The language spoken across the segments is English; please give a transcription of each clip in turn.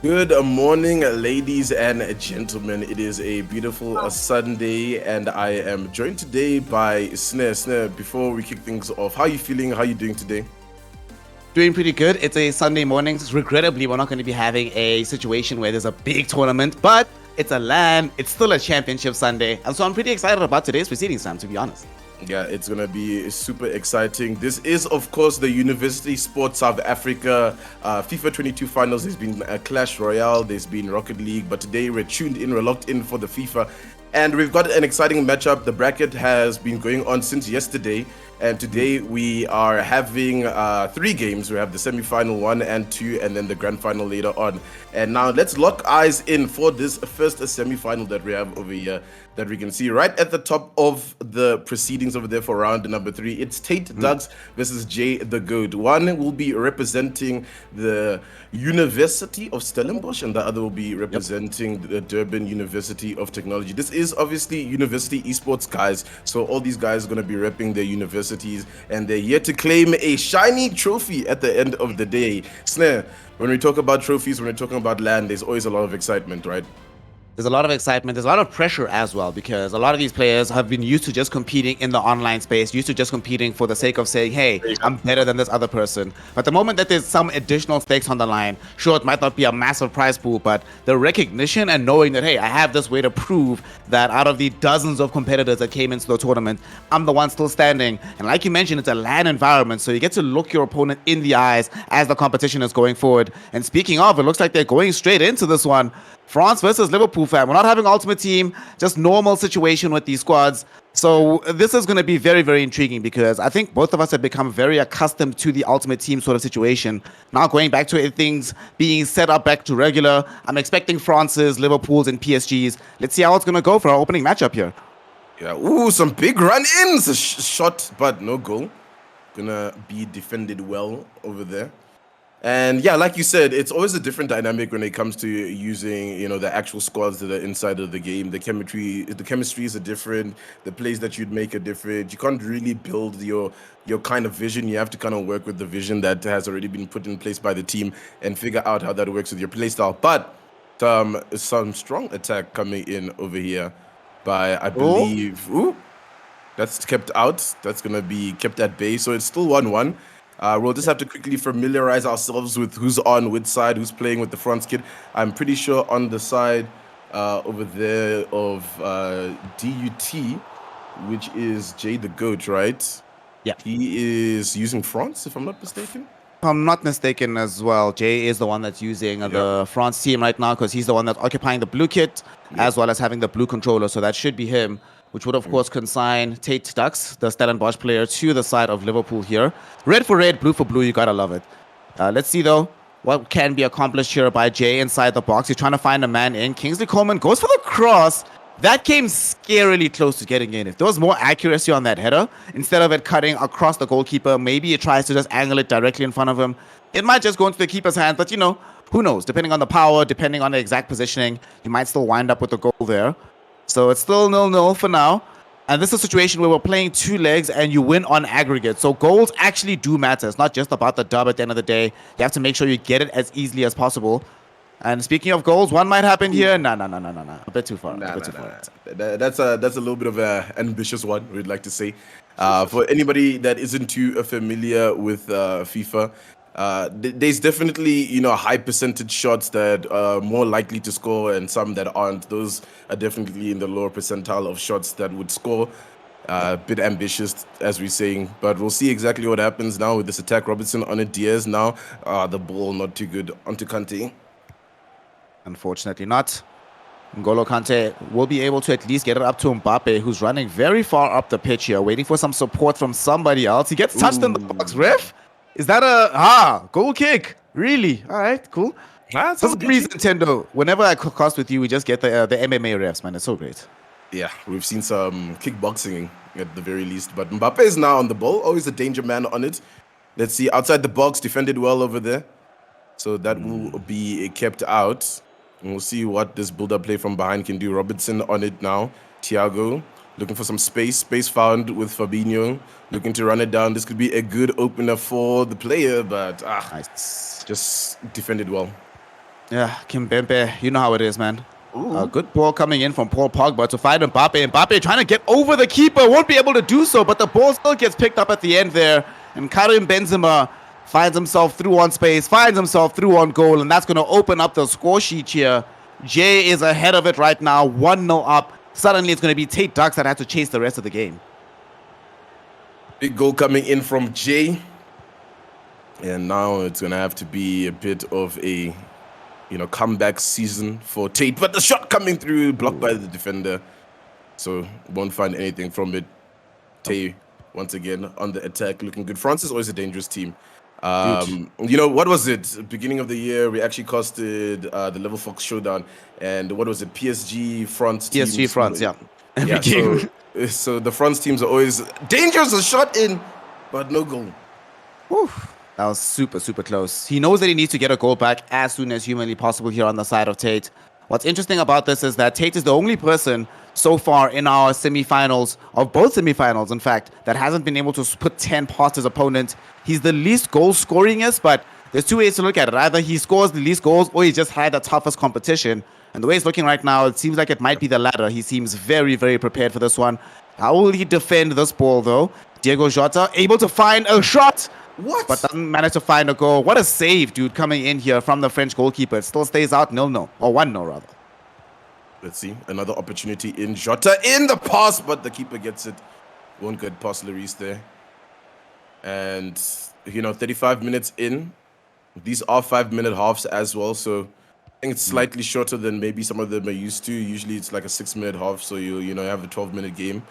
Good morning, ladies and gentlemen. It is a beautiful Sunday, and I am joined today by Snare. Snare, before we kick things off, how are you feeling? How are you doing today? Doing pretty good. It's a Sunday morning. Regrettably, we're not going to be having a situation where there's a big tournament, but it's a LAN. It's still a championship Sunday. And so I'm pretty excited about today's proceedings, Sam, to be honest. Yeah, it's going to be super exciting. This is, of course, the University Sports South Africa FIFA 22 finals. There's been a Clash Royale, there's been Rocket League, but today we're tuned in, we're locked in for the FIFA. And we've got an exciting matchup. The bracket has been going on since yesterday. And today we are having 3 games. We have the semi-final 1 and 2, and then the grand final later on. And now let's lock eyes in for this first semi-final that we have over here, that we can see right at the top of the proceedings over there for round number 3. It's Tate Dugs versus Jay the Goat. One will be representing the University of Stellenbosch, and the other will be representing the Durban University of Technology. This is obviously University Esports guys, so all these guys are going to be repping their universities, and they're here to claim a shiny trophy at the end of the day. Snare, when we talk about trophies, when we're talking about LAN, there's always a lot of excitement, right? There's a lot of excitement. There's a lot of pressure as well, because a lot of these players have been used to just competing in the online space, used to just competing for the sake of saying, hey, I'm better than this other person. But the moment that there's some additional stakes on the line, sure, it might not be a massive prize pool, but the recognition and knowing that, hey, I have this way to prove that out of the dozens of competitors that came into the tournament, I'm the one still standing. And like you mentioned, it's a LAN environment, so you get to look your opponent in the eyes as the competition is going forward. And speaking of, it looks like they're going straight into this one. France versus Liverpool, fam. We're not having ultimate team, just normal situation with these squads. So this is going to be very, very intriguing, because I think both of us have become very accustomed to the ultimate team sort of situation. Now going back to things being set up back to regular, I'm expecting France's, Liverpool's, and PSG's. Let's see how it's going to go for our opening matchup here. Yeah, ooh, some big run-ins. Shot, but no goal. Gonna be defended well over there. And yeah, like you said, it's always a different dynamic when it comes to using, the actual squads that are inside of the game. The chemistries are different. The plays that you'd make are different. You can't really build your kind of vision. You have to kind of work with the vision that has already been put in place by the team and figure out how that works with your play style. But some strong attack coming in over here by, I Oh, believe, ooh, that's kept out. That's going to be kept at bay. So it's still 1-1. We'll just have to quickly familiarize ourselves with who's on which side, who's playing with the front skid. I'm pretty sure on the side over there of DUT, which is Jay the Goat, right? yeah. He is using France, if I'm not mistaken. If I'm not mistaken as well, Jay is the one that's using Yep. the France team right now because he's the one that's occupying the blue kit as well as having the blue controller. So that should be him, which would, of course, consign Tate Ducks, the Stellenbosch player, to the side of Liverpool here. Red for red, blue for blue. You gotta love it. Let's see, though, what can be accomplished here by Jay inside the box. He's trying to find a man in. Kingsley Coleman goes for the cross. That came scarily close to getting in. If there was more accuracy on that header, instead of it cutting across the goalkeeper, maybe it tries to just angle it directly in front of him. It might just go into the keeper's hand, but who knows? Depending on the power, depending on the exact positioning, you might still wind up with a goal there. So it's still 0-0 for now. And this is a situation where we're playing two legs and you win on aggregate. So goals actually do matter. It's not just about the dub at the end of the day. You have to make sure you get it as easily as possible. And speaking of goals, one might happen here. No. A bit too far. Nah, a bit nah, too nah, far. nah. That's a little bit of an ambitious one, we'd like to say. For anybody that isn't too familiar with FIFA, there's definitely a high percentage shots that are more likely to score and some that aren't. Those are definitely in the lower percentile of shots that would score. A bit ambitious, as we're saying, but we'll see exactly what happens now with this attack. Robertson on it, Diaz now. The ball not too good onto Kante. Unfortunately not. N'Golo Kante will be able to at least get it up to Mbappe, who's running very far up the pitch here, waiting for some support from somebody else. He gets touched in the box. Ref? Is that a goal kick? Really? All right, cool. For some reason, Nintendo, whenever I cast with you, we just get the MMA refs, man. It's so great. Yeah, we've seen some kickboxing at the very least, but Mbappe is now on the ball. Always a danger man on it. Let's see, outside the box, defended well over there. So that will be kept out. And we'll see what this build-up play from behind can do. Robertson on it now. Thiago looking for some space. Space found with Fabinho. Looking to run it down. This could be a good opener for the player, but Nice. just defended well. Yeah, Kimpembe, you know how it is, man. A good ball coming in from Paul Pogba to find Mbappe. Mbappe trying to get over the keeper. Won't be able to do so, but the ball still gets picked up at the end there. And Karim Benzema finds himself through on space, finds himself through on goal, and that's going to open up the score sheet here. Jay is ahead of it right now, 1-0 up. Suddenly it's going to be Tate Ducks that have to chase the rest of the game. Big goal coming in from Jay. And now it's going to have to be a bit of a comeback season for Tate. But the shot coming through, blocked by the defender. So won't find anything from it. Tate, once again, on the attack, looking good. France is always a dangerous team. What was it? Beginning of the year, we actually costed the Level Fox Showdown. And what was it? PSG France teams. PSG France, yeah. Yeah, so the France teams are always dangerous, a shot in, but no goal. Whew. That was super, super close. He knows that he needs to get a goal back as soon as humanly possible here on the side of Tate. What's interesting about this is that Tate is the only person so far in our semifinals, of both semifinals, in fact, that hasn't been able to put 10 past his opponent. He's the least goal scoringest, but there's two ways to look at it. Either he scores the least goals or he just had the toughest competition. And the way it's looking right now, it seems like it might be the latter. He seems very, very prepared for this one. How will he defend this ball, though? Diego Jota able to find a shot. What? But doesn't manage to find a goal. What a save, dude, coming in here from the French goalkeeper. It still stays out 0-0. Or 1-0, rather. Let's see. Another opportunity in Jota in the pass, but the keeper gets it. Won't get past Lloris there. And, 35 minutes in. These are 5-minute halves as well, so I think it's slightly shorter than maybe some of them are used to. Usually it's like a 6-minute half, so you have a 12-minute game.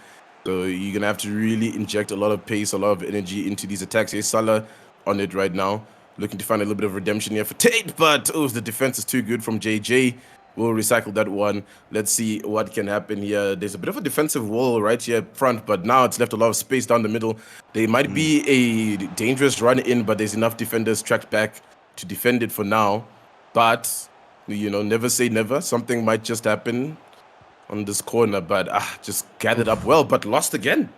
So you're going to have to really inject a lot of pace, a lot of energy into these attacks. Here's Salah on it right now, looking to find a little bit of redemption here for Tate, but the defense is too good from JJ. We'll recycle that one. Let's see what can happen here. There's a bit of a defensive wall right here up front, but now it's left a lot of space down the middle. There might be a dangerous run in, but there's enough defenders tracked back to defend it for now. But, you know, never say never. Something might just happen on this corner, but just gathered up well, but lost again.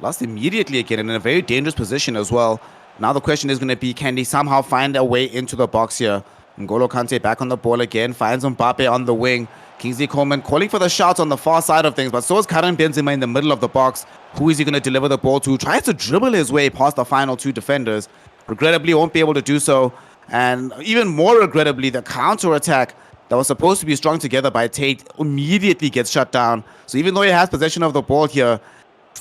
Lost immediately again and in a very dangerous position as well. Now the question is going to be, can he somehow find a way into the box here? N'Golo Kante back on the ball again, finds Mbappe on the wing. Kingsley Coleman calling for the shots on the far side of things, but so is Karim Benzema in the middle of the box. Who is he going to deliver the ball to? Tries to dribble his way past the final two defenders. Regrettably, won't be able to do so. And even more regrettably, the counter-attack that was supposed to be strung together by Tate immediately gets shut down. So even though he has possession of the ball here,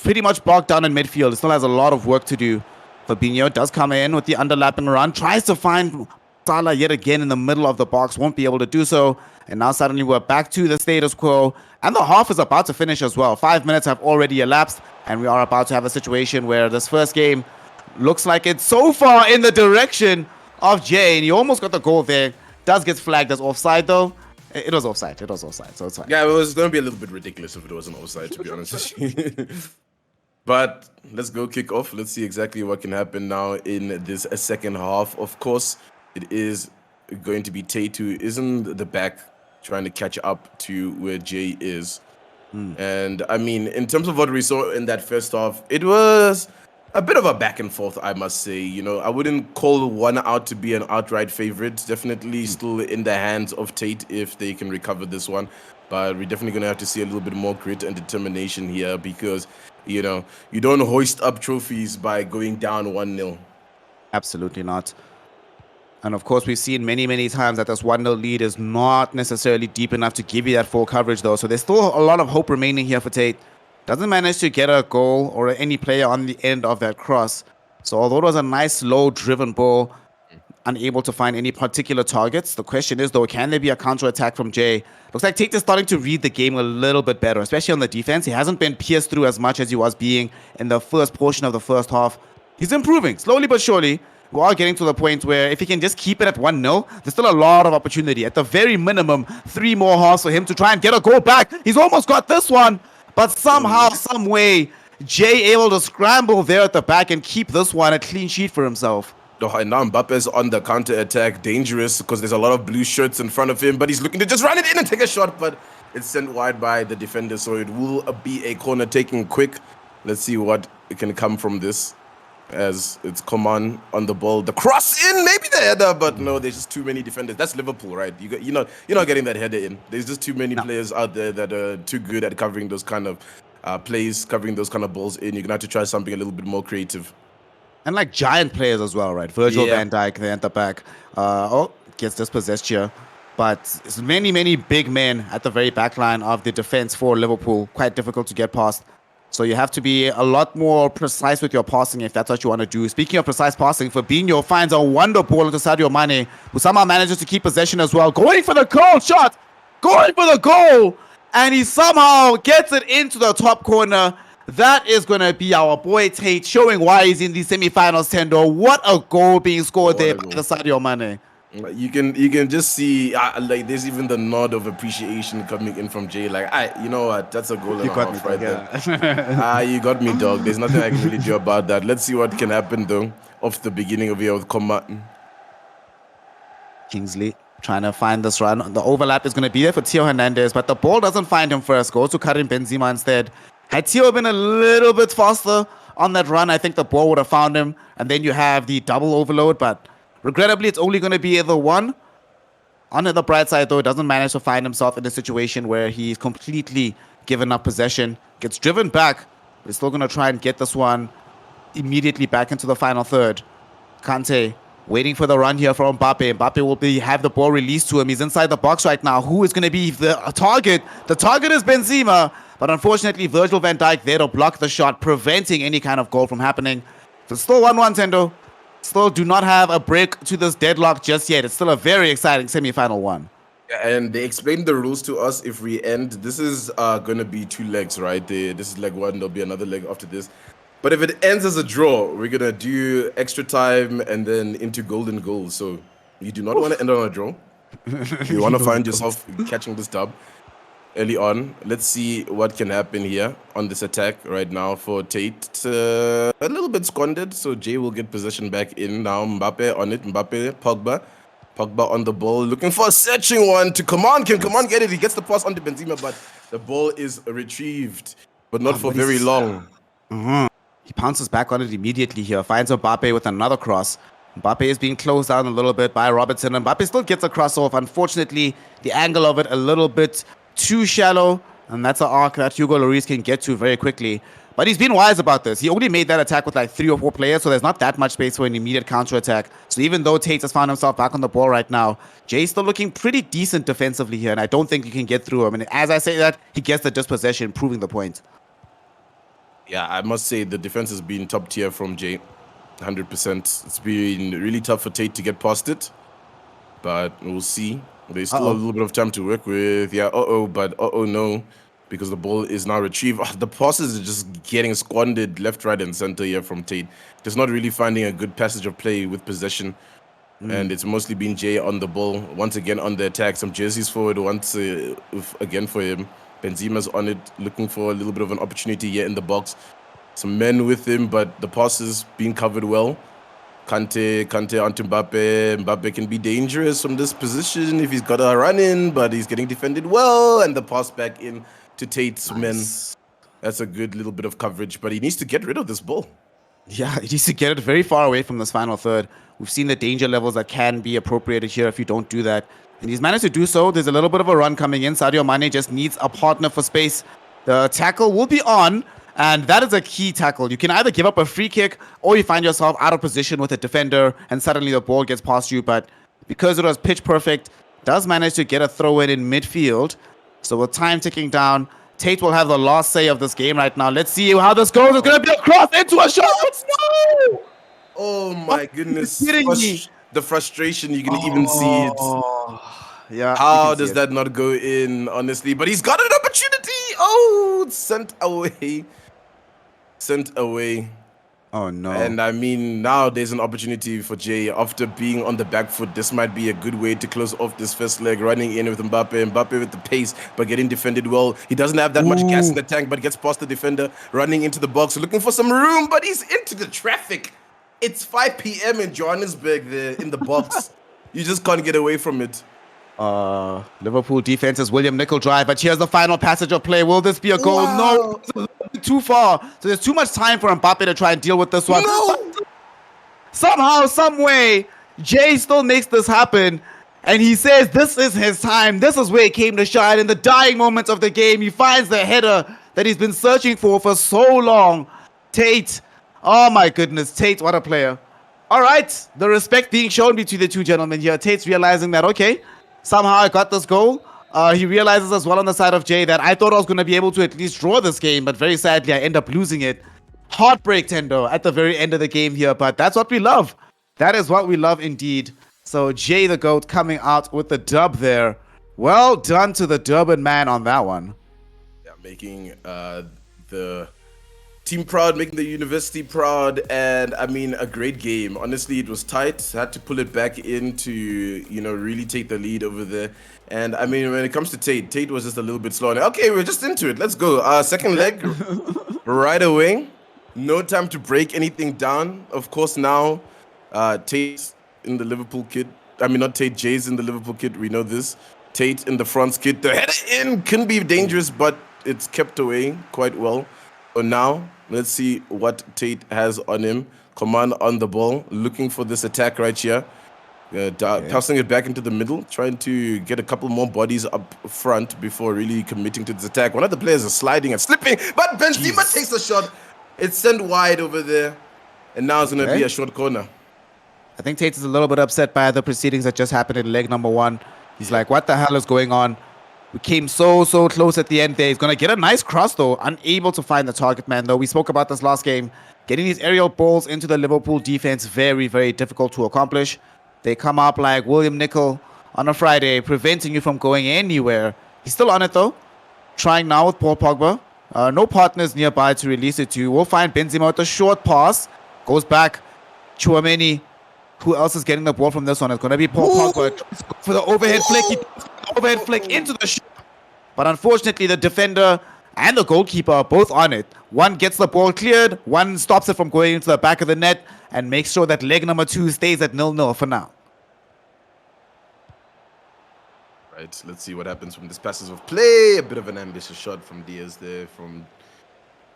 pretty much bogged down in midfield. It still has a lot of work to do. Fabinho does come in with the underlapping run, tries to find Salah yet again in the middle of the box, won't be able to do so. And now suddenly we're back to the status quo. And the half is about to finish as well. 5 minutes have already elapsed, and we are about to have a situation where this first game looks like it's so far in the direction of Jay. And he almost got the goal there. Does get flagged as offside though. It was offside. It was offside, so it's fine. Yeah, it was going to be a little bit ridiculous if it wasn't offside, to be honest with you. But let's go kick off. Let's see exactly what can happen now in this second half. Of course, it is going to be Tate who is in the back trying to catch up to where Jay is. And I mean, in terms of what we saw in that first half, it was a bit of a back and forth, I must say. You know, I wouldn't call one out to be an outright favorite. Definitely still in the hands of Tate if they can recover this one. But we're definitely going to have to see a little bit more grit and determination here because, you know, you don't hoist up trophies by going down 1-0. Absolutely not. And of course, we've seen many, many times that this 1-0 lead is not necessarily deep enough to give you that full coverage, though. So there's still a lot of hope remaining here for Tate. Doesn't manage to get a goal or any player on the end of that cross. So although it was a nice, low-driven ball, unable to find any particular targets. The question is, though, can there be a counter-attack from Jay? Looks like Tate is starting to read the game a little bit better, especially on the defense. He hasn't been pierced through as much as he was being in the first portion of the first half. He's improving, slowly but surely. We are getting to the point where if he can just keep it at 1-0, there's still a lot of opportunity. At the very minimum, 3 more halves for him to try and get a goal back. He's almost got this one, but somehow, some way, Jay able to scramble there at the back and keep this one a clean sheet for himself. Oh, and now Mbappe's on the counter-attack, dangerous because there's a lot of blue shirts in front of him, but he's looking to just run it in and take a shot, but it's sent wide by the defender, so it will be a corner taken quick. Let's see what can come from this as it's Coman on the ball. The cross in, maybe the header, but no, there's just too many defenders. That's Liverpool, right? You're not getting that header in. There's just too many players out there that are too good at covering those kind of plays, covering those kind of balls in. You're going to have to try something a little bit more creative. And like giant players as well, right? Virgil van Dijk there at the back. Gets dispossessed here. But it's many, many big men at the very back line of the defense for Liverpool. Quite difficult to get past. So you have to be a lot more precise with your passing if that's what you want to do. Speaking of precise passing, Fabinho finds a wonder ball into Sadio Mane, who somehow manages to keep possession as well. Going for the goal shot! Going for the goal! And he somehow gets it into the top corner. That is going to be our boy Tate showing why he's in the semi-finals, Tendo. What a goal being scored there by the Sadio Mane. You can just see like there's even the nod of appreciation coming in from Jay. Like, you know what? That's a goal and a half right there. You got me, dog. There's nothing I can really do about that. Let's see what can happen though. Off the beginning of here with Coman. Kingsley trying to find this run. The overlap is going to be there for Theo Hernandez, but the ball doesn't find him first. Goes to Karim Benzema instead. Had Theo been a little bit faster on that run, I think the ball would have found him. And then you have the double overload, but regrettably, it's only going to be the one. On the bright side, though, doesn't manage to find himself in a situation where he's completely given up possession. Gets driven back. He's still going to try and get this one immediately back into the final third. Kante waiting for the run here from Mbappe. Mbappe will have the ball released to him. He's inside the box right now. Who is going to be the target? The target is Benzema. But unfortunately, Virgil van Dijk there to block the shot, preventing any kind of goal from happening. So still 1-1, Tendo. Still do not have a break to this deadlock just yet. It's still a very exciting semi-final one. And they explained the rules to us. If we end, this is going to be 2 legs, right? This is leg 1. There'll be another leg after this. But if it ends as a draw, we're going to do extra time and then into golden goals. So you do not want to end on a draw. You want to find yourself catching this dub. early on. Let's see what can happen here on this attack right now for Tate. A little bit squandered, so Jay will get possession back in now. Mbappe on it. Mbappe, Pogba. Pogba on the ball, looking for a searching one to Coman. Can Coman get it? He gets the pass onto Benzema, but the ball is retrieved, but not for But very long. he pounces back on it immediately here. Finds Mbappe with another cross. Mbappe is being closed down a little bit by Robertson. And Mbappe still gets a cross off. Unfortunately, the angle of it a little bit too shallow. And that's an arc that Hugo Lloris can get to very quickly. But he's been wise about this. He only made that attack with like 3 or 4 players, so there's not that much space for an immediate counter-attack. So even though Tate has found himself back on the ball right now, Jay's still looking pretty decent defensively here, and I don't think you can get through him. And as I say that, he gets the dispossession, proving the point. Yeah, I must say the defense has been top tier from Jay. 100%. It's been really tough for Tate to get past it, but we'll see. There's still a little bit of time to work with. Yeah, but no, because the ball is now retrieved. The passes are just getting squandered left, right, and center here from Tate. Just not really finding a good passage of play with possession. And it's mostly been Jay on the ball. Once again on the attack. Some jerseys forward once again for him. Benzema's on it, looking for a little bit of an opportunity here in the box. Some men with him, but the passes being covered well. Kante onto Mbappe. Mbappe can be dangerous from this position if he's got a run in, but he's getting defended well. And the pass back in to Tate's men. That's a good little bit of coverage, but he needs to get rid of this ball. Yeah, he needs to get it very far away from this final third. We've seen the danger levels that can be appropriated here if you don't do that. And he's managed to do so. There's a little bit of a run coming in. Sadio Mane just needs a partner for space. The tackle will be on. And that is a key tackle. You can either give up a free kick or you find yourself out of position with a defender and suddenly the ball gets past you. But because it was pitch perfect, does manage to get a throw in midfield. So with time ticking down, Tate will have the last say of this game right now. Let's see how this goes. It's going to be a cross into a shot. No! Oh my goodness. Me? The frustration, you can even see it. Yeah. How does that not go in, honestly? But he's got an opportunity. Oh, it's sent away. Sent away. Oh, no. And I mean, now there's an opportunity for Jay. After being on the back foot, this might be a good way to close off this first leg. Running in with Mbappe. Mbappe with the pace, but getting defended well. He doesn't have that much gas in the tank, but gets past the defender. Running into the box, looking for some room, but he's into the traffic. It's 5 p.m. in Johannesburg there in the box. You just can't get away from it. Liverpool defense's William Nicol drive, but here's the final passage of play. Will this be a goal? Wow. No, too far. So there's too much time for Mbappe to try and deal with this one. No. Somehow, some way, Jay still makes this happen. And he says this is his time. This is where he came to shine. In the dying moments of the game, he finds the header that he's been searching for so long. Tate. Oh my goodness, Tate, what a player. All right, the respect being shown between the two gentlemen here. Tate's realizing that, okay, somehow I got this goal. He realizes as well on the side of Jay that I thought I was going to be able to at least draw this game, but very sadly I end up losing it. Heartbreak, Tendo, at the very end of the game here, but that's what we love. That is what we love indeed. So Jay the GOAT coming out with the dub there. Well done to the Durban man on that one. Yeah, making the team proud, making the university proud, and I mean, a great game. Honestly, it was tight. Had to pull it back in to, really take the lead over there. And I mean, when it comes to Tate was just a little bit slow. Okay, we're just into it. Let's go. Second leg, right away. No time to break anything down. Of course, now Tate in the Liverpool kit. I mean, not Tate, Jay's in the Liverpool kit. We know this. Tate in the France kit. The header in can be dangerous, but it's kept away quite well. So now, let's see what Tate has on him. Coman on the ball, looking for this attack right here. Passing it back into the middle, trying to get a couple more bodies up front before really committing to this attack. One of the players is sliding and slipping, but Benzema takes a shot. It's sent wide over there, and now it's going to be a short corner. I think Tate is a little bit upset by the proceedings that just happened in leg number 1. He's like, what the hell is going on? We came so close at the end there. He's going to get a nice cross, though. Unable to find the target man, though. We spoke about this last game. Getting these aerial balls into the Liverpool defense, very, very difficult to accomplish. They come up like William Nicol on a Friday, preventing you from going anywhere. He's still on it, though. Trying now with Paul Pogba. No partners nearby to release it to. We'll find Benzema with a short pass. Goes back. Chouameni. Who else is getting the ball from this one? It's going to be Paul Pogba for the overhead flick. Overhead flick into the shot. But unfortunately, the defender and the goalkeeper are both on it. One gets the ball cleared, one stops it from going into the back of the net, and makes sure that leg number 2 stays at 0-0 for now. Right, let's see what happens from this passage of play. A bit of an ambitious shot from Diaz there from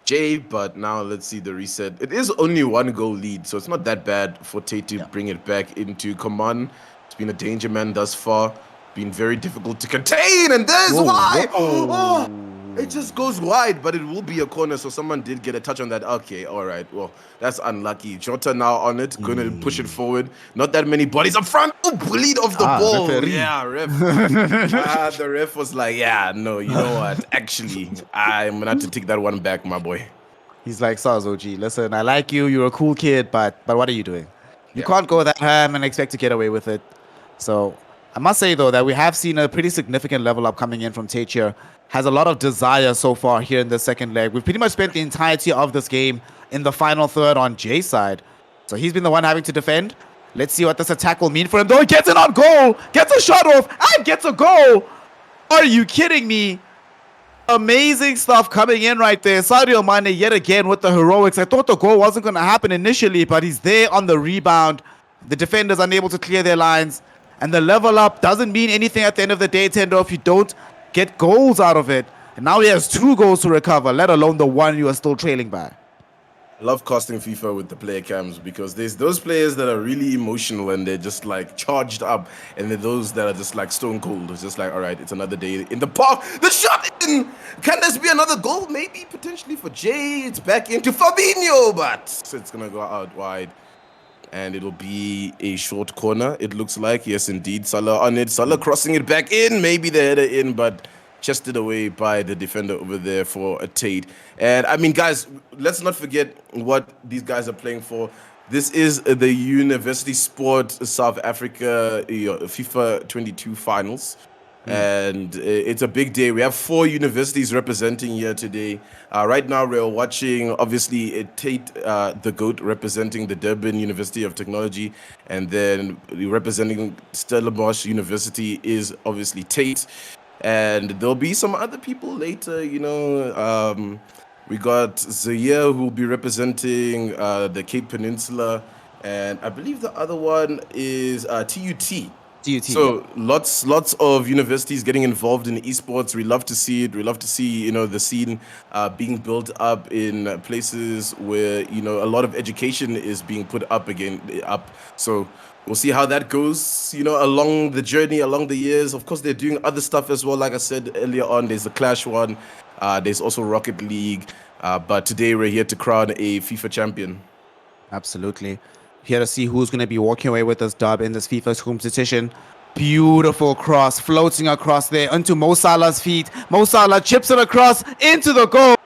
Jay, but now let's see the reset. It is only 1 goal lead, so it's not that bad for Tate to bring it back into command. It's been a danger man thus far. Been very difficult to contain, and there's why. Oh, it just goes wide, but it will be a corner, so someone did get a touch on that. Okay, all right. Well, that's unlucky. Jota now on it, gonna push it forward. Not that many bodies up front. Oh, bleed off the ball. Referee. Yeah, ref. The ref was like, yeah, no, you know what? Actually, I'm gonna have to take that one back, my boy. He's like, Saz OG, listen, I like you, you're a cool kid, but what are you doing? You can't go that ham and expect to get away with it. So I must say, though, that we have seen a pretty significant level up coming in from Tate here. Has a lot of desire so far here in the second leg. We've pretty much spent the entirety of this game in the final third on Jay's side. So he's been the one having to defend. Let's see what this attack will mean for him, though. He gets it on goal, gets a shot off, and gets a goal. Are you kidding me? Amazing stuff coming in right there. Sadio Mane yet again with the heroics. I thought the goal wasn't going to happen initially, but he's there on the rebound. The defenders unable to clear their lines. And the level up doesn't mean anything at the end of the day, Tendo, if you don't get goals out of it. And now he has 2 goals to recover, let alone the one you are still trailing by. I love casting FIFA with the player cams because there's those players that are really emotional and they're just like charged up, and then those that are just like stone cold. It's just like, all right, it's another day in the park. The shot in. Can this be another goal? Maybe potentially for Jay. It's back into Fabinho, but it's gonna go out wide, and it'll be a short corner. It looks like, yes, indeed. Salah on it. Salah crossing it back in. Maybe the header in, but chested away by the defender over there for a Tate. And I mean, guys, let's not forget what these guys are playing for. This is the University Sport South Africa FIFA 22 finals. And it's a big day. We have 4 universities representing here today. Right now, we're watching, obviously, Tate, the GOAT, representing the Durban University of Technology. And then representing Stellenbosch University is obviously Tate. And there'll be some other people later, you know. We got Zaire, who will be representing the Cape Peninsula. And I believe the other one is TUT. So lots of universities getting involved in esports. We love to see it. We love to see, you know, the scene being built up in places where, you know, a lot of education is being put up. So we'll see how that goes, you know, along the journey, along the years. Of course, they're doing other stuff as well. Like I said earlier on, there's the Clash one. There's also Rocket League. But today we're here to crown a FIFA champion. Absolutely. Here to see who's going to be walking away with this dub in this FIFA competition. Beautiful cross floating across there onto Mo Salah's feet. Mo Salah chips it across into the goal.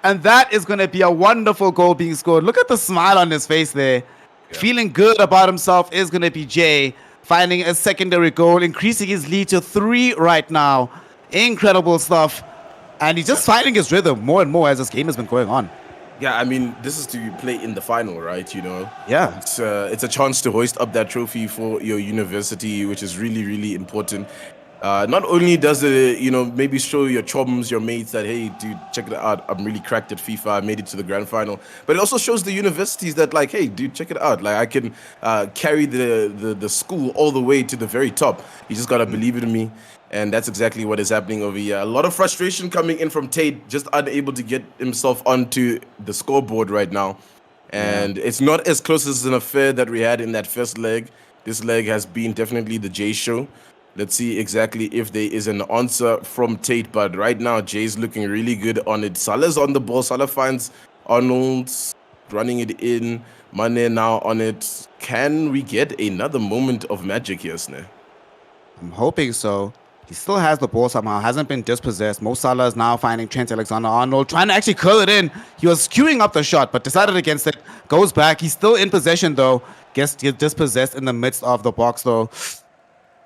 And that is going to be a wonderful goal being scored. Look at the smile on his face there. Yeah. Feeling good about himself is going to be Jay. Finding a secondary goal, increasing his lead to 3 right now. Incredible stuff. And he's just finding his rhythm more and more as this game has been going on. Yeah, I mean, this is to play in the final, right? You know, yeah, it's a chance to hoist up that trophy for your university, which is really, really important. Not only does it, you know, maybe show your chums, your mates that, hey, dude, check it out, I'm really cracked at FIFA, I made it to the grand final. But it also shows the universities that, like, hey, dude, check it out. Like, I can carry the school all the way to the very top. You just gotta believe it in me. And that's exactly what is happening over here. A lot of frustration coming in from Tate, just unable to get himself onto the scoreboard right now. And it's not as close as an affair that we had in that first leg. This leg has been definitely the Jay show. Let's see exactly if there is an answer from Tate. But right now, Jay's looking really good on it. Salah's on the ball. Salah finds Arnold running it in. Mane now on it. Can we get another moment of magic here, Sneh? I'm hoping so. He still has the ball somehow, hasn't been dispossessed. Mo Salah is now finding Trent Alexander-Arnold, trying to actually curl it in. He was queuing up the shot, but decided against it. Goes back. He's still in possession, though. Gets dispossessed in the midst of the box, though.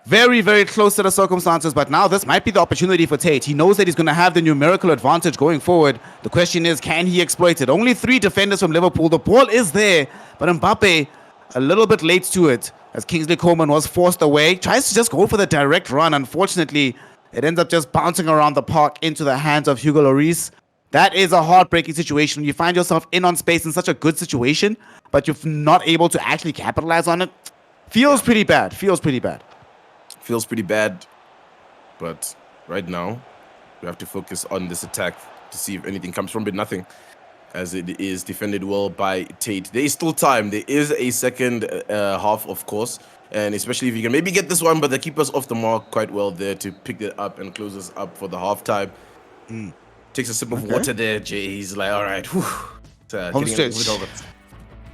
Very, very close to the circumstances, but now this might be the opportunity for Tate. He knows that he's going to have the numerical advantage going forward. The question is, can he exploit it? Only 3 defenders from Liverpool. The ball is there, but Mbappe a little bit late to it, as Kingsley Coman was forced away. Tries to just go for the direct run. Unfortunately, It ends up just bouncing around the park into the hands of Hugo Lloris. That is a heartbreaking situation. You find yourself in on space in such a good situation, but you're not able to actually capitalize on it. Feels pretty bad. Feels pretty bad. Feels pretty bad. But right now, we have to focus on this attack to see if anything comes from it. Nothing, as it is defended well by Tate. There is still time. There is a second half, of course. And especially if you can maybe get this one, but the keeper's off the mark quite well there to pick it up and close us up for the halftime. Takes a sip of water there, Jay. He's like, all right, whew. Home stretch.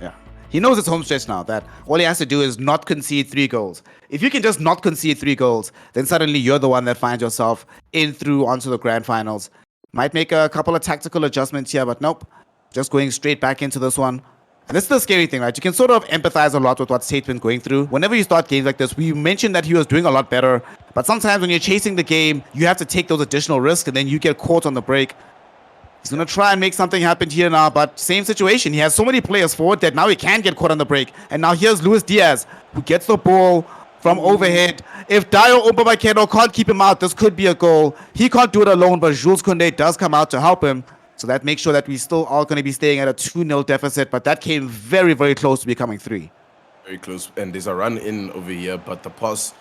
Yeah. He knows it's home stretch now, that all he has to do is not concede 3 goals. If you can just not concede 3 goals, then suddenly you're the one that finds yourself in through onto the grand finals. Might make a couple of tactical adjustments here, but nope. Just going straight back into this one. And this is the scary thing, right? You can sort of empathize a lot with what Tate's been going through. Whenever you start games like this, we mentioned that he was doing a lot better. But sometimes when you're chasing the game, you have to take those additional risks, and then you get caught on the break. He's going to try and make something happen here now, but same situation. He has so many players forward that now he can get caught on the break. And now here's Luis Diaz, who gets the ball from overhead. If Dio Umpabakeno can't keep him out, this could be a goal. He can't do it alone, but Jules Koundé does come out to help him. So that makes sure that we still are going to be staying at a 2-0 deficit, but that came very, very close to becoming 3. Very close. And there's a run in over here, but the pass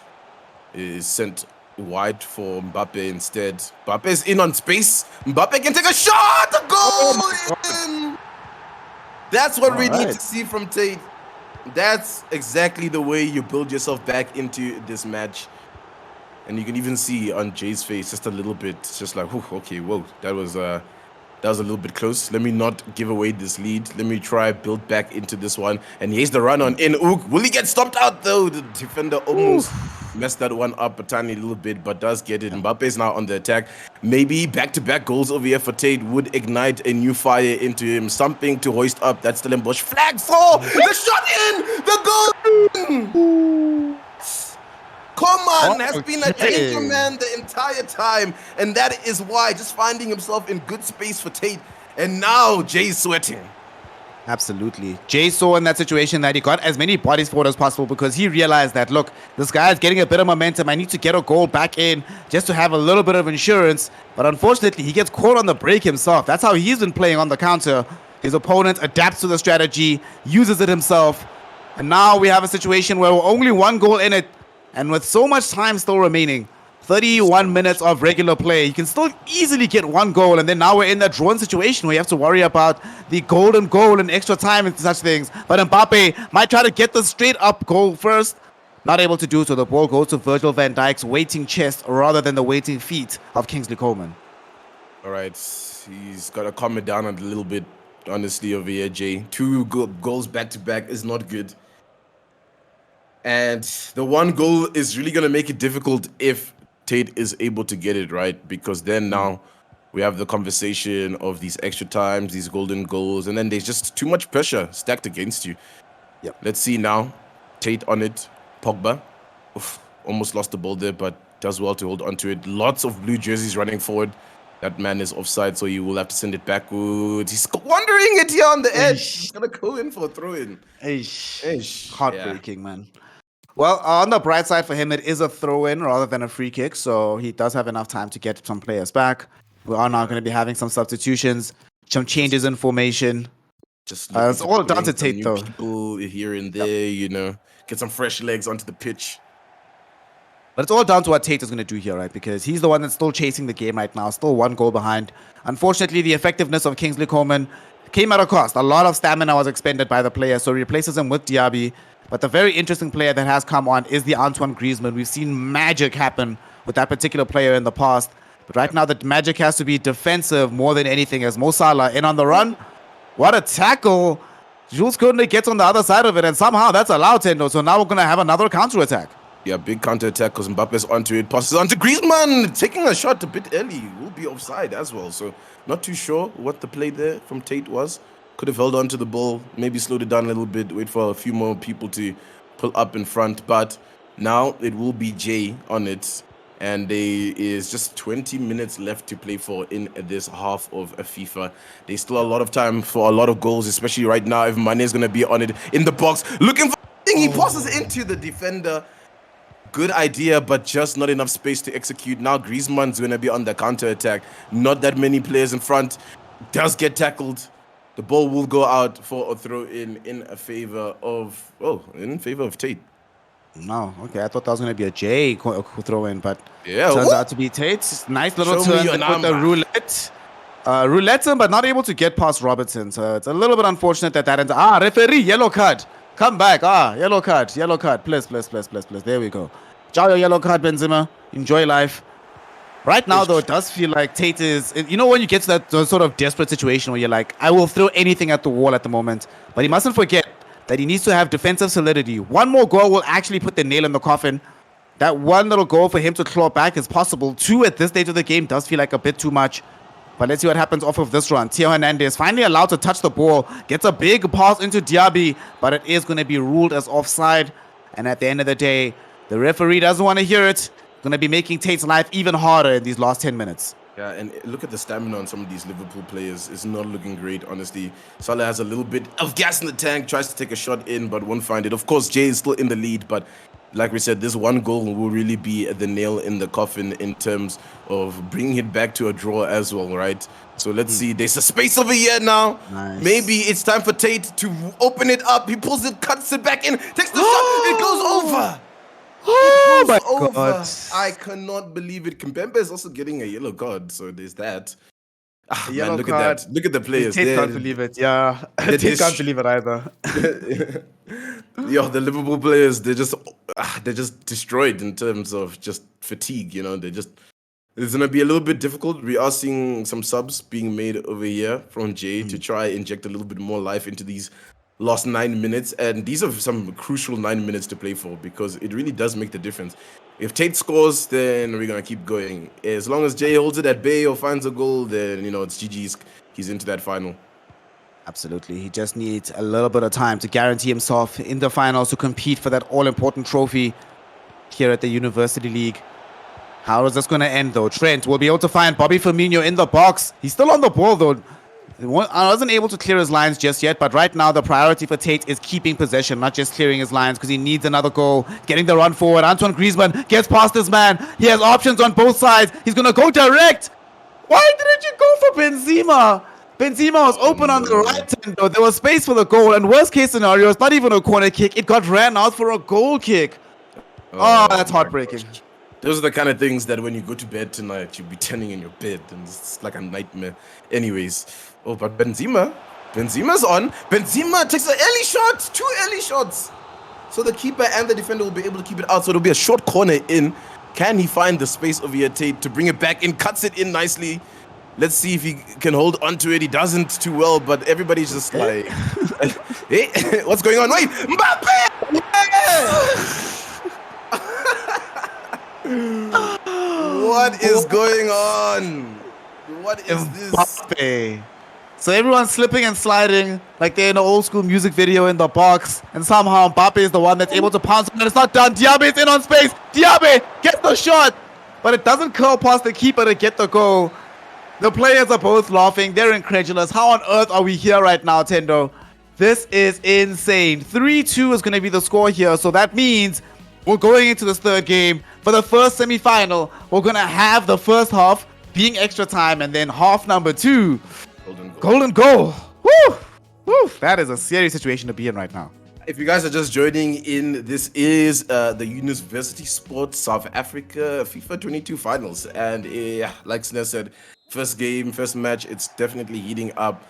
is sent wide for Mbappe instead. Mbappe is in on space. Mbappe can take a shot! A goal! That's what we need to see from Tate. That's exactly the way you build yourself back into this match. And you can even see on Jay's face just a little bit. It's just like, okay, whoa, that was a little bit close. Let me not give away this lead. Let me try build back into this one. And here's the run on in. Will he get stomped out though? The defender almost messed that one up a tiny little bit, but does get it. Mbappe is now on the attack. Maybe back-to-back goals over here for Tate would ignite a new fire into him. Something to hoist up. That's Stellenbosch. Flag for the shot in! The goal! Coman has been a danger man the entire time, and that is why just finding himself in good space for Tate, and now Jay's sweating. Absolutely. Jay saw in that situation that he got as many bodies forward as possible because he realized that, look, this guy is getting a bit of momentum. I need to get a goal back in just to have a little bit of insurance. But unfortunately, he gets caught on the break himself. That's how he's been playing on the counter. His opponent adapts to the strategy, uses it himself. And now we have a situation where we're only 1 goal in it. And with so much time still remaining, 31 minutes of regular play, you can still easily get 1 goal. And then now we're in that drawn situation where you have to worry about the golden goal and extra time and such things. But Mbappe might try to get the straight up goal first. Not able to do so. The ball goes to Virgil van Dijk's waiting chest rather than the waiting feet of Kingsley Coman. All right. He's got to calm it down a little bit, honestly, over here, Jay. 2 goals back to back is not good. And the 1 goal is really going to make it difficult if Tate is able to get it right, because then now we have the conversation of these extra times, these golden goals, and then there's just too much pressure stacked against you. Yep. Let's see now. Tate on it. Pogba. Almost lost the ball there, but does well to hold on to it. Lots of blue jerseys running forward. That man is offside, so you will have to send it backwards. He's wandering it here on the edge. He's going to go in for a throw-in. Heartbreaking, man. Well, on the bright side for him, it is a throw-in rather than a free kick, so he does have enough time to get some players back. We are now going to be having some substitutions, some changes in formation. Just it's all down to Tate, though. People here and there, you know, get some fresh legs onto the pitch. But it's all down to what Tate is going to do here, right? Because he's the one that's still chasing the game right now, still 1 goal behind. Unfortunately, the effectiveness of Kingsley Coman came at a cost. A lot of stamina was expended by the player, so he replaces him with Diaby. But the very interesting player that has come on is the Antoine Griezmann. We've seen magic happen with that particular player in the past. But right now, the magic has to be defensive more than anything, as Mo Salah in on the run. What a tackle. Jules Koundé gets on the other side of it, and somehow that's allowed, Tendo. So now we're going to have another counter-attack. Yeah, big counter-attack because Mbappe's onto it. Passes on to Griezmann. Taking a shot a bit early. Will be offside as well. So not too sure what the play there from Tate was. Could have held on to the ball, maybe slowed it down a little bit, wait for a few more people to pull up in front. But now it will be Jay on it. And there is just 20 minutes left to play for in this half of a FIFA. There's still a lot of time for a lot of goals, especially right now if Mane is going to be on it in the box. Looking for... He passes into the defender. Good idea, but just not enough space to execute. Now Griezmann's going to be on the counter attack. Not that many players in front. Does get tackled. The ball will go out for a throw in favor of Tate. No, okay. I thought that was going to be a J throw in, but Yeah, turns out to be Tate. Nice little Show me turn your there with the number. roulette. Roulette him, but not able to get past Robertson. So it's a little bit unfortunate that ends. Referee, yellow card. Come back. Yellow card. Yellow card. Please. There we go. Ciao, your yellow card, Benzema. Enjoy life. Right now, though, it does feel like Tate is... You know when you get to that sort of desperate situation where you're like, I will throw anything at the wall at the moment. But he mustn't forget that he needs to have defensive solidity. One more goal will actually put the nail in the coffin. That one little goal for him to claw back is possible. 2 at this stage of the game does feel like a bit too much. But let's see what happens off of this run. Theo Hernandez finally allowed to touch the ball. Gets a big pass into Diaby, but it is going to be ruled as offside. And at the end of the day, the referee doesn't want to hear it. Going to be making Tate's life even harder in these last 10 minutes. Yeah, and look at the stamina on some of these Liverpool players. It's not looking great, honestly. Salah has a little bit of gas in the tank, tries to take a shot in, but won't find it. Of course, Jay is still in the lead, but like we said, this one goal will really be the nail in the coffin in terms of bringing it back to a draw as well, right? So let's see. There's a space over here now. Nice. Maybe it's time for Tate to open it up. He pulls it, cuts it back in, takes the shot. It goes over. Oh my Over. God. I cannot believe it. Kimpembe is also getting a yellow card, so there's that. Yellow Man, look card. at that. Look at the players. Tate can't believe it. Yeah. Tate can't believe it either. Yo, the Liverpool players, they're just destroyed in terms of just fatigue, you know. It's gonna be a little bit difficult. We are seeing some subs being made over here from Jay to try inject a little bit more life into these last 9 minutes, and these are some crucial 9 minutes to play for because it really does make the difference. If Tate scores, then we're gonna keep going. As long as Jay holds it at bay or finds a goal, then it's GG's. He's into that final. Absolutely. He just needs a little bit of time to guarantee himself in the finals to compete for that all-important trophy here at the University League. How is this going to end, though? Trent will be able to find Bobby Firmino in the box. He's still on the ball, though. I wasn't able to clear his lines just yet, but right now the priority for Tate is keeping possession, not just clearing his lines, because he needs another goal. Getting the run forward. Antoine Griezmann gets past this man. He has options on both sides. He's going to go direct. Why didn't you go for Benzema? Benzema was open on the right hand, though. There was space for the goal, and worst case scenario, it's not even a corner kick. It got ran out for a goal kick. Oh, that's heartbreaking. Those are the kind of things that when you go to bed tonight, you'll be turning in your bed, and it's like a nightmare. Anyways, but Benzema's on. Benzema takes an early shot, 2 early shots. So the keeper and the defender will be able to keep it out. So it'll be a short corner in. Can he find the space over here, Tate, to bring it back in? Cuts it in nicely. Let's see if he can hold on to it. He doesn't too well, but everybody's just like, hey, what's going on? Wait, Mbappe! What is going on? What is this? Mbappe. So everyone's slipping and sliding like they're in an old school music video in the box, and somehow Mbappe is the one that's able to pounce, and it's not done. Diaby is in on space. Diaby gets the shot, but it doesn't curl past the keeper to get the goal. The players are both laughing. They're incredulous. How on earth are we here right now, Tendo? This is insane. 3-2 is going to be the score here. So that means we're going into this third game. For the first semi-final, we're going to have the first half being extra time, and then half number 2. Golden goal. Woo! Woo! That is a serious situation to be in right now. If you guys are just joining in, this is the University Sports South Africa FIFA 22 finals. And like Snes said, first game, first match, it's definitely heating up.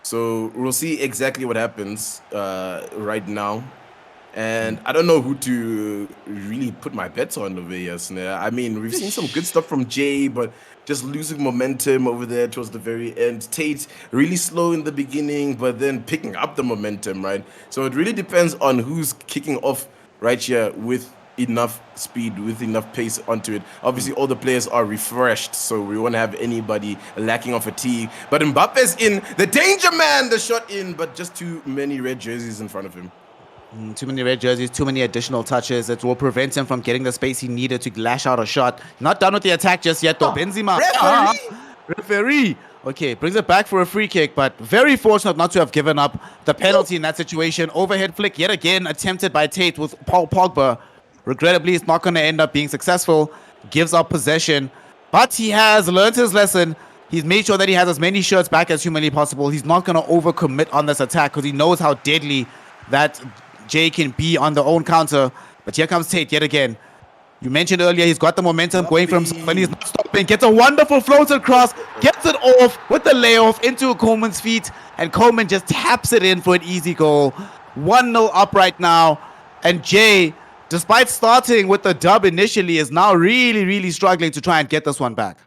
So we'll see exactly what happens right now. And I don't know who to really put my bets on over here, Snare. I mean, we've seen some good stuff from Jay, but just losing momentum over there towards the very end. Tate really slow in the beginning, but then picking up the momentum, right? So it really depends on who's kicking off right here with enough speed, with enough pace onto it. Obviously, all the players are refreshed, so we won't have anybody lacking on fatigue. But Mbappe's in, the danger man, the shot in, but just too many red jerseys in front of him. Too many red jerseys, too many additional touches. It will prevent him from getting the space he needed to lash out a shot. Not done with the attack just yet, though. Benzema. Referee. Okay, brings it back for a free kick, but very fortunate not to have given up the penalty in that situation. Overhead flick yet again attempted by Tate with Paul Pogba. Regrettably, it's not going to end up being successful. Gives up possession. But he has learned his lesson. He's made sure that he has as many shirts back as humanly possible. He's not going to overcommit on this attack because he knows how deadly that Jay can be on the own counter. But here comes Tate yet again. You mentioned earlier he's got the momentum going for himself and he's not stopping. Gets a wonderful floated cross, gets it off with the layoff into Coleman's feet, and Coleman just taps it in for an easy goal. 1-0 up right now, and Jay, despite starting with the dub initially, is now really struggling to try and get this one back.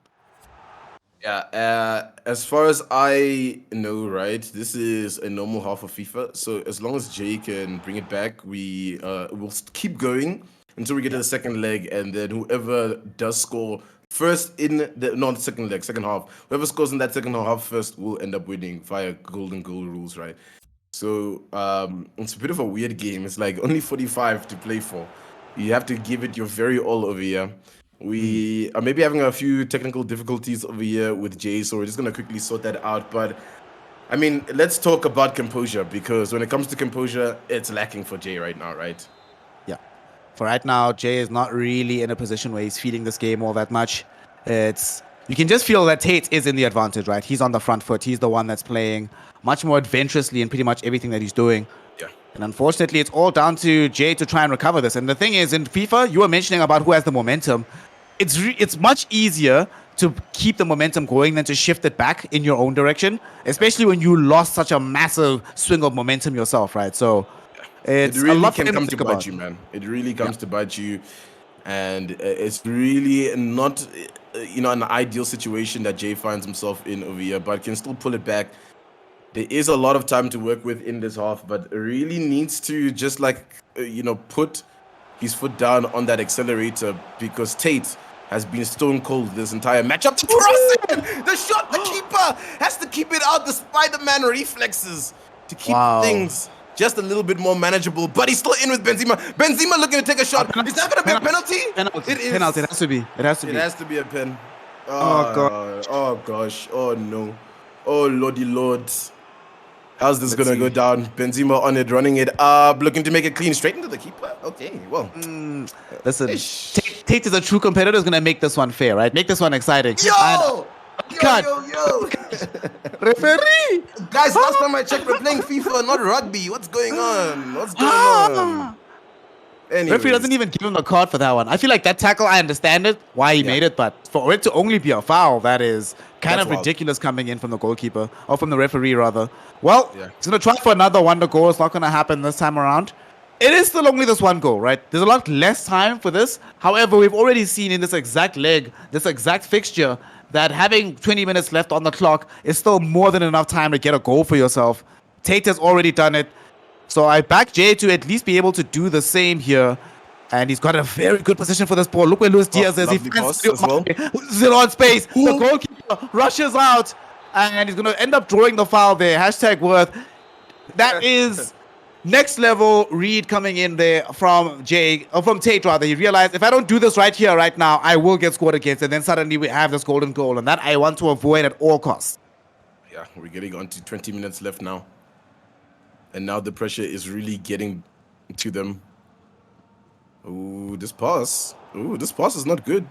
Yeah, as far as I know, right, this is a normal half of FIFA. So as long as Jay can bring it back, we will keep going until we get to the second leg, and then whoever does score first in the second leg, second half, whoever scores in that second half first will end up winning via golden goal rules, right? So it's a bit of a weird game. It's like only 45 to play for. You have to give it your very all over here. We are maybe having a few technical difficulties over here with Jay, so we're just gonna quickly sort that out. But I mean, let's talk about composure, because when it comes to composure, it's lacking for Jay right now, right? Yeah. For right now, Jay is not really in a position where he's feeding this game all that much. You can just feel that Tate is in the advantage, right? He's on the front foot. He's the one that's playing much more adventurously in pretty much everything that he's doing. Yeah. And unfortunately, it's all down to Jay to try and recover this. And the thing is, in FIFA, you were mentioning about who has the momentum. It's much easier to keep the momentum going than to shift it back in your own direction, especially when you lost such a massive swing of momentum yourself, right? So it's it really a lot can for him come to to think bite about. you, man. It really comes to bite you, and it's really not, an ideal situation that Jay finds himself in over here, but can still pull it back. There is a lot of time to work with in this half, but really needs to just put his foot down on that accelerator, because Tate has been stone cold this entire matchup. The crossing, the shot, the keeper has to keep it out. The Spider-Man reflexes to keep things just a little bit more manageable, but he's still in with Benzema. Benzema looking to take a shot. Is that going to be a penalty? Penalty. It is. Penalty. It has to be. It has to be. It has to be a pen. Oh, God. Oh gosh. Oh no. Oh lordy lord. How's this gonna go down? Benzema on it, running it up, looking to make it clean straight into the keeper. Okay, well. Listen, Tate is a true competitor. Is gonna make this one fair, right? Make this one exciting. Yo! Yo! Referee! Guys, last time I checked, we're playing FIFA, not rugby. What's going on? What's going on? Anyways. Referee doesn't even give him the card for that one. I feel like that tackle, I understand it, why he made it, but for it to only be a foul, that is kind of ridiculous coming in from the goalkeeper, or from the referee rather. Well, he's going to try for another wonder goal. It's not going to happen this time around. It is still only this one goal, right? There's a lot less time for this. However, we've already seen in this exact leg, this exact fixture, that having 20 minutes left on the clock is still more than enough time to get a goal for yourself. Tate has already done it. So I back Jay to at least be able to do the same here. And he's got a very good position for this ball. Look where Luis Diaz is. He finds it on space. The goalkeeper rushes out. And he's going to end up drawing the foul there. Hashtag worth. That is next level read coming in there from Tate rather. He realized, if I don't do this right here, right now, I will get scored against. And then suddenly we have this golden goal. And that I want to avoid at all costs. Yeah, we're getting on to 20 minutes left now. And now the pressure is really getting to them. Ooh, this pass. Ooh, this pass is not good.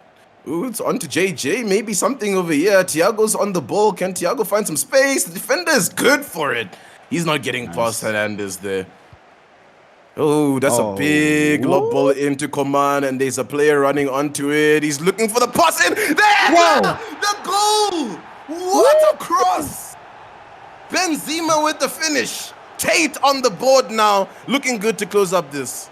Ooh, it's on to JJ. Maybe something over here. Thiago's on the ball. Can Thiago find some space? The defender is good for it. He's not getting past Hernandez there. Oh, that's a big lob ball into Coman, and there's a player running onto it. He's looking for the pass in. There! The goal! What a cross! Benzema with the finish. Tate on the board now, looking good to close up this.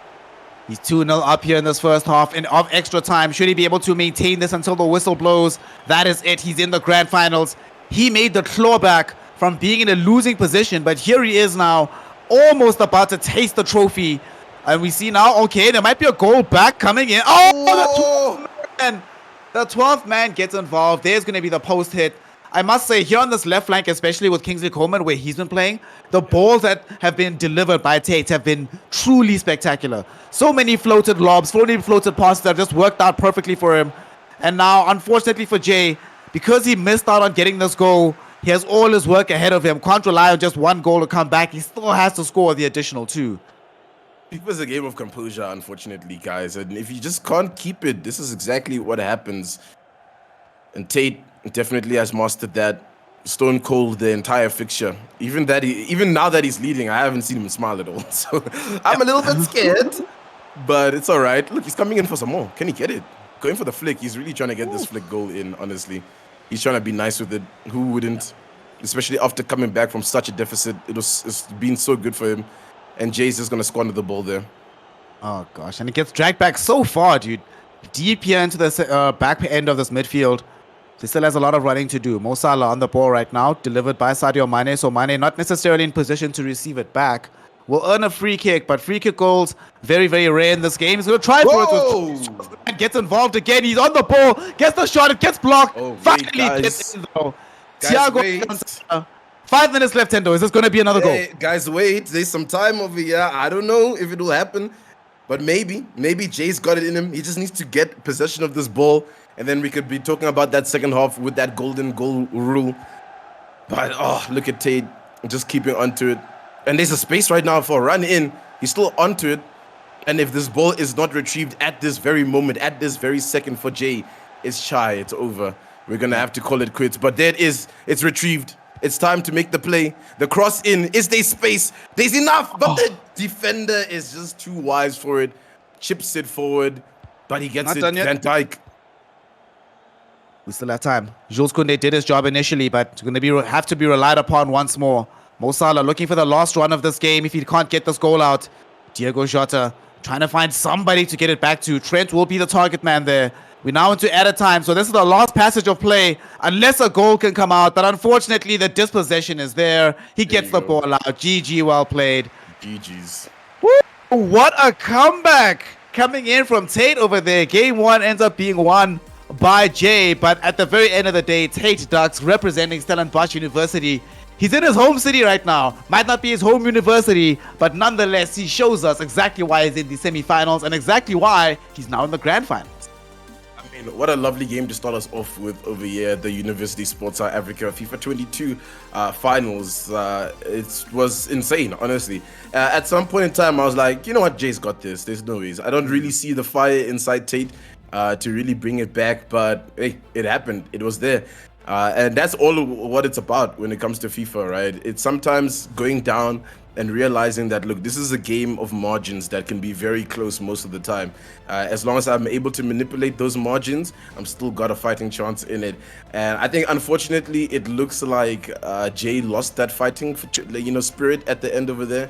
He's 2-0 up here in this first half and of extra time. Should he be able to maintain this until the whistle blows? That is it. He's in the grand finals. He made the clawback from being in a losing position, but here he is now, almost about to taste the trophy. And we see now, okay, there might be a goal back coming in. Oh, the 12th man gets involved. There's going to be the post hit. I must say, here on this left flank, especially with Kingsley Coman, where he's been playing, the balls that have been delivered by Tate have been truly spectacular. So many floated lobs, so many floated passes that just worked out perfectly for him. And now, unfortunately for Jay, because he missed out on getting this goal, he has all his work ahead of him. Can't rely on just one goal to come back. He still has to score the additional 2. FIFA's a game of composure, unfortunately, guys. And if you just can't keep it, this is exactly what happens. And Tate definitely has mastered that. Stone cold the entire fixture. Even now that he's leading, I haven't seen him smile at all. So I'm a little bit scared, but it's all right. Look, he's coming in for some more. Can he get it? Going for the flick. He's really trying to get this flick goal in, honestly. He's trying to be nice with it. Who wouldn't? Especially after coming back from such a deficit. It's been so good for him. And Jay's just going to squander the ball there. Oh, gosh. And it gets dragged back so far, dude. Deep here into the back end of this midfield. He still has a lot of running to do. Mo Salah on the ball right now, delivered by Sadio Mane. So Mane not necessarily in position to receive it back. Will earn a free kick, but free kick goals very, very rare in this game. He's going to try for it. And gets involved again. He's on the ball. Gets the shot. It gets blocked. Oh, finally gets in, though. Thiago. 5 minutes left, Tendo. Is this going to be another goal? Guys, wait. There's some time over here. I don't know if it will happen. But maybe Jay's got it in him. He just needs to get possession of this ball. And then we could be talking about that second half with that golden goal rule. But, oh, look at Tate just keeping onto it. And there's a space right now for a run in. He's still onto it. And if this ball is not retrieved at this very moment, at this very second for Jay, it's shy. It's over. We're going to have to call it quits. But there it is. It's retrieved. It's time to make the play. The cross in. Is there space? There's enough. But the defender is just too wise for it. Chips it forward. But he gets it. Van Dijk. We still have time. Jules Koundé did his job initially, but going to have to be relied upon once more. Mo Salah looking for the last run of this game if he can't get this goal out. Diego Jota trying to find somebody to get it back to. Trent will be the target man there. We're now into added time, so this is the last passage of play, unless a goal can come out. But unfortunately, the dispossession is there. He gets the ball out. GG, well played. GG's. Woo! What a comeback coming in from Tate over there. Game 1 ends up being won by Jay, but at the very end of the day, Tate Ducks representing Stellenbosch University. He's in his home city right now. Might not be his home university, but nonetheless, he shows us exactly why he's in the semi-finals and exactly why he's now in the grand finals. I mean, what a lovely game to start us off with over here, the University Sports South Africa FIFA 22 finals. It was insane, honestly. At some point in time, I was like, you know what, Jay's got this. There's no ways. I don't really see the fire inside Tate to really bring it back, but hey, it happened. It was there. And that's all what it's about when it comes to FIFA, right? It's sometimes going down and realizing that, look, this is a game of margins that can be very close most of the time. As long as I'm able to manipulate those margins, I'm still got a fighting chance in it. And I think, unfortunately, it looks like Jay lost that fighting, spirit at the end over there.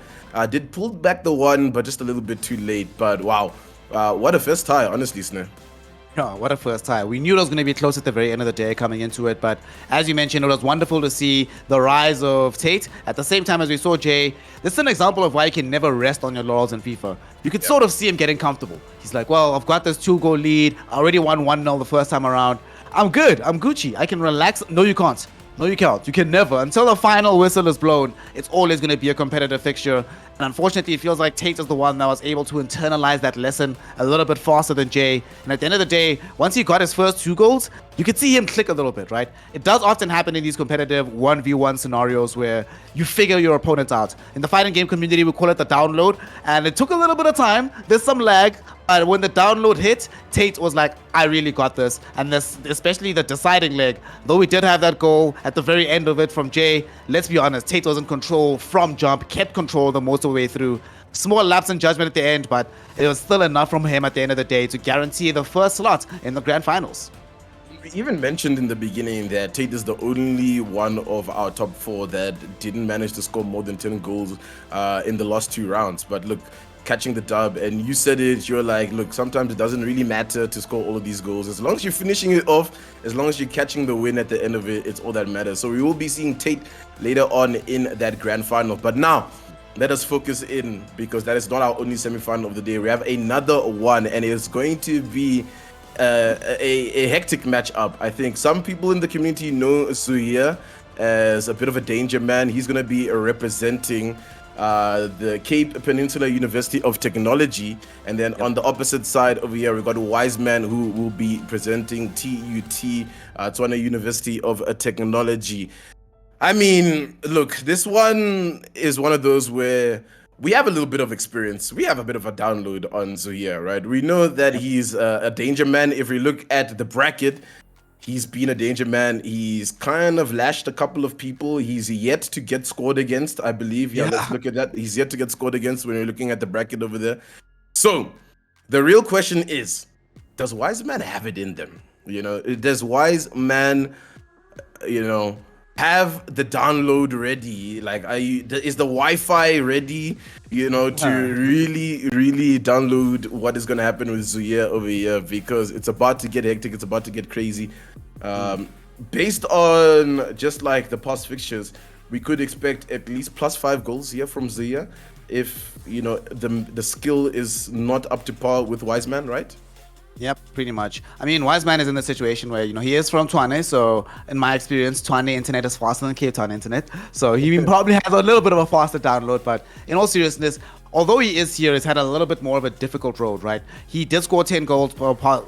Did pull back the one, but just a little bit too late. But wow, what a first tie, honestly, Sneh. Oh, what a first tie. We knew it was going to be close at the very end of the day coming into it, but as you mentioned, it was wonderful to see the rise of Tate. At the same time as we saw Jay, this is an example of why you can never rest on your laurels in FIFA. You could sort of see him getting comfortable. He's like, well, I've got this 2-goal lead. I already won 1-0 the first time around. I'm good. I'm Gucci. I can relax. No, you can't. No, you can't. You can never. Until the final whistle is blown, it's always going to be a competitive fixture. And unfortunately, it feels like Tate is the one that was able to internalize that lesson a little bit faster than Jay. And at the end of the day, once he got his first 2 goals, you could see him click a little bit, right? It does often happen in these competitive 1v1 scenarios where you figure your opponent out. In the fighting game community, we call it the download. And it took a little bit of time. There's some lag. But when the download hit, Tate was like, I really got this. And this, especially the deciding leg, though we did have that goal at the very end of it from Jay, let's be honest, Tate was in control from jump, kept control the most of the way through. Small lapse in judgment at the end, but it was still enough from him at the end of the day to guarantee the first slot in the grand finals. We even mentioned in the beginning that Tate is the only one of our top 4 that didn't manage to score more than 10 goals in the last 2 rounds. But look, catching the dub, and you said it, you're like, look, sometimes it doesn't really matter to score all of these goals. As long as you're finishing it off, as long as you're catching the win at the end of it, it's all that matters. So we will be seeing Tate later on in that grand final. But now, let us focus in, because that is not our only semi-final of the day. We have another one, and it's going to be a hectic matchup. I think some people in the community know Suya as a bit of a danger man. He's going to be representing the Cape Peninsula University of Technology, and then on the opposite side over here we've got Wiseman, who will be presenting TUT, Tswana University of Technology. I mean, look, this one is one of those where we have a little bit of experience. We have a bit of a download on Zuya, right? We know that he's a danger man. If we look at the bracket, he's been a danger man. He's kind of lashed a couple of people. He's yet to get scored against, I believe. Yeah, let's look at that. He's yet to get scored against when you're looking at the bracket over there. So the real question is, does Wise Man have it in them? Does Wise Man, have the download ready? Like, is the Wi-Fi ready, to really download what is going to happen with Zuya over here? Because it's about to get hectic. It's about to get crazy. Based on just like the past fixtures, we could expect at least +5 goals here from Zuya if, the skill is not up to par with Wise Man, right? Yep, pretty much. I mean, Wise Man is in a situation where, he is from Tshwane, so in my experience, Tshwane internet is faster than Cape Town internet. So he probably has a little bit of a faster download, but in all seriousness, although he is here, he's had a little bit more of a difficult road, right? He did score 10 goals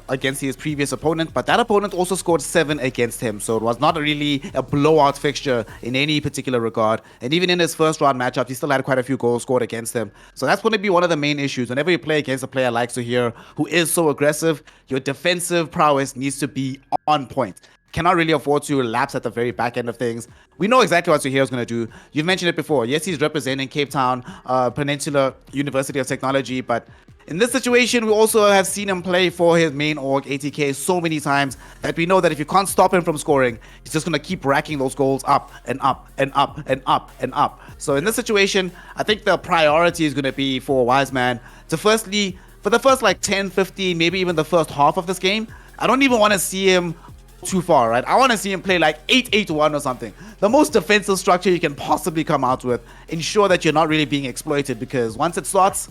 against his previous opponent, but that opponent also scored 7 against him. So it was not really a blowout fixture in any particular regard. And even in his first round matchup, he still had quite a few goals scored against him. So that's going to be one of the main issues. Whenever you play against a player like Zuhair, who is so aggressive, your defensive prowess needs to be on point. Cannot really afford to lapse at the very back end of things. We know exactly what Zuhair is going to do. You've mentioned it before. Yes, he's representing Cape Town Peninsula University of Technology, but in this situation, we also have seen him play for his main org, ATK, so many times that we know that if you can't stop him from scoring, he's just going to keep racking those goals up and up and up and up and up. So in this situation, I think the priority is going to be for Wise Man to firstly, for the first like 10, 15, maybe even the first half of this game, I don't even want to see him too far, right? I want to see him play like 8-8-1 or something. The most defensive structure you can possibly come out with. Ensure that you're not really being exploited, because once it starts,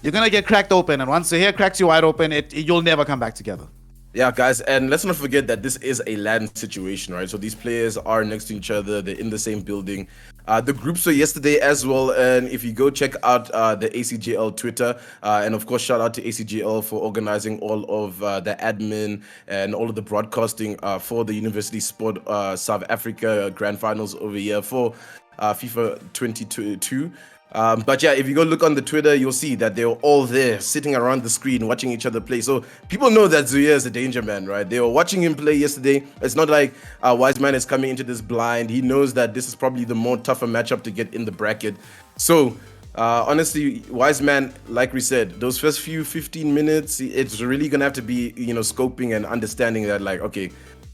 you're going to get cracked open. And once Zuhair cracks you wide open, you'll never come back together. Yeah, guys, and let's not forget that this is a land situation, right? So these players are next to each other. They're in the same building. The groups were yesterday as well, and if you go check out the ACGL Twitter, and of course shout out to ACGL for organizing all of the admin and all of the broadcasting for the University Sport South Africa Grand Finals over here for FIFA 22. But yeah, if you go look on the Twitter, you'll see that they were all there sitting around the screen watching each other play. So people know that Zuhair is a danger man, right? They were watching him play yesterday. It's not like Wise Man is coming into this blind. He knows that this is probably the more tougher matchup to get in the bracket. So honestly, Wise Man, like we said, those first few 15 minutes, it's really gonna have to be, scoping and understanding that, like, okay,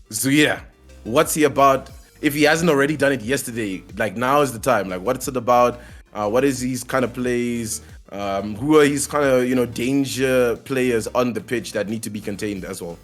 Zuhair, what's he about? If he hasn't already done it yesterday, like, now is the time. Like, what's it about? What is his kind of plays? Who are his kind of, danger players on the pitch that need to be contained as well?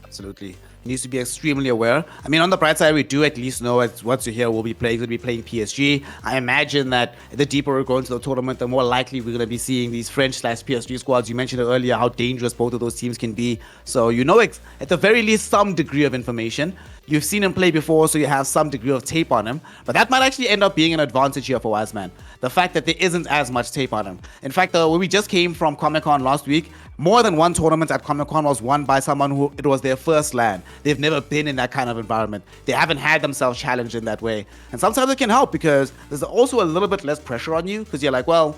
Absolutely. He needs to be extremely aware. I mean, on the bright side, we do at least know what Zuhair will be playing. He'll be playing PSG. I imagine that the deeper we go into the tournament, the more likely we're going to be seeing these French/PSG squads. You mentioned earlier how dangerous both of those teams can be. So at the very least, some degree of information. You've seen him play before, so you have some degree of tape on him. But that might actually end up being an advantage here for Wise Man. The fact that there isn't as much tape on him. In fact, when we just came from Comic-Con last week, more than one tournament at Comic-Con was won by someone who it was their first LAN. They've never been in that kind of environment. They haven't had themselves challenged in that way. And sometimes it can help because there's also a little bit less pressure on you because you're like, well,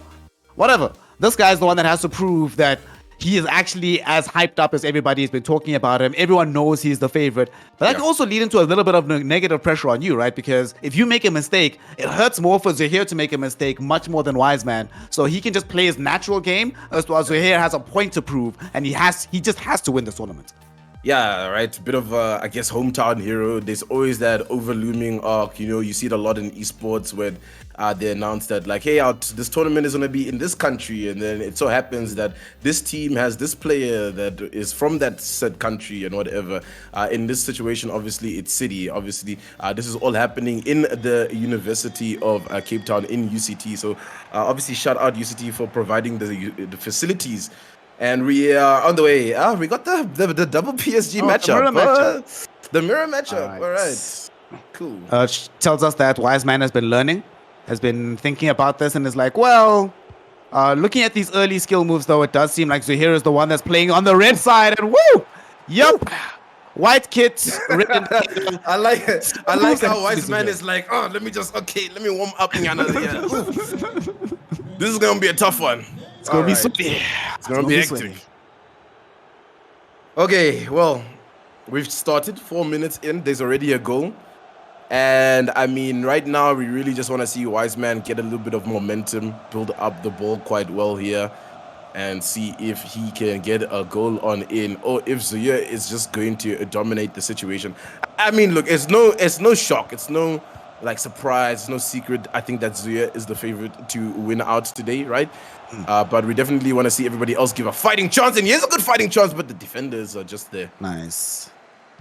whatever. This guy's the one that has to prove that he is actually as hyped up as everybody has been talking about him. Everyone knows he's the favorite. But that can also lead into a little bit of negative pressure on you, right? Because if you make a mistake, it hurts more for Zuhair to make a mistake, much more than Wise Man. So he can just play his natural game, as well as Zuhair has a point to prove, and he just has to win this tournament. Yeah, right. Bit of, I guess, hometown hero. There's always that overlooming arc. You see it a lot in esports when they announce that, like, hey, this tournament is going to be in this country. And then it so happens that this team has this player that is from that said country and whatever. In this situation, obviously, it's City. Obviously, this is all happening in the University of Cape Town in UCT. So obviously, shout out UCT for providing the facilities. And we are on the way. We got the double PSG matchup. The mirror matchup. All right. Cool. Tells us that Wise Man has been learning, has been thinking about this, and is like, well, looking at these early skill moves, though, it does seem like Zuhair is the one that's playing on the red side. And woo! Yup. White kit. I like it. I like how Wise Man is like, let me warm up. This is gonna be a tough one. It's gonna All be right. sweaty. It's gonna be hectic. Okay, well, we've started 4 minutes in. There's already a goal. And I mean, right now, we really just want to see Wiseman get a little bit of momentum, build up the ball quite well here, and see if he can get a goal on in, or if Zuya is just going to dominate the situation. I mean, look, it's no shock, it's no like surprise, it's no secret. I think that Zuya is the favorite to win out today, right? But we definitely want to see everybody else give a fighting chance, and he has a good fighting chance, but the defenders are just there. Nice.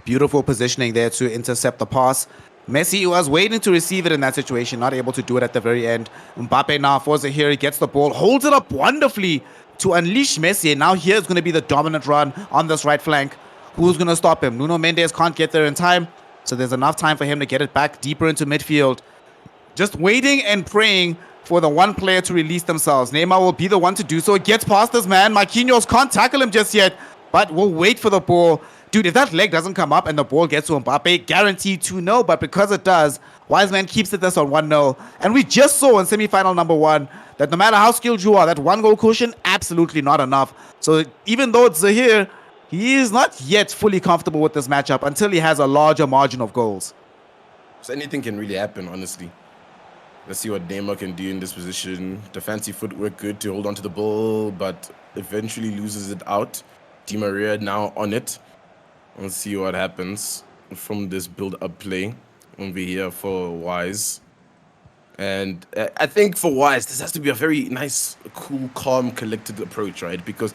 Beautiful positioning there to intercept the pass. Messi was waiting to receive it in that situation, not able to do it at the very end. Mbappe now forces it here, he gets the ball, holds it up wonderfully to unleash Messi. And now here's going to be the dominant run on this right flank. Who's going to stop him? Nuno Mendes can't get there in time, so there's enough time for him to get it back deeper into midfield. Just waiting and praying for the one player to release themselves. Neymar will be the one to do so. It gets past this man. Marquinhos can't tackle him just yet, but we'll wait for the ball. Dude, if that leg doesn't come up and the ball gets to Mbappe, guaranteed 2-0. But because it does, Wiseman keeps it this on 1-0. And we just saw in semi-final number 1 that no matter how skilled you are, that one goal cushion, absolutely not enough. So even though it's Zahir, he is not yet fully comfortable with this matchup until he has a larger margin of goals. So anything can really happen, honestly. Let's see what Neymar can do in this position. The fancy footwork good to hold on to the ball, but eventually loses it out. Di Maria now on it. Let's see what happens from this build-up play over here for Wise. And I think for Wise, this has to be a very nice, cool, calm, collected approach, right? Because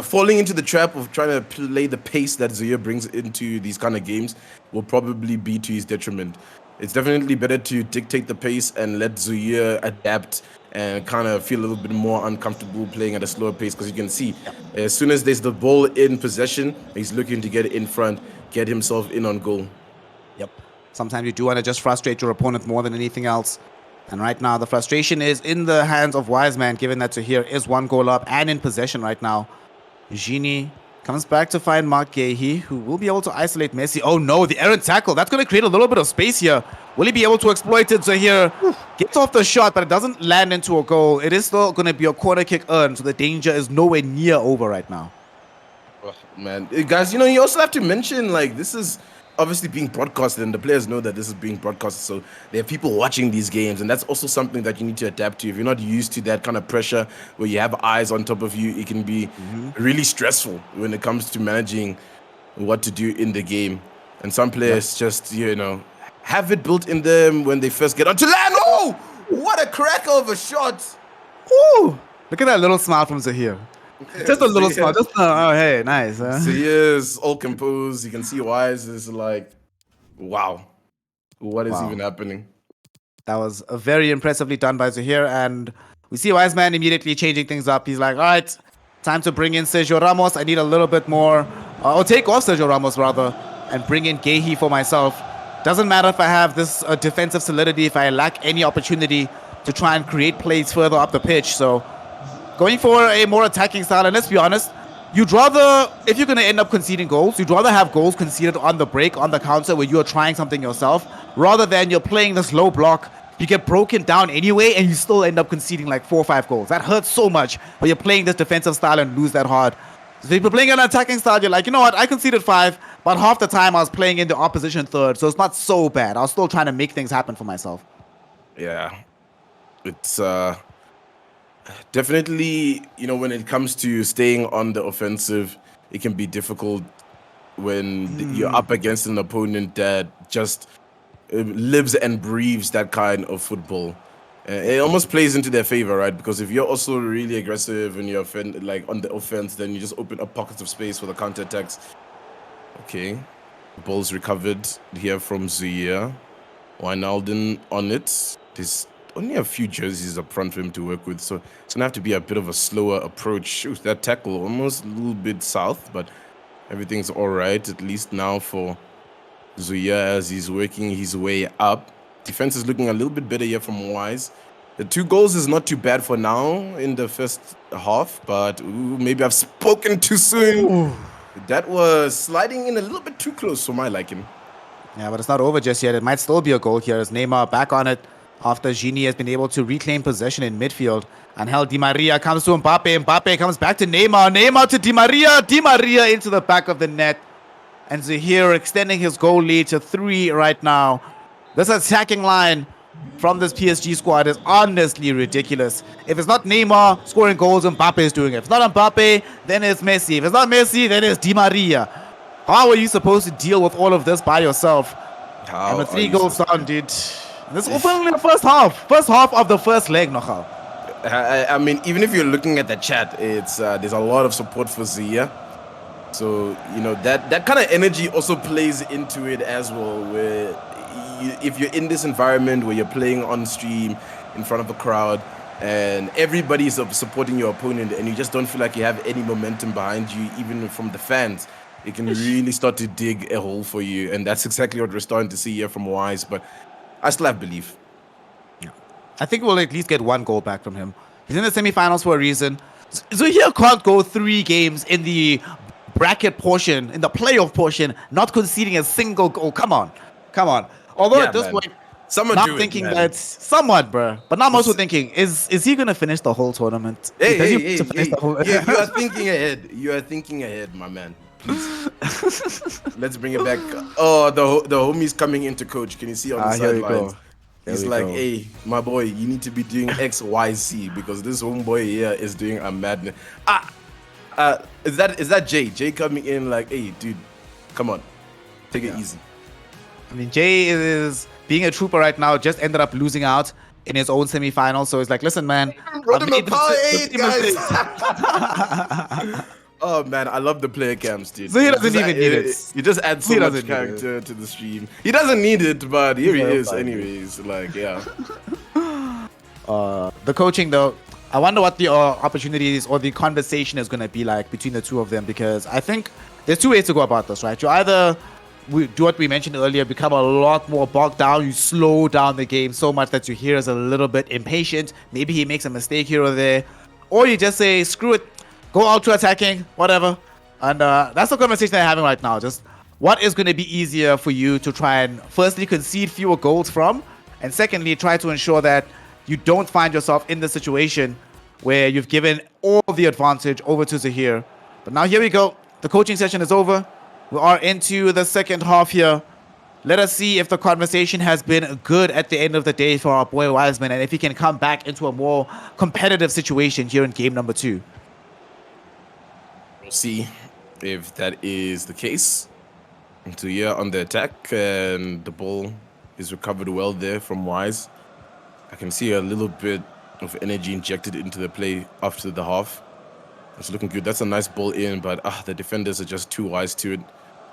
falling into the trap of trying to play the pace that Zuya brings into these kind of games will probably be to his detriment. It's definitely better to dictate the pace and let Zuya adapt and kind of feel a little bit more uncomfortable playing at a slower pace, because you can see as soon as there's the ball in possession, he's looking to get it in front, get himself in on goal. Yep. Sometimes you do want to just frustrate your opponent more than anything else. And right now, the frustration is in the hands of Wiseman, given that Zahir is 1 goal up and in possession right now. Gini comes back to find Mark Gahey, who will be able to isolate Messi. Oh no, the errant tackle. That's going to create a little bit of space here. Will he be able to exploit it? Zahir gets off the shot, but it doesn't land into a goal. It is still going to be a corner kick earned, so the danger is nowhere near over right now. Oh, man, guys, you also have to mention, like, this is obviously being broadcasted, and the players know that this is being broadcasted, so there are people watching these games, and that's also something that you need to adapt to. If you're not used to that kind of pressure where you have eyes on top of you, it can be really stressful when it comes to managing what to do in the game. And some players just, have it built in them when they first get onto land. Oh, what a crack of a shot. Woo! Look at that little smile from Zahir. Just a little smile. Just oh, hey, nice. So he is all composed. You can see Wise is like, wow, what is even happening? That was very impressively done by Zahir, and we see Wiseman immediately changing things up. He's like, all right, time to bring in Sergio Ramos. I need a little bit more, or take off Sergio Ramos rather, and bring in Gahey for myself. Doesn't matter if I have this defensive solidity, if I lack any opportunity to try and create plays further up the pitch. So going for a more attacking style, and let's be honest, you'd rather, if you're going to end up conceding goals, you'd rather have goals conceded on the break, on the counter, where you're trying something yourself, rather than you're playing this low block, you get broken down anyway, and you still end up conceding like 4 or 5 goals. That hurts so much when you're playing this defensive style and lose that hard. So if you're playing an attacking style, you're like, you know what, I conceded 5, but half the time I was playing in the opposition third, so it's not so bad. I was still trying to make things happen for myself. Yeah, it's definitely, when it comes to staying on the offensive, it can be difficult when you're up against an opponent that just lives and breathes that kind of football. It almost plays into their favor, right? Because if you're also really aggressive and you're on the offense, then you just open up pockets of space for the counterattacks. Okay, ball's recovered here from Zuya. Wijnaldum on it. There's only a few jerseys up front for him to work with, so it's gonna have to be a bit of a slower approach. Shoot, that tackle almost a little bit south, but everything's all right, at least now for Zuya as he's working his way up. Defense is looking a little bit better here from Wise. The 2 goals is not too bad for now in the first half, but maybe I've spoken too soon. Ooh. That was sliding in a little bit too close for my liking. Yeah, but it's not over just yet. It might still be a goal here as Neymar back on it. after Gini has been able to reclaim possession in midfield. And hell, Di Maria comes to Mbappe. Mbappe comes back to Neymar. Neymar to Di Maria. Di Maria into the back of the net. And Zahir extending his goal lead to 3 right now. This attacking line from this PSG squad is honestly ridiculous. If it's not Neymar scoring goals, Mbappe is doing it. If it's not Mbappe, then it's Messi. If it's not Messi, then it's Di Maria. How are you supposed to deal with all of this by yourself? And with 3 goals down, dude. This is only the first half. First half of the first leg, Nochal. I mean, even if you're looking at the chat, it's there's a lot of support for Zia. So, you know, that kind of energy also plays into it as well, where if you're in this environment where you're playing on stream in front of a crowd and everybody's supporting your opponent and you just don't feel like you have any momentum behind you, even from the fans, it can really start to dig a hole for you. And that's exactly what we're starting to see here from Wise. But I still have belief. I think we'll at least get 1 goal back from him. He's in the semifinals for a reason. So here can't go 3 games in the bracket portion, in the playoff portion, not conceding a single goal. Come on. Although at this point, I'm thinking that someone, bro. But now I'm also thinking, is he gonna finish the whole tournament? Hey. You are thinking ahead. You are thinking ahead, my man. Please. Let's bring it back. Oh, the homie's coming into coach. Can you see on the sidelines? He's like, hey, my boy, you need to be doing X, Y, Z because this homeboy here is doing a madness. Is that Jay? Jay coming in like, hey, dude, come on, take it easy. I mean, Jay is being a trooper right now. Just ended up losing out in his own semi-final. So he's like, listen, man, Oh man, I love the player cams, dude. So he doesn't even need it. You just add so much character to the stream. He doesn't need it, but here he is anyways. Like, yeah. The coaching though, I wonder what the opportunities or the conversation is going to be like between the two of them, because I think there's 2 ways to go about this, right? You either do what we mentioned earlier, become a lot more bogged down, you slow down the game so much that Zahir is a little bit impatient, maybe he makes a mistake here or there, or you just say, screw it, go out to attacking, whatever. And that's the conversation they're having right now. Just what is going to be easier for you to try and firstly concede fewer goals from, and secondly, try to ensure that you don't find yourself in the situation where you've given all the advantage over to Zahir. But now here we go. The coaching session is over. We are into the second half here. Let us see if the conversation has been good at the end of the day for our boy Wiseman, and if he can come back into a more competitive situation here in game number 2. We'll see if that is the case. So yeah, on the attack, and the ball is recovered well there from Wise. I can see a little bit of energy injected into the play after the half. It's looking good. That's a nice ball in, but the defenders are just too wise to it.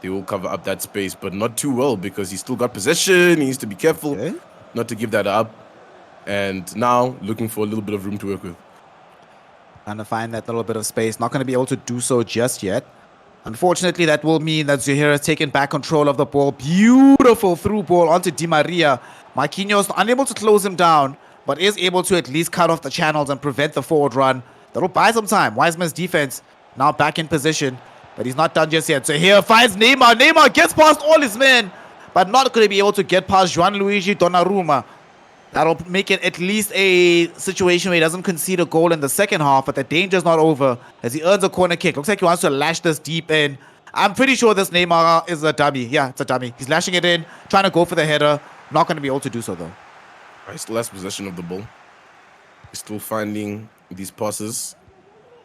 They will cover up that space, but not too well because he's still got possession. He needs to be careful not to give that up. And now looking for a little bit of room to work with. Trying to find that little bit of space. Not going to be able to do so just yet. Unfortunately, that will mean that Zahir has taken back control of the ball. Beautiful through ball onto Di Maria. Marquinhos unable to close him down, but is able to at least cut off the channels and prevent the forward run. That'll buy some time. Wiseman's defense now back in position, but he's not done just yet. Zahir finds Neymar. Neymar gets past all his men, but not going to be able to get past Gianluigi Donnarumma. That'll make it at least a situation where he doesn't concede a goal in the second half, but the danger's not over as he earns a corner kick. Looks like he wants to lash this deep in. I'm pretty sure this Neymar is a dummy. Yeah, it's a dummy. He's lashing it in, trying to go for the header. Not going to be able to do so, though. He still has possession of the ball. He's still finding these passes.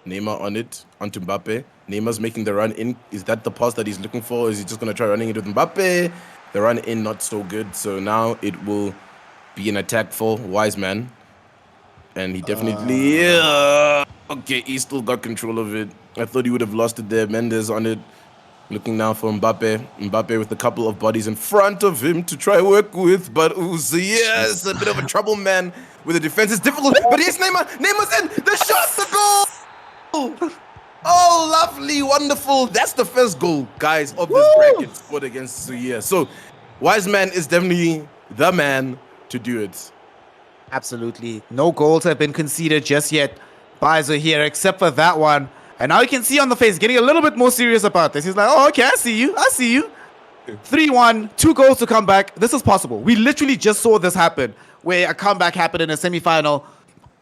Neymar on it, onto Mbappe. Neymar's making the run in. Is that the pass that he's looking for? Is he just going to try running it with Mbappe? The run in, not so good. So now it will be an attack for Wiseman. And he definitely... okay, he still got control of it. I thought he would have lost it there. Mendes on it. Looking now for Mbappe. Mbappe with a couple of bodies in front of him to try work with. But Ussa, yes, a bit of a trouble man with the defense. It's difficult. But here's Neymar. Neymar's in. The shot, the goal. Oh, lovely, wonderful. That's the first goal, guys, of this bracket scored against Ussa. So Wiseman is definitely the man to do it. Absolutely. No goals have been conceded just yet by Zahir, except for that one. And now you can see on the face, getting a little bit more serious about this. He's like, oh, okay, I see you. 3-1, 2 goals to come back. This is possible. We literally just saw this happen, where a comeback happened in a semi-final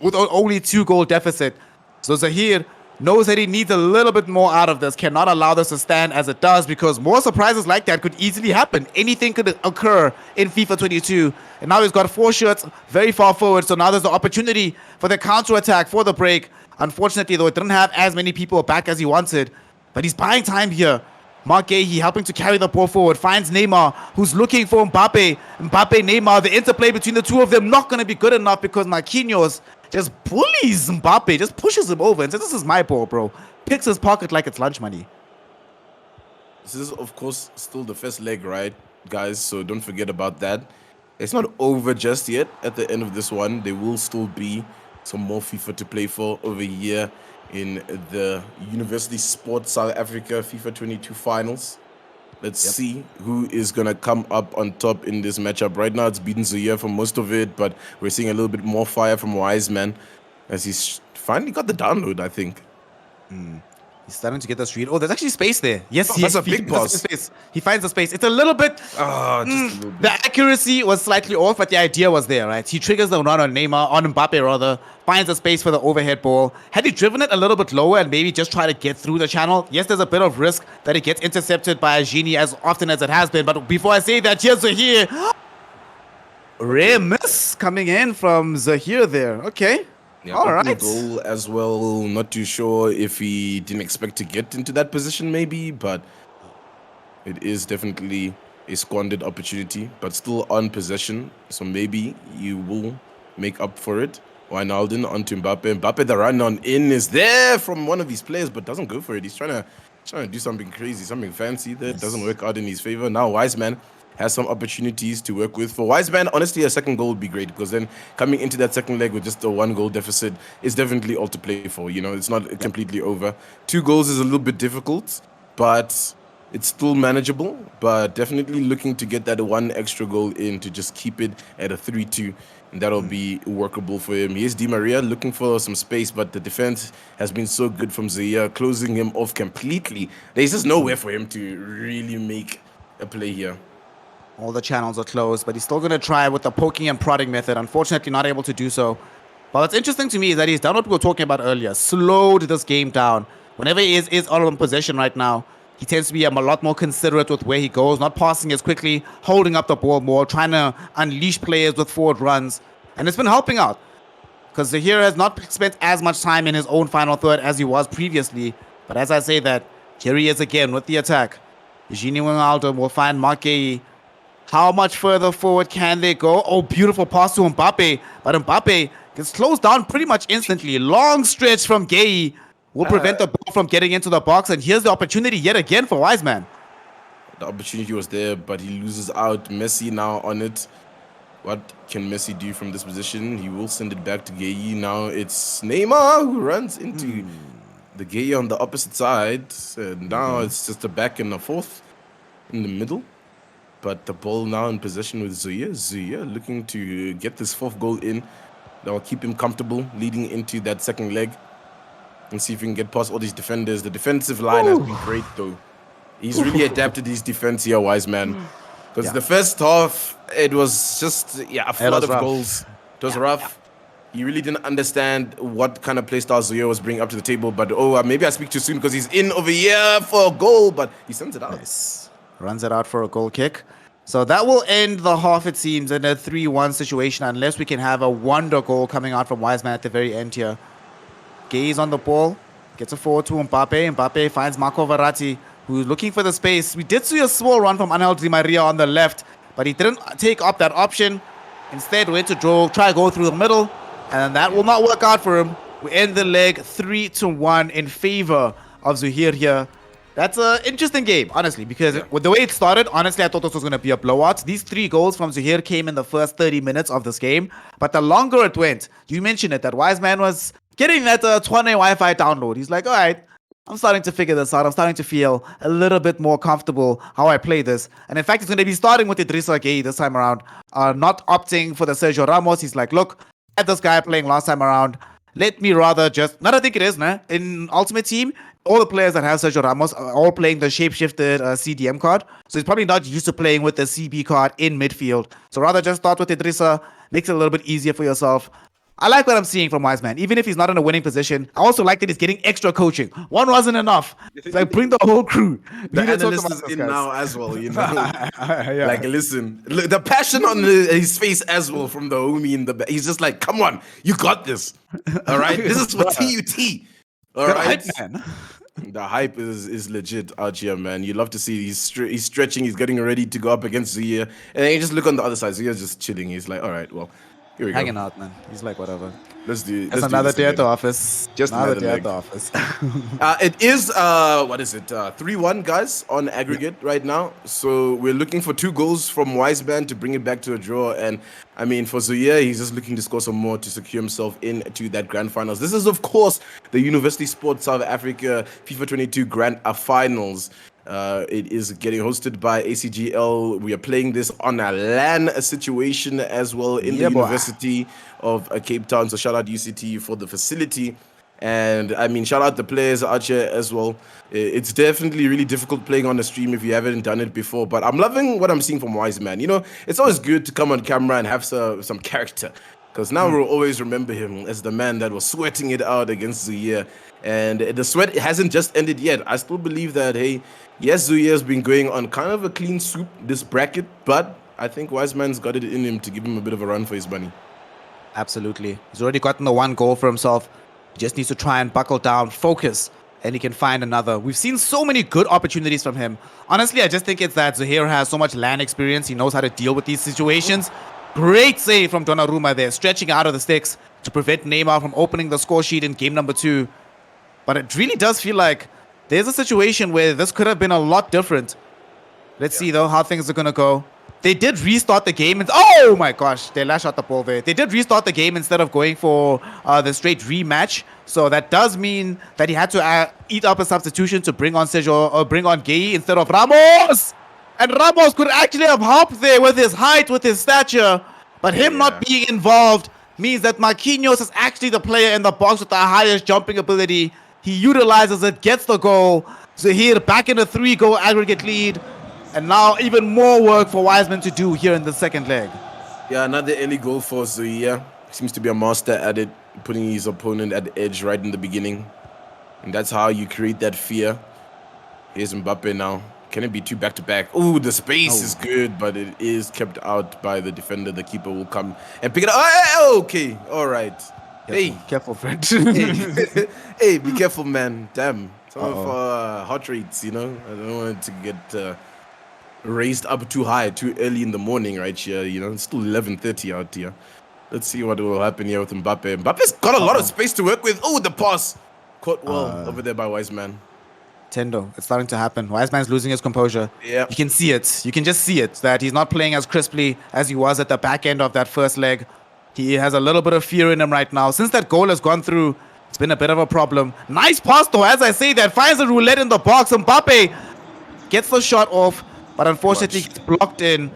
with only 2 goal deficit. So Zahir knows that he needs a little bit more out of this, cannot allow this to stand as it does, because more surprises like that could easily happen. Anything could occur in FIFA 22. And now he's got 4 shots very far forward, so now there's the opportunity for the counter-attack for the break. Unfortunately, though, it didn't have as many people back as he wanted, but he's buying time here. Mark Gahey helping to carry the ball forward, finds Neymar, who's looking for Mbappe. Mbappe, Neymar, the interplay between the two of them not going to be good enough because Marquinhos just bullies Mbappe, just pushes him over and says, this is my ball, bro. Picks his pocket like it's lunch money. This is, of course, still the first leg, right, guys? So don't forget about that. It's not over just yet. At the end of this one, there will still be some more FIFA to play for over here in the University Sports South Africa FIFA 22 finals. Let's see who is going to come up on top in this matchup. Right now, it's beaten Zuya for most of it, but we're seeing a little bit more fire from Wiseman as he's finally got the download, I think. He's starting to get the street. Oh, there's actually space there. Yes, that's a big pass. Space. He finds the space. It's a little bit. Just a little bit. The accuracy was slightly off, but the idea was there, right? He triggers the run on Neymar, on Mbappe rather, finds a space for the overhead ball. Had he driven it a little bit lower and maybe just try to get through the channel, yes, there's a bit of risk that it gets intercepted by a Genie as often as it has been. But before I say that, here's Zahir. Rare miss coming in from Zahir there. Okay. Yeah, all right. Goal as well. Not too sure if he didn't expect to get into that position, maybe, but it is definitely a squandered opportunity, but still on possession. So maybe you will make up for it. Wijnaldum onto Mbappe. Mbappe, the run on in is there from one of his players, but doesn't go for it. He's trying to do something crazy, something fancy that doesn't work out in his favor. Now Wiseman has some opportunities to work with. For Wiseman, honestly, a second goal would be great, because then coming into that second leg with just a 1-goal deficit is definitely all to play for. You know, it's not completely over. 2 goals is a little bit difficult, but it's still manageable. But definitely looking to get that 1 extra goal in to just keep it at a 3-2. And that'll be workable for him. Here's Di Maria looking for some space, but the defense has been so good from Zahir, closing him off completely. There's just nowhere for him to really make a play here. All the channels are closed, but he's still going to try with the poking and prodding method. Unfortunately, not able to do so. But what's interesting to me is that he's done what we were talking about earlier. Slowed this game down. Whenever he is all in possession right now, he tends to be a lot more considerate with where he goes, not passing as quickly, holding up the ball more, trying to unleash players with forward runs. And it's been helping out, because Zahir has not spent as much time in his own final third as he was previously. But as I say that, here he is again with the attack. Gini Wijnaldum will find Mark Gahey. How much further forward can they go? Oh, beautiful pass to Mbappe. But Mbappe gets closed down pretty much instantly. Long stretch from Gahey will prevent the ball from getting into the box. And here's the opportunity yet again for Wiseman. The opportunity was there, but he loses out. Messi now on it. What can Messi do from this position? He will send it back to Gahey. Now it's Neymar who runs into the Gahey on the opposite side. And now it's just a back and a forth in the middle. But the ball now in possession with Zahir. Zahir looking to get this 4th goal in. That will keep him comfortable leading into that second leg. And see if we can get past all these defenders. The defensive line has been great, though. He's really adapted his defense here, Wiseman. Because the first half, it was just a flood of goals. It was rough. He really didn't understand what kind of play style Zahir was bringing up to the table. But, maybe I speak too soon because he's in over here for a goal. But he sends it out. Nice. Runs it out for a goal kick. So that will end the half, it seems, in a 3-1 situation, unless we can have a wonder goal coming out from Wiseman at the very end here. Gahey's on the ball, gets it forward to Mbappe. Mbappe finds Marco Verratti, who's looking for the space. We did see a small run from Angel Di Maria on the left, but he didn't take up that option. Instead, went to try to go through the middle, and that will not work out for him. We end the leg 3-1 in favor of Zahir here. That's an interesting game, honestly, because with the way it started, honestly, I thought this was going to be a blowout. These 3 goals from Zahir came in the first 30 minutes of this game, but the longer it went, you mentioned it, that Wiseman was getting that Twane Wi-Fi download. He's like, all right, I'm starting to figure this out. I'm starting to feel a little bit more comfortable how I play this. And in fact, it's going to be starting with Idrissa Gueye this time around, not opting for the Sergio Ramos. He's like, look, I had this guy playing last time around. Let me rather just, not I think it is, man. In Ultimate Team, all the players that have Sergio Ramos are all playing the shape-shifted CDM card. So he's probably not used to playing with the CB card in midfield. So rather just start with Idrissa, makes it a little bit easier for yourself. I like what I'm seeing from Wiseman. Even if he's not in a winning position, I also like that he's getting extra coaching. One wasn't enough. It's like bring the whole crew. The We need to talk analyst about is this, in guys. now as well, you know. Yeah. Like, listen, look, the passion on his face as well from the homie in the back. He's just like, come on, you got this. All right, this is for TUT. All Good right, hype, man. the hype is legit out here, man. You love to see he's stretching, he's getting ready to go up against Zuya, and then you just look on the other side. Zuya's just chilling. He's like, all right, well, here we go. Hanging out, man. He's like, whatever. Let's do. That's Let's do another this day at again. the office. Just another another day leg. at the office. It is what is it? 3-1 guys on aggregate right now. So we're looking for 2 goals from Wiseman to bring it back to a draw. And I mean, for Zuya, he's just looking to score some more to secure himself into that grand finals. This is, of course, the University Sports South Africa FIFA 22 Grand Finals. It is getting hosted by ACGL. We are playing this on a LAN situation as well in the Yeah, boy. University of Cape Town. So shout out UCT for the facility. And I mean, shout out the players out here as well. It's definitely really difficult playing on the stream if you haven't done it before. But I'm loving what I'm seeing from Wiseman. You know, it's always good to come on camera and have some character. Because now we'll always remember him as the man that was sweating it out against Zuya. And the sweat hasn't just ended yet. I still believe that, hey, yes, Zuya has been going on kind of a clean sweep this bracket, but I think Wiseman's got it in him to give him a bit of a run for his money. Absolutely. He's already gotten the 1 goal for himself. He just needs to try and buckle down, focus, and he can find another. We've seen so many good opportunities from him. Honestly, I just think it's that Zahir has so much LAN experience. He knows how to deal with these situations. Great save from Donnarumma there, stretching out of the sticks to prevent Neymar from opening the score sheet in game number 2. But it really does feel like there's a situation where this could have been a lot different. Let's see, though, how things are going to go. They did restart the game. And oh, my gosh. They lash out the ball there. They did restart the game instead of going for the straight rematch. So that does mean that he had to eat up a substitution to bring on Sergio or bring on Gay instead of Ramos. And Ramos could actually have helped there with his height, with his stature. But him not being involved means that Marquinhos is actually the player in the box with the highest jumping ability. He utilizes it, gets the goal. Zahir back in a 3-goal aggregate lead. And now even more work for Wiseman to do here in the second leg. Yeah, another early goal for Zuya. Seems to be a master at it, putting his opponent at the edge right in the beginning. And that's how you create that fear. Here's Mbappe now. Can it be 2 back-to-back? Oh, the space is good, but it is kept out by the defender. The keeper will come and pick it up. Oh, okay. All right. Careful, friend. Hey. Hey, be careful, man. Damn. Some of heart rates, you know. I don't want it to get raised up too high, too early in the morning right here. You know, it's still 11:30 out here. Let's see what will happen here with Mbappe. Mbappe's got a lot of space to work with. Oh, the pass. Caught well over there by Wiseman. Tendo, it's starting to happen. Wiseman's losing his composure. Yeah. You can see it. You can just see it, that he's not playing as crisply as he was at the back end of that first leg. He has a little bit of fear in him right now. Since that goal has gone through, it's been a bit of a problem. Nice pass, though, as I say, that finds the roulette in the box. Mbappe gets the shot off, but unfortunately it's blocked in.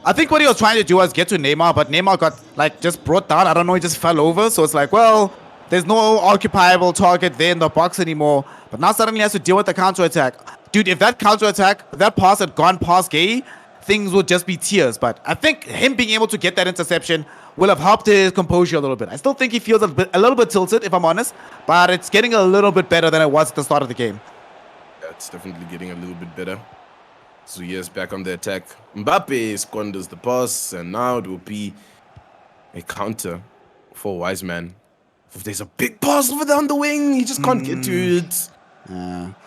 I think what he was trying to do was get to Neymar, but Neymar got, like, just brought down. I don't know, he just fell over. So it's like, well, there's no occupiable target there in the box anymore. But now suddenly he has to deal with the counter-attack. Dude, if that counter-attack, if that pass had gone past Gay, things would just be tears. But I think him being able to get that interception will have helped his composure a little bit. I still think he feels a little bit tilted, if I'm honest. But it's getting a little bit better than it was at the start of the game. Yeah, it's definitely getting a little bit better. So yes, back on the attack. Mbappe squanders the pass, and now it will be a counter for Wiseman. If there's a big pass over there on the wing, he just can't get to it.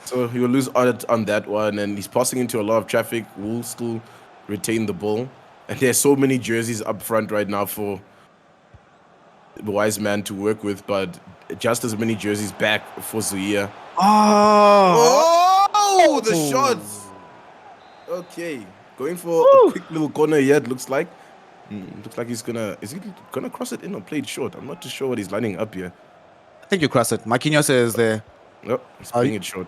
So he will lose out on that one, and he's passing into a lot of traffic. Will still retain the ball, and there's so many jerseys up front right now for the Wiseman to work with, but just as many jerseys back for Zuya. Oh, the shots! Okay, going for a quick little corner here. It looks like. Looks like he's gonna. Is he gonna cross it in or play it short? I'm not too sure what he's lining up here. I think you cross it. Marquinhos is there. Nope, he's playing it short.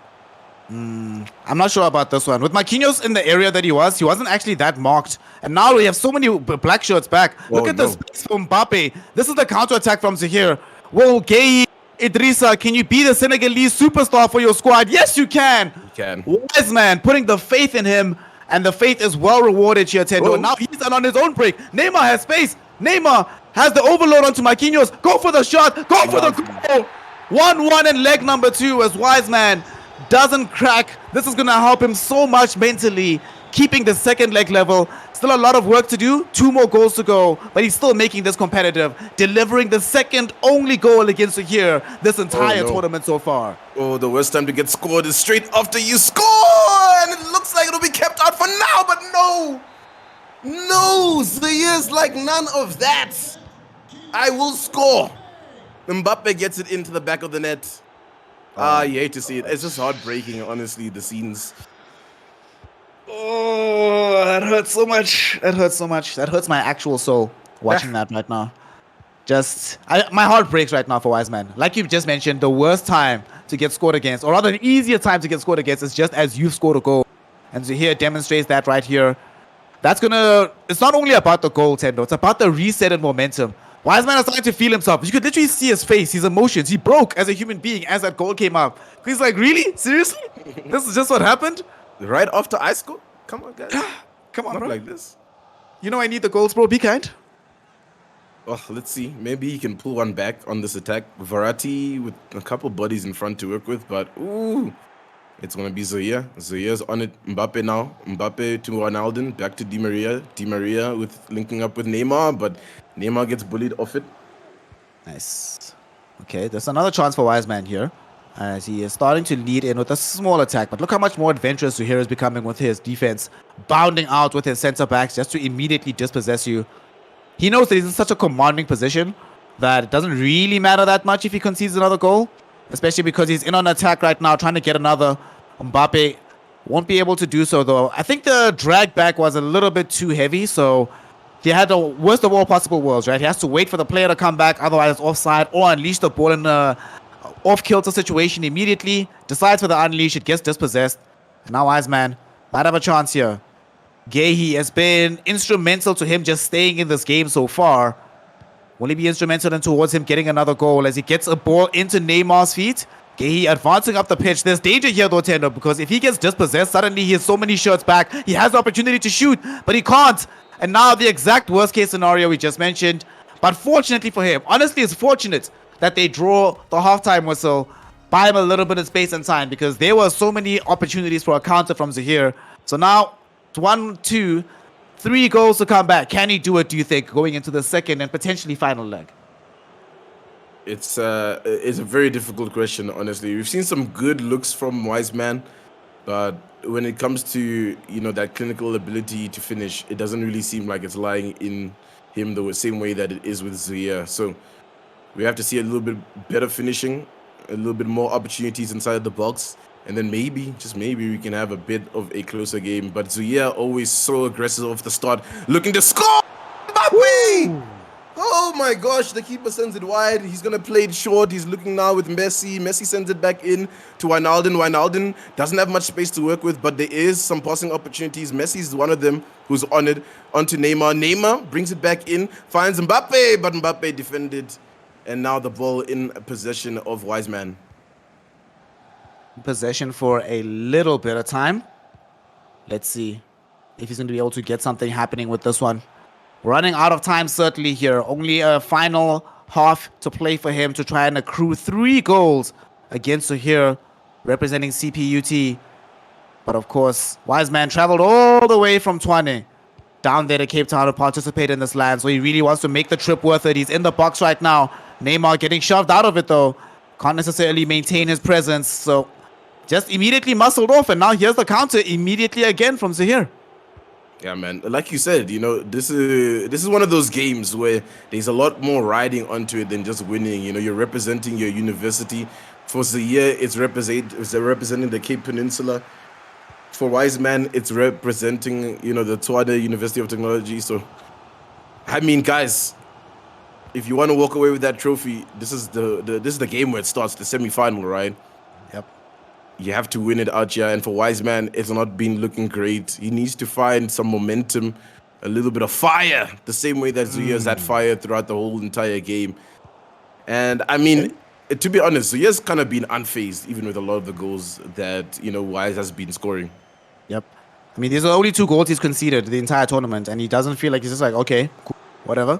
I'm not sure about this one. With Marquinhos in the area that he wasn't actually that marked. And now we have so many black shirts back. Look at the space from Mbappe. This is the counter-attack from Zahir. Will Gay Idrissa, can you be the Senegalese superstar for your squad? Yes, you can. You can. Wiseman putting the faith in him, and the faith is well rewarded here, Tendo. Oh. Now he's on his own break. Neymar has space. Neymar has the overload onto Marquinhos. Go for the shot. Go for the goal. 1-1 in leg number 2 as Wiseman doesn't crack. This is going to help him so much mentally, keeping the second leg level. Still a lot of work to do. 2 more goals to go, but he's still making this competitive, delivering the second only goal against here this entire tournament so far. Oh, the worst time to get scored is straight after you score, and it looks like it'll be kept out for now, but no. No, Zaya's like none of that. I will score. Mbappe gets it into the back of the net. You hate to see it. It's just heartbreaking, honestly, the scenes. Oh, that hurts so much. That hurts so much. That hurts my actual soul watching that right now. My heart breaks right now for Wiseman. Like you've just mentioned, the worst time to get scored against, or rather an easier time to get scored against, is just as you've scored a goal. And Zahir demonstrates that right here. It's not only about the goal, Tendo. It's about the reset and momentum. Wiseman is starting to feel himself. You could literally see his face, his emotions. He broke as a human being as that goal came up. He's like, really? Seriously? This is just what happened? Right after I score? Come on, guys. Come on, Not bro. like this. You know I need the goals, bro. Be kind. Oh, let's see. Maybe he can pull one back on this attack. Verratti with a couple bodies in front to work with, but ooh. It's going to be Zahir. Zahir's on it. Mbappe now. Mbappe to Ronaldo. Back to Di Maria. Di Maria with linking up with Neymar, but Neymar gets bullied off it. Nice. Okay, there's another chance for Wiseman here, as he is starting to lead in with a small attack. But look how much more adventurous Zahir is becoming with his defense, bounding out with his center backs just to immediately dispossess you. He knows that he's in such a commanding position that it doesn't really matter that much if he concedes another goal, especially because he's in on attack right now, trying to get another. Mbappe won't be able to do so, though. I think the drag back was a little bit too heavy, so he had the worst of all possible worlds, right? He has to wait for the player to come back, otherwise it's offside, or unleash the ball in a off-kilter situation immediately. Decides for the unleash, it gets dispossessed. And now Wiseman might have a chance here. Gehi has been instrumental to him just staying in this game so far. Will he be instrumental in towards him getting another goal as he gets a ball into Neymar's feet? Gehi advancing up the pitch. There's danger here though, Tendo, because if he gets dispossessed, suddenly he has so many shots back. He has the opportunity to shoot, but he can't. And now the exact worst case scenario we just mentioned. But fortunately for him, honestly, it's fortunate that they draw the halftime whistle, buy him a little bit of space and time, because there were so many opportunities for a counter from Zahir. So now it's 1, 2, 3 goals to come back. Can he do it, do you think, going into the second and potentially final leg? It's a very difficult question, honestly. We've seen some good looks from Wiseman, but when it comes to, that clinical ability to finish, it doesn't really seem like it's lying in him the same way that it is with Zahir. So we have to see a little bit better finishing, a little bit more opportunities inside the box, and then maybe, just maybe, we can have a bit of a closer game. But Zahir always so aggressive off the start, looking to score! Mbappe! Oh my gosh, the keeper sends it wide. He's going to play it short. He's looking now with Messi. Messi sends it back in to Wijnaldum. Wijnaldum doesn't have much space to work with, but there is some passing opportunities. Messi's one of them who's on it. Onto Neymar. Neymar brings it back in, finds Mbappe, but Mbappe defended. And now the ball in possession of Wiseman. Possession for a little bit of time. Let's see if he's going to be able to get something happening with this one. Running out of time certainly here. Only a final half to play for him to try and accrue 3 goals against Zahir, representing CPUT. But of course, Wiseman traveled all the way from Tshwane down there to Cape Town to participate in this land. So he really wants to make the trip worth it. He's in the box right now. Neymar getting shoved out of it though. Can't necessarily maintain his presence. So just immediately muscled off. And now here's the counter immediately again from Zahir. Yeah, man. Like you said, this is one of those games where there's a lot more riding onto it than just winning. You're representing your university. For Zahir, it's representing the Cape Peninsula. For Wiseman, it's representing, the Tshwane University of Technology. So, I mean, guys, if you want to walk away with that trophy, this is the game where it starts, the semi-final, right? Yep. You have to win it out here, and for Wiseman, it's not been looking great. He needs to find some momentum, a little bit of fire, the same way that Zahir's had fire throughout the whole entire game. And I mean, To be honest, Zuya's kind of been unfazed, even with a lot of the goals that, Wise has been scoring. Yep. I mean, these are the only 2 goals he's conceded the entire tournament, and he doesn't feel like he's just like, okay, cool, whatever.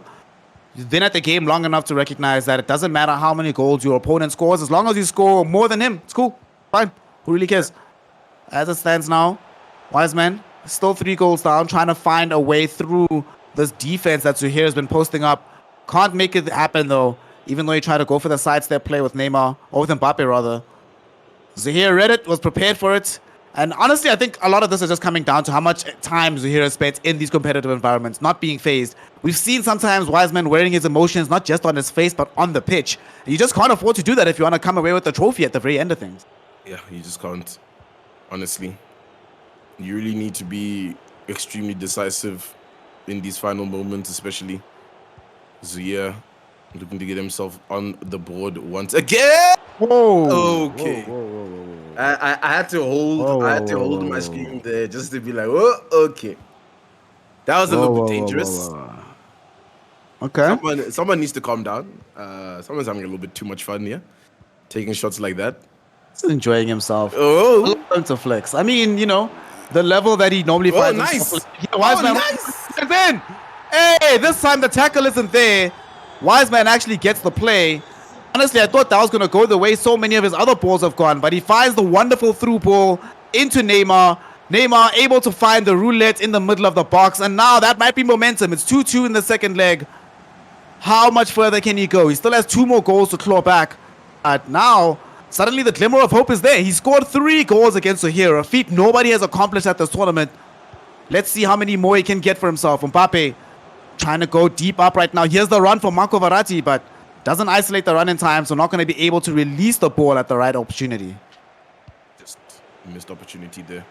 He's been at the game long enough to recognize that it doesn't matter how many goals your opponent scores, as long as you score more than him, it's cool, fine. Who really cares? As it stands now, Wiseman still 3 goals down, trying to find a way through this defense that Zuhair has been posting up. Can't make it happen though, even though he tried to go for the sidestep play with Neymar, or with Mbappe rather. Zuhair read it, was prepared for it. And honestly, I think a lot of this is just coming down to how much time Zuhair has spent in these competitive environments, not being phased. We've seen sometimes Wiseman wearing his emotions not just on his face, but on the pitch. And you just can't afford to do that if you want to come away with the trophy at the very end of things. Yeah, you just can't. Honestly. You really need to be extremely decisive in these final moments, especially. Zuhair looking to get himself on the board once again. Whoa. Okay. Whoa. I had to hold my screen there just to be like, oh, okay. That was a little bit dangerous. Okay. Someone needs to calm down. Someone's having a little bit too much fun here, taking shots like that. He's enjoying himself. Oh, To flex. I mean, the level that he normally finds nice. Wiseman, Nice. in. Hey, this time the tackle isn't there. Wiseman actually gets the play. Honestly, I thought that was going to go the way so many of his other balls have gone, but he finds the wonderful through ball into Neymar. Neymar able to find the roulette in the middle of the box, and now that might be momentum. It's 2-2 in the second leg. How much further can he go? He still has 2 more goals to claw back. Now, suddenly the glimmer of hope is there. He scored 3 goals against Zuhair, a feat nobody has accomplished at this tournament. Let's see how many more he can get for himself. Mbappe trying to go deep up right now. Here's the run for Marco Verratti, but doesn't isolate the run in time, so not going to be able to release the ball at the right opportunity. Just missed opportunity there.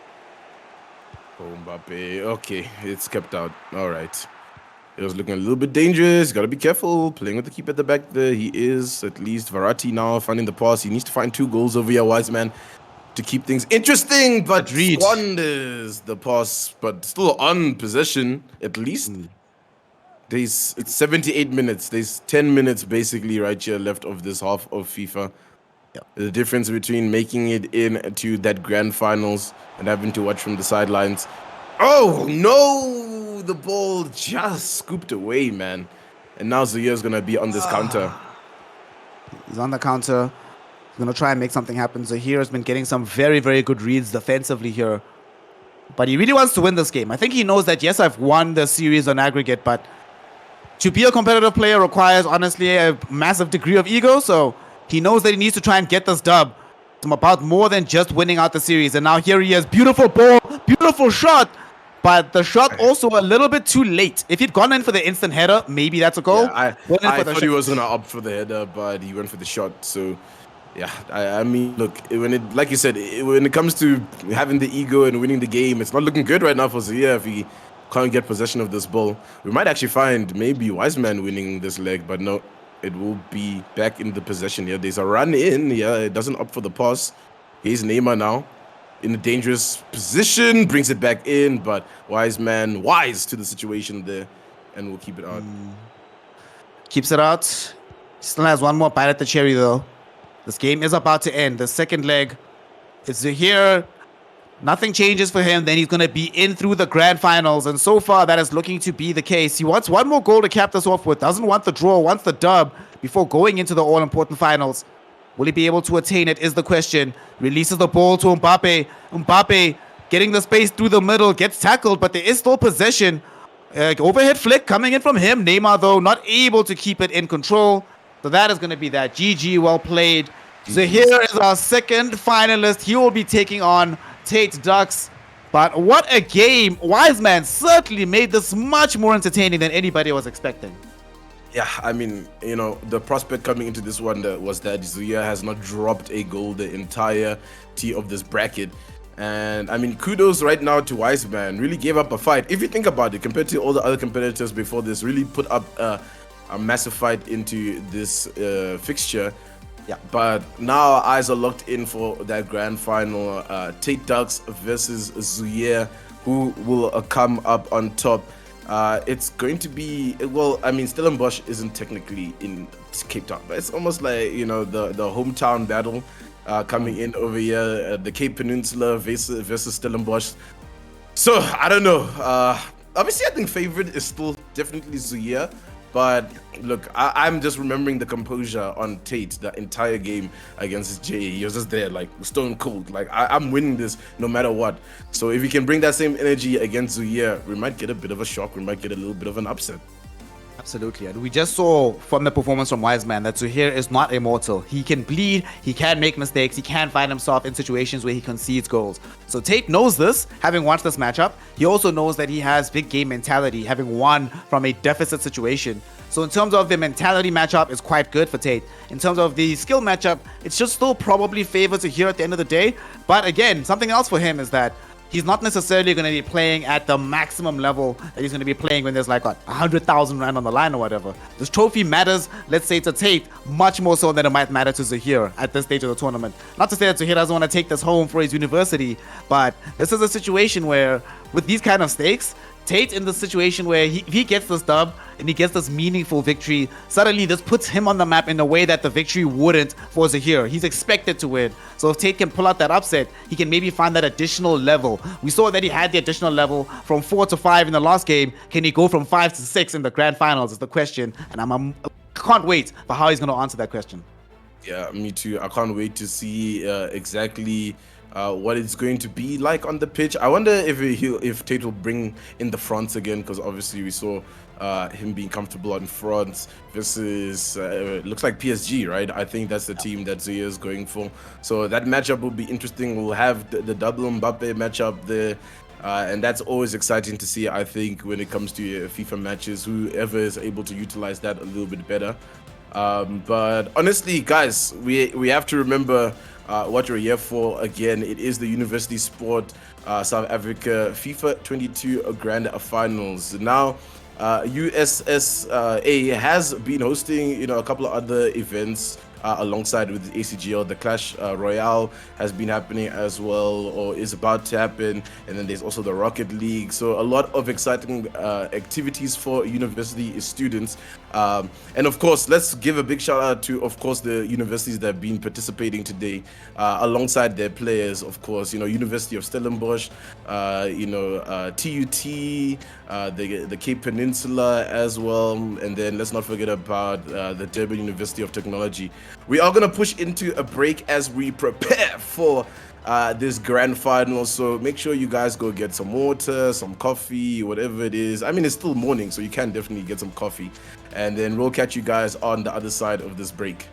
Oh, Mbappe. Okay, it's kept out. All right. It was looking a little bit dangerous. Got to be careful. Playing with the keeper at the back there. He is at least Verratti now finding the pass. He needs to find 2 goals over here, Wiseman, to keep things interesting, but squanders the pass, but still on possession at least. It's 78 minutes. There's 10 minutes basically right here left of this half of FIFA. Yeah. The difference between making it into that grand finals and having to watch from the sidelines. Oh no! The ball just scooped away, man. And now Zuhair's gonna be on this counter. He's on the counter. He's gonna try and make something happen. Zuhair has been getting some very, very good reads defensively here. But he really wants to win this game. I think he knows that, yes, I've won the series on aggregate, but to be a competitive player requires, honestly, a massive degree of ego. So he knows that he needs to try and get this dub. It's about more than just winning out the series. And now here he is. Beautiful ball. Beautiful shot. But the shot also a little bit too late. If he'd gone in for the instant header, maybe that's a goal. Yeah, I thought he was going to opt for the header, but he went for the shot. So, yeah, I mean, look, like you said, when it comes to having the ego and winning the game, it's not looking good right now for Zuhair if he can't get possession of this ball. We might actually find maybe Wiseman winning this leg, but no, it will be back in the possession here. There's a run in. Yeah, it doesn't opt for the pass. Here's Neymar now in a dangerous position, brings it back in, but Wiseman wise to the situation there and will keep it out. Keeps it out. Still has 1 more bite at the cherry though. This game is about to end. The second leg is Zuhair. Nothing changes for him. Then he's going to be in through the grand finals. And so far, that is looking to be the case. He wants 1 more goal to cap this off with. Doesn't want the draw, wants the dub before going into the all-important finals. Will he be able to attain it is the question. Releases the ball to Mbappe. Mbappe getting the space through the middle. Gets tackled, but there is still possession. Overhead flick coming in from him. Neymar, though, not able to keep it in control. So that is going to be that. GG, well played. Zuhair is our second finalist. He will be taking on Tate Ducks. But what a game. Wiseman certainly made this much more entertaining than anybody was expecting. Yeah, I mean, the prospect coming into this one was that Zuhair has not dropped a goal the entirety of this bracket. And I mean, kudos right now to Wiseman. Really gave up a fight. If you think about it, compared to all the other competitors before this, really put up a massive fight into this fixture. Yeah, but now eyes are locked in for that grand final. Tate Ducks versus Zuhair, who will come up on top. It's going to be, well, I mean, Stellenbosch isn't technically in Cape Town, but it's almost like, the hometown battle coming in over here, the Cape Peninsula versus Stellenbosch. So I don't know. Obviously, I think favorite is still definitely Zuya. But look, I'm just remembering the composure on Tate the entire game against Jay. He was just there, like stone cold. Like I'm winning this no matter what. So if he can bring that same energy against Zuya, we might get a bit of a shock. We might get a little bit of an upset. Absolutely. And we just saw from the performance from Wiseman that Zuhair is not immortal. He can bleed, he can make mistakes, he can find himself in situations where he concedes goals. So Tate knows this, having watched this matchup. He also knows that he has big game mentality, having won from a deficit situation. So in terms of the mentality matchup, it's quite good for Tate. In terms of the skill matchup, it's just still probably favors Zuhair at the end of the day. But again, something else for him is that he's not necessarily going to be playing at the maximum level that he's going to be playing when there's like 100,000 rand on the line or whatever. This trophy matters, let's say, to Tate much more so than it might matter to Zuhair at this stage of the tournament. Not to say that Zuhair doesn't want to take this home for his university, but this is a situation where with these kind of stakes, Tate in the situation where he gets this dub and he gets this meaningful victory, suddenly this puts him on the map in a way that the victory wouldn't for Zuhair. He's expected to win. So if Tate can pull out that upset, he can maybe find that additional level. We saw that he had the additional level from 4 to 5 in the last game. Can he go from 5 to 6 in the grand finals is the question. And I can't wait for how he's going to answer that question. Yeah, me too. I can't wait to see exactly what it's going to be like on the pitch. I wonder if Tate will bring in the fronts again, because obviously we saw him being comfortable on fronts versus looks like PSG, right? I think that's the team that Zuya is going for. So that matchup will be interesting. We'll have the double Mbappe matchup there. And that's always exciting to see, I think, when it comes to FIFA matches, whoever is able to utilize that a little bit better. But honestly, guys, we have to remember what you're here for. Again, it is the University Sport South Africa FIFA 22 Grand Finals. Now, USSA has been hosting, a couple of other events alongside with the ACGL. The Clash Royale has been happening as well, or is about to happen, and then there's also the Rocket League. So a lot of exciting activities for university students. And of course, let's give a big shout out to, of course, the universities that have been participating today alongside their players. Of course, University of Stellenbosch, TUT, the Cape Peninsula as well, and then let's not forget about the Durban University of Technology. We are going to push into a break as we prepare for this grand final, so make sure you guys go get some water, some coffee, whatever it is. I mean, it's still morning, so you can definitely get some coffee, and then we'll catch you guys on the other side of this break.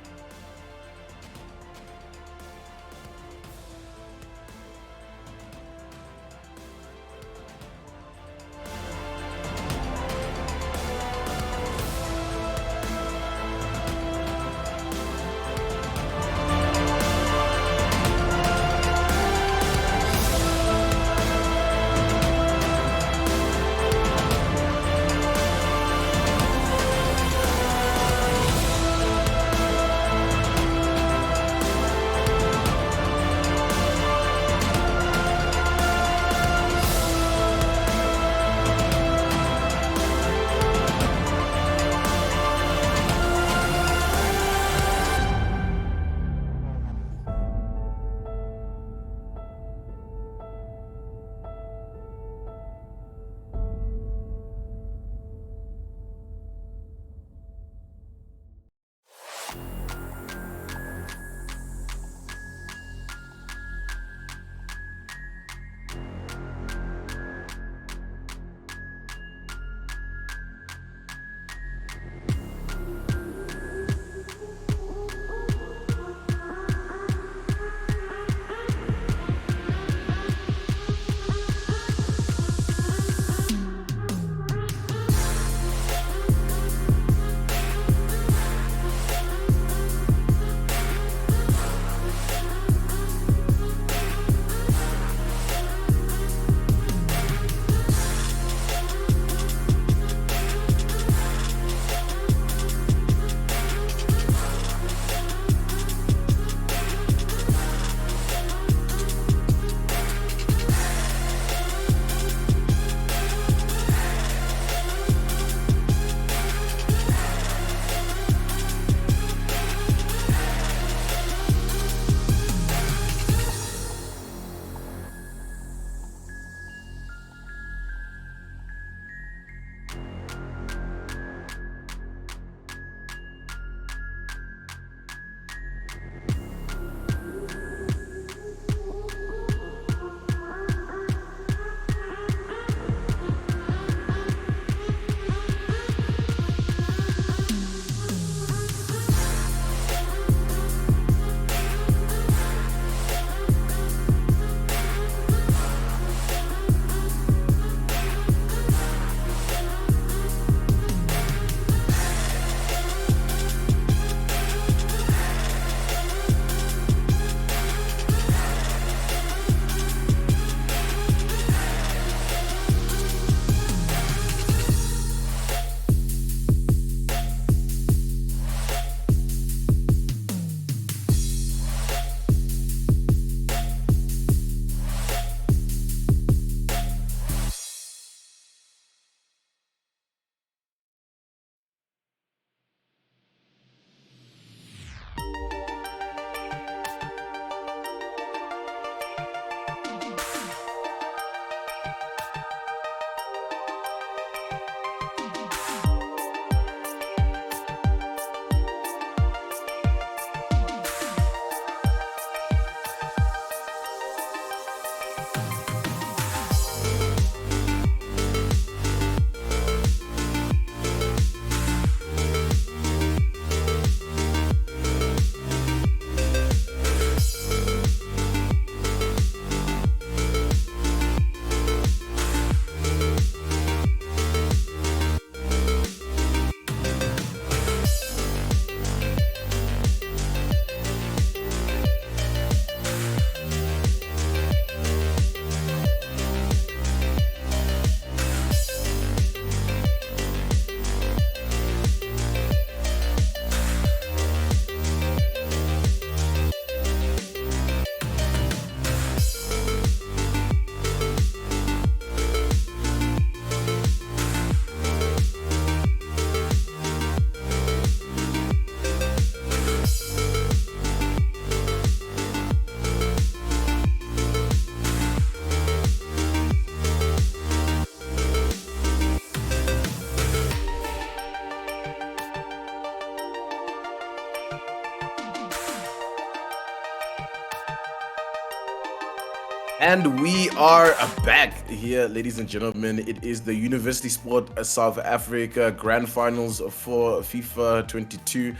And we are back here, ladies and gentlemen. It is the University Sport South Africa Grand Finals for FIFA 22.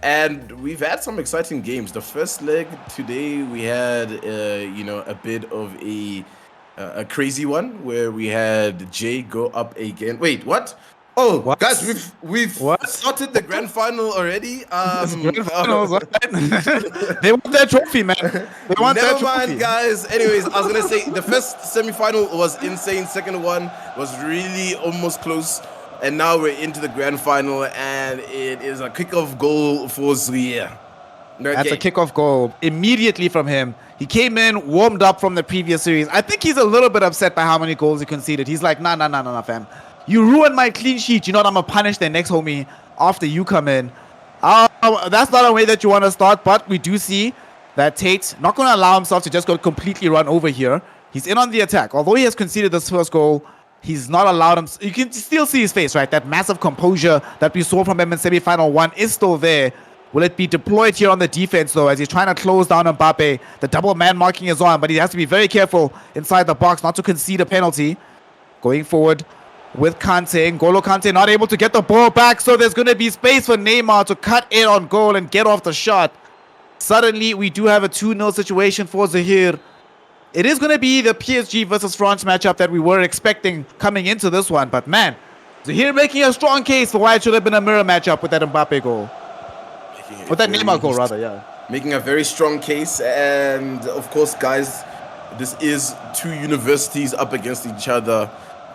And we've had some exciting games. The first leg today, we had, a bit of a crazy one where we had Jay go up again. Wait, what? Oh, What? guys, we've What? started the grand final already. Grand finals, right? They want that trophy, man. They want that Never trophy. mind, guys. Anyways, I was gonna say the first semi-final was insane. Second one was really almost close, and now we're into the grand final, and it is a kickoff goal for Zria. That's a kickoff goal immediately from him. He came in, warmed up from the previous series. I think he's a little bit upset by how many goals he conceded. He's like, nah, fam. You ruined my clean sheet. You know what? I'm going to punish the next homie after you come in. That's not a way that you want to start, but we do see that Tate not going to allow himself to just go completely run over here. He's in on the attack. Although he has conceded this first goal, he's not allowed him. You can still see his face, right? That massive composure that we saw from him in semi-final 1 is still there. Will it be deployed here on the defense, though, as he's trying to close down Mbappe? The double man marking is on, but he has to be very careful inside the box not to concede a penalty. Going forward with Kante. N'Golo Kante not able to get the ball back, so there's going to be space for Neymar to cut in on goal and get off the shot. Suddenly, we do have a 2-0 situation for Zahir. It is going to be the PSG versus France matchup that we were expecting coming into this one, but man, Zahir making a strong case for why it should have been a mirror matchup with that Mbappe goal. With that Neymar goal, rather, yeah. Making a very strong case, and of course, guys, this is two universities up against each other.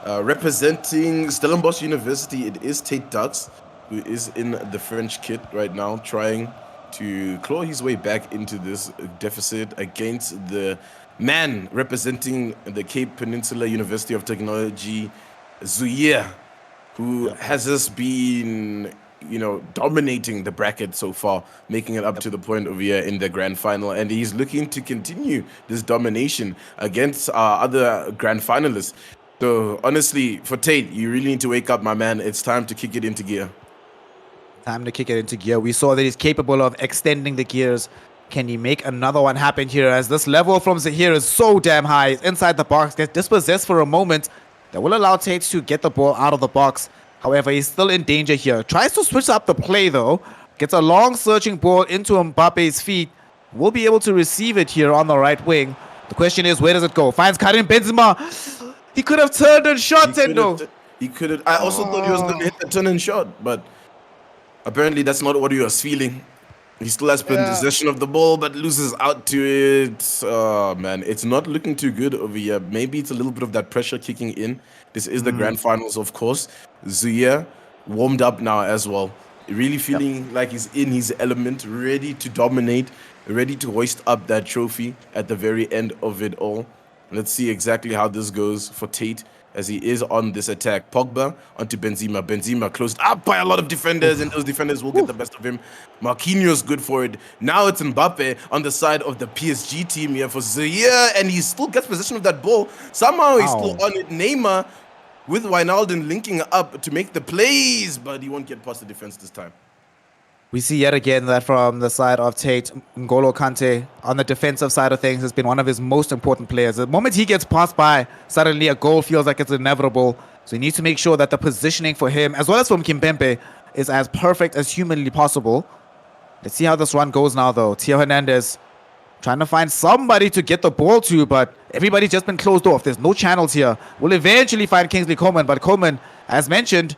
Representing Stellenbosch University, it is Tate Ducks, who is in the French kit right now, trying to claw his way back into this deficit against the man representing the Cape Peninsula University of Technology, Zuyer, who has just been, dominating the bracket so far, making it up to the point of here in the grand final, and he's looking to continue this domination against other grand finalists. So honestly, for Tate, you really need to wake up, my man. It's time to kick it into gear. Time to kick it into gear. We saw that he's capable of extending the gears. Can he make another one happen here, as this level from Zahir is so damn high? He's inside the box, gets dispossessed for a moment. That will allow Tate to get the ball out of the box. However, he's still in danger here. Tries to switch up the play, though. Gets a long searching ball into Mbappe's feet. Will be able to receive it here on the right wing. The question is, where does it go? Finds Karim Benzema. He could have turned and shot, Tendo. He could have. I also thought he was going to hit the turn and shot, but apparently that's not what he was feeling. He still has possession of the ball, but loses out to it. Oh, man, it's not looking too good over here. Maybe it's a little bit of that pressure kicking in. This is the grand finals, of course. Zuyer warmed up now as well. Really feeling like he's in his element, ready to dominate, ready to hoist up that trophy at the very end of it all. Let's see exactly how this goes for Tate as he is on this attack. Pogba onto Benzema. Benzema closed up by a lot of defenders, and those defenders will get the best of him. Marquinhos good for it. Now it's Mbappe on the side of the PSG team here for Zaire, and he still gets possession of that ball. Somehow he's still on it. Neymar with Wijnaldum linking up to make the plays, but he won't get past the defense this time. We see yet again that from the side of Tate, N'Golo Kante on the defensive side of things has been one of his most important players. The moment he gets passed by, suddenly a goal feels like it's inevitable. So he needs to make sure that the positioning for him, as well as from Kimpembe, is as perfect as humanly possible. Let's see how this run goes now, though. Theo Hernandez trying to find somebody to get the ball to, but everybody's just been closed off. There's no channels here. We'll eventually find Kingsley Coman, but Coman, as mentioned,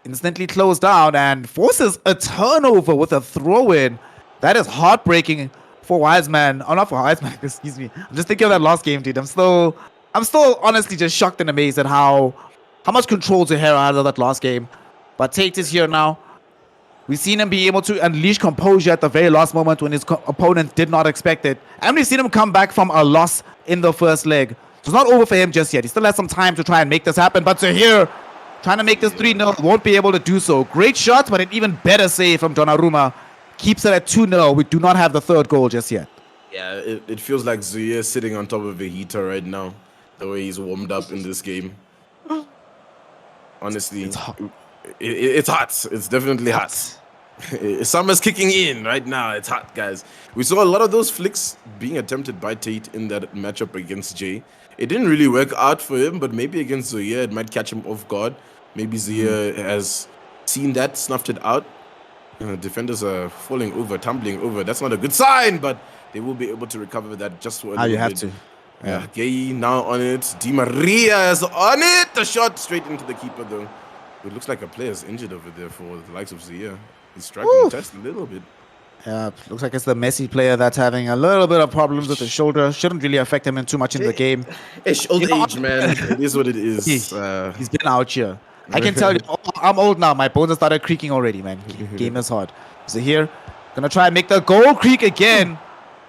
instantly closed down and forces a turnover with a throw-in. That is heartbreaking for Wiseman. Oh, not for Wiseman, excuse me. I'm just thinking of that last game, dude. I'm still honestly just shocked and amazed at how much control Zahir had of that last game. But Tate is here now. We've seen him be able to unleash composure at the very last moment when his opponent did not expect it. And we've seen him come back from a loss in the first leg. So it's not over for him just yet. He still has some time to try and make this happen. But Zahir trying to make this 3-0, won't be able to do so. Great shot, but an even better save from Donnarumma. Keeps it at 2-0. We do not have the third goal just yet. Yeah, it feels like Zuyer sitting on top of a heater right now, the way he's warmed up in this game. Honestly, it's hot. It's hot. It's definitely hot. Summer's kicking in right now. It's hot, guys. We saw a lot of those flicks being attempted by Tate in that matchup against Jay. It didn't really work out for him, but maybe against Zoya, it might catch him off guard. Maybe Zoya has seen that, snuffed it out. Defenders are falling over, tumbling over. That's not a good sign, but they will be able to recover that just for a little You have bit. to. Yeah, Gay now on it. Di Maria is on it. The shot straight into the keeper, though. It looks like a player's injured over there for the likes of Zia. He's struggling just a little bit. Yeah, looks like it's the Messi player that's having a little bit of problems with his shoulder. Shouldn't really affect him too much in the game. It's old age, man. It is what it is. He's been out here. I can tell you, I'm old now. My bones have started creaking already, man. Game is hard. So here, gonna try and make the goal creak again,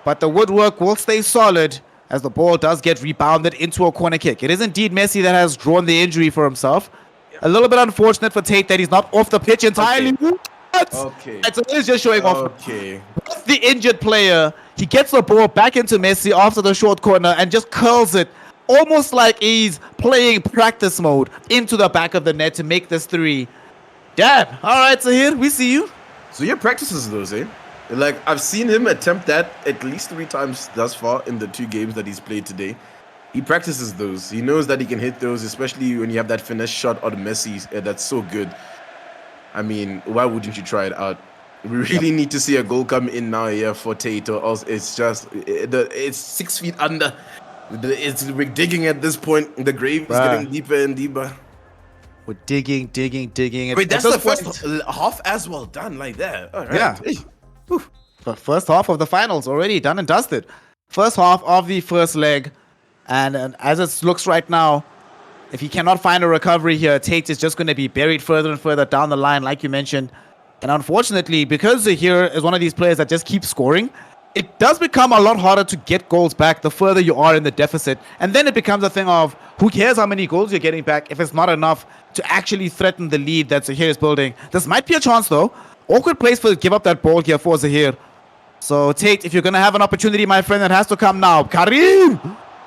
but the woodwork will stay solid as the ball does get rebounded into a corner kick. It is indeed Messi that has drawn the injury for himself. A little bit unfortunate for Tate that he's not off the pitch entirely. Okay. So he's just showing off. Okay. The injured player, he gets the ball back into Messi after the short corner and just curls it, almost like he's playing practice mode, into the back of the net to make this 3. Damn. All right, so here we see you. So your practices those, eh? Like, I've seen him attempt that at least 3 times thus far in the 2 games that he's played today. He practices those. He knows that he can hit those, especially when you have that finesse shot on Messi. That's so good. I mean, why wouldn't you try it out? We really need to see a goal come in now here for Tate, or else it's just it's 6 feet under. We're digging at this point. The grave is getting deeper and deeper. We're digging. Wait, that's the first half as well done like that. All right. Yeah. The first half of the finals already done and dusted. First half of the first leg. And as it looks right now, if he cannot find a recovery here, Tate is just going to be buried further and further down the line, like you mentioned. And unfortunately, because Zahir is one of these players that just keeps scoring, it does become a lot harder to get goals back the further you are in the deficit. And then it becomes a thing of, who cares how many goals you're getting back if it's not enough to actually threaten the lead that Zahir is building. This might be a chance, though. Awkward place for give up that ball here for Zahir. So, Tate, if you're going to have an opportunity, my friend, it has to come now. Karim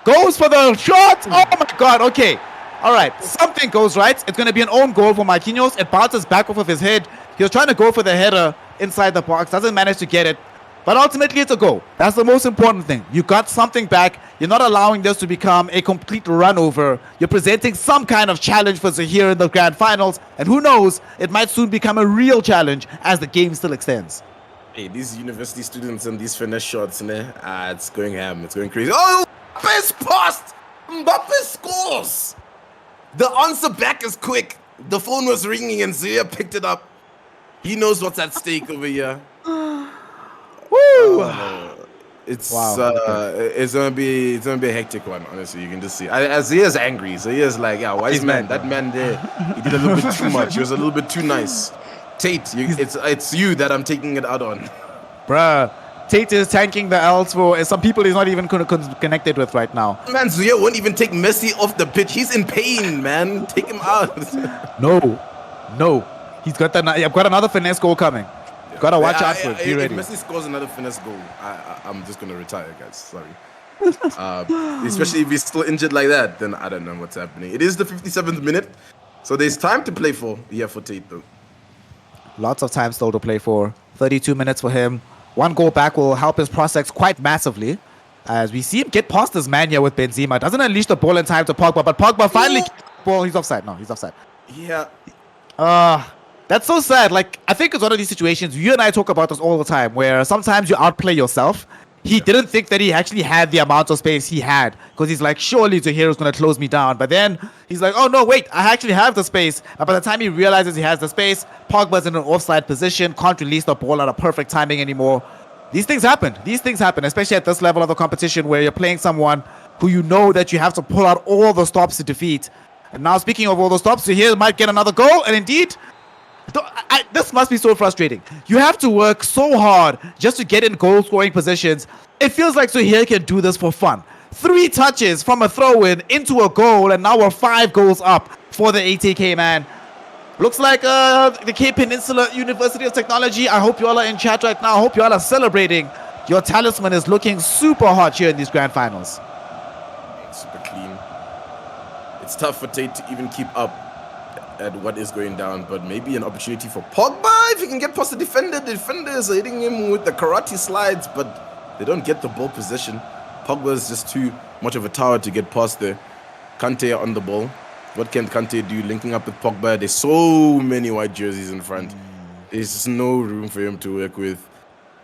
goes for the shot. Oh, my God. Okay. All right. Something goes right. It's going to be an own goal for Marquinhos. It bounces back off of his head. He was trying to go for the header inside the box. Doesn't manage to get it. But ultimately, it's a goal. That's the most important thing. You got something back. You're not allowing this to become a complete run over. You're presenting some kind of challenge for Zahir in the grand finals. And who knows, it might soon become a real challenge as the game still extends. Hey, these university students and these finesse shots, it's going ham. It's going crazy. Oh, Mbappe's passed. Mbappe scores. The answer back is quick. The phone was ringing and Zia picked it up. He knows what's at stake over here. Woo! It's Wow. it's gonna be a hectic one. Honestly, you can just see. Zia's angry. Zia's like, yeah, wise man. That man there, he did a little bit too much. He was a little bit too nice. Tate, it's you that I'm taking it out on. Bruh, Tate is tanking the L's for some people he's not even connected with right now. Man, Zia won't even take Messi off the pitch. He's in pain, man. Take him out. No. He's got I've got another finesse goal coming. Gotta watch out for it. Be ready. If Messi scores another finesse goal, I'm just gonna retire, guys. Sorry. Especially if he's still injured like that, then I don't know what's happening. It is the 57th minute, so there's time to play for Tate though. Lots of time still to play for. 32 minutes for him. 1 goal back will help his prospects quite massively. As we see him get past this man here with Benzema. Doesn't unleash the ball in time to Pogba, but Pogba finally gets the ball. He's offside. No, he's offside. Yeah. That's so sad. Like, I think it's one of these situations, you and I talk about this all the time, where sometimes you outplay yourself. He didn't think that he actually had the amount of space he had, because he's like, surely Zahir is going to close me down. But then he's like, oh no, wait, I actually have the space. And by the time he realizes he has the space, Pogba's in an offside position, can't release the ball at a perfect timing anymore. These things happen, especially at this level of the competition where you're playing someone who you know that you have to pull out all the stops to defeat. And now, speaking of all the stops, Zahir might get another goal, and indeed, this must be so frustrating. You have to work so hard just to get in goal-scoring positions. It feels like Zahir can do this for fun. 3 touches from a throw-in into a goal, and now we're 5 goals up for the ATK, man. Looks like the Cape Peninsula University of Technology. I hope you all are in chat right now. I hope you all are celebrating. Your talisman is looking super hot here in these grand finals. Super clean. It's tough for Tate to even keep up. at what is going down, but maybe an opportunity for Pogba if he can get past the defender. The defenders are hitting him with the karate slides, but they don't get the ball possession. Pogba is just too much of a tower to get past there. Kante on the ball. What can Kante do? Linking up with Pogba. There's so many white jerseys in front. There's just no room for him to work with.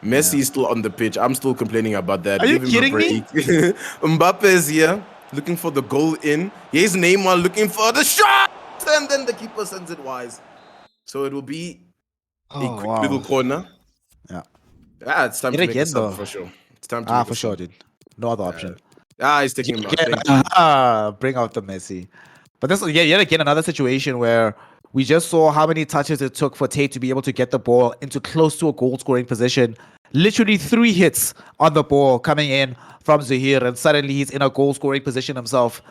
Messi is still on the pitch. I'm still complaining about that. Are you kidding me? Mbappe is here, looking for the goal in. Here's Neymar looking for the shot, and then the keeper sends it wise. So it will be a quick little corner. Yeah. It's time to make a sub for sure. It's time to make for sure, dude. No other option. He's taking him out. Bring out the Messi. But this is yet again another situation where we just saw how many touches it took for Tate to be able to get the ball into close to a goal-scoring position. Literally 3 hits on the ball coming in from Zahir, and suddenly he's in a goal-scoring position himself.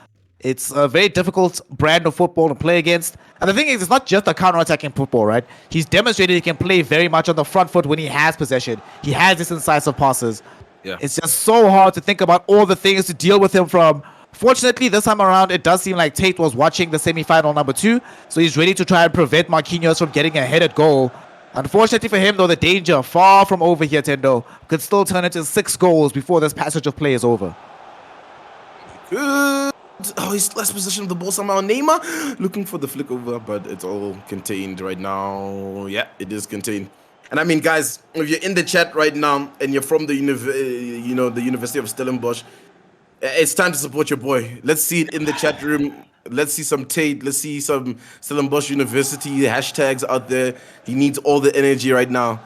It's a very difficult brand of football to play against. And the thing is, it's not just a counter-attacking football, right? He's demonstrated he can play very much on the front foot when he has possession. He has this incisive passes. Yeah. It's just so hard to think about all the things to deal with him from. Fortunately, this time around, it does seem like Tate was watching the semi-final number 2, so he's ready to try and prevent Marquinhos from getting a headed goal. Unfortunately for him, though, the danger far from over here, Tendo. Could still turn into 6 goals before this passage of play is over. Good. Oh, he's last possession of the ball somehow. Neymar looking for the flick over, but it's all contained right now. Yeah, it is contained. And I mean, guys, if you're in the chat right now and you're from the the University of Stellenbosch, it's time to support your boy. Let's see it in the chat room. Let's see some Tate. Let's see some Stellenbosch University hashtags out there. He needs all the energy right now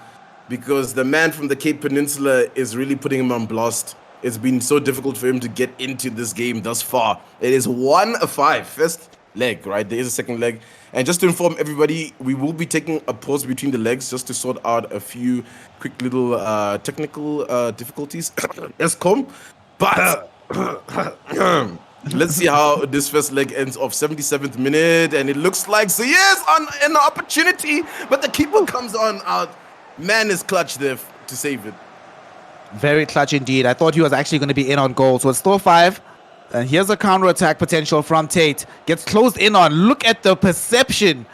because the man from the Cape Peninsula is really putting him on blast. It's been so difficult for him to get into this game thus far. It is 1-5. First leg, right? There is a second leg. And just to inform everybody, we will be taking a pause between the legs just to sort out a few quick little technical difficulties. Escom. But let's see how this first leg ends off. 77th minute, and it looks like Ziyeh's on an opportunity, but the keeper comes on out. Man is clutch there to save it. Very clutch indeed. I thought he was actually going to be in on goal, so it's still 5. And here's a counter-attack potential from Tate. Gets closed in on. Look at the perception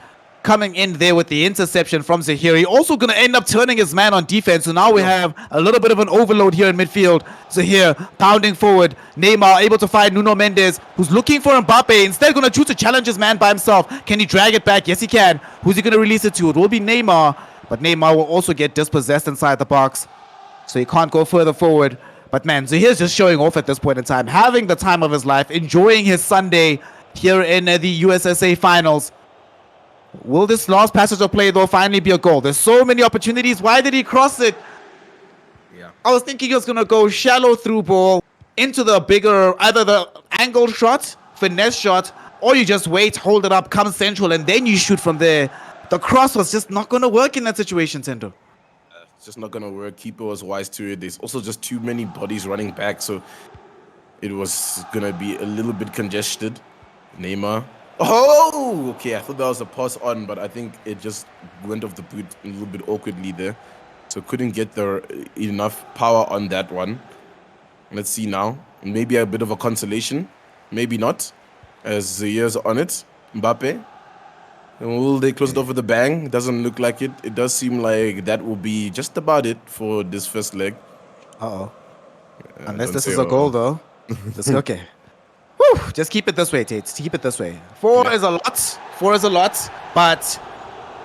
coming in there with the interception from Zahir. He also going to end up turning his man on defense. So now we have a little bit of an overload here in midfield. Zahir pounding forward. Neymar able to find Nuno Mendes, who's looking for Mbappe. Instead going to choose to challenge his man by himself. Can he drag it back? Yes, he can. Who's he going to release it to? It will be Neymar. But Neymar will also get dispossessed inside the box. So he can't go further forward. But man, Zahir's just showing off at this point in time. Having the time of his life. Enjoying his Sunday here in the USSA finals. Will this last passage of play, though, finally be a goal? There's so many opportunities. Why did he cross it? Yeah. I was thinking he was going to go shallow through ball into the bigger, either the angle shot, finesse shot, or you just wait, hold it up, come central, and then you shoot from there. The cross was just not going to work in that situation, Tendo. It's just not going to work. Keeper was wise to it. There's also just too many bodies running back, so it was going to be a little bit congested. Neymar. Oh, okay. I thought that was a pass on, but I think it just went off the boot a little bit awkwardly there. So couldn't get enough power on that one. Let's see now. Maybe a bit of a consolation. Maybe not. As the years on it. Mbappe. And will they close it off with a bang? Doesn't look like it. It does seem like that will be just about it for this first leg. Uh-oh. Unless this is a goal, though. Okay. Whew, just keep it this way, Tate. Keep it this way. 4 is a lot. 4 is a lot. But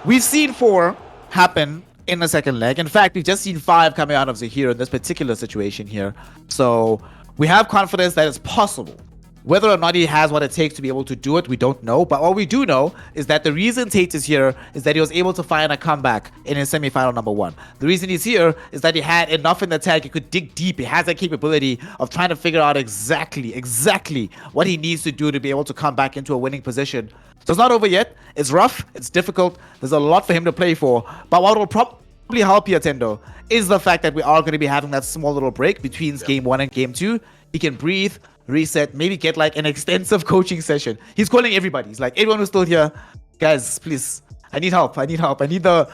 we've seen 4 happen in the second leg. In fact, we've just seen 5 coming out of Zahir in this particular situation here. So we have confidence that it's possible. Whether or not he has what it takes to be able to do it, we don't know. But what we do know is that the reason Tate is here is that he was able to find a comeback in his semi-final number 1. The reason he's here is that he had enough in the tag. He could dig deep. He has that capability of trying to figure out exactly what he needs to do to be able to come back into a winning position. So it's not over yet. It's rough. It's difficult. There's a lot for him to play for. But what will probably help here, Tendo, is the fact that we are going to be having that small little break between game 1 and game 2. He can breathe, reset, maybe get like an extensive coaching session. He's calling everybody. He's like, everyone who's still here, guys, please, I need help. I need help. I need the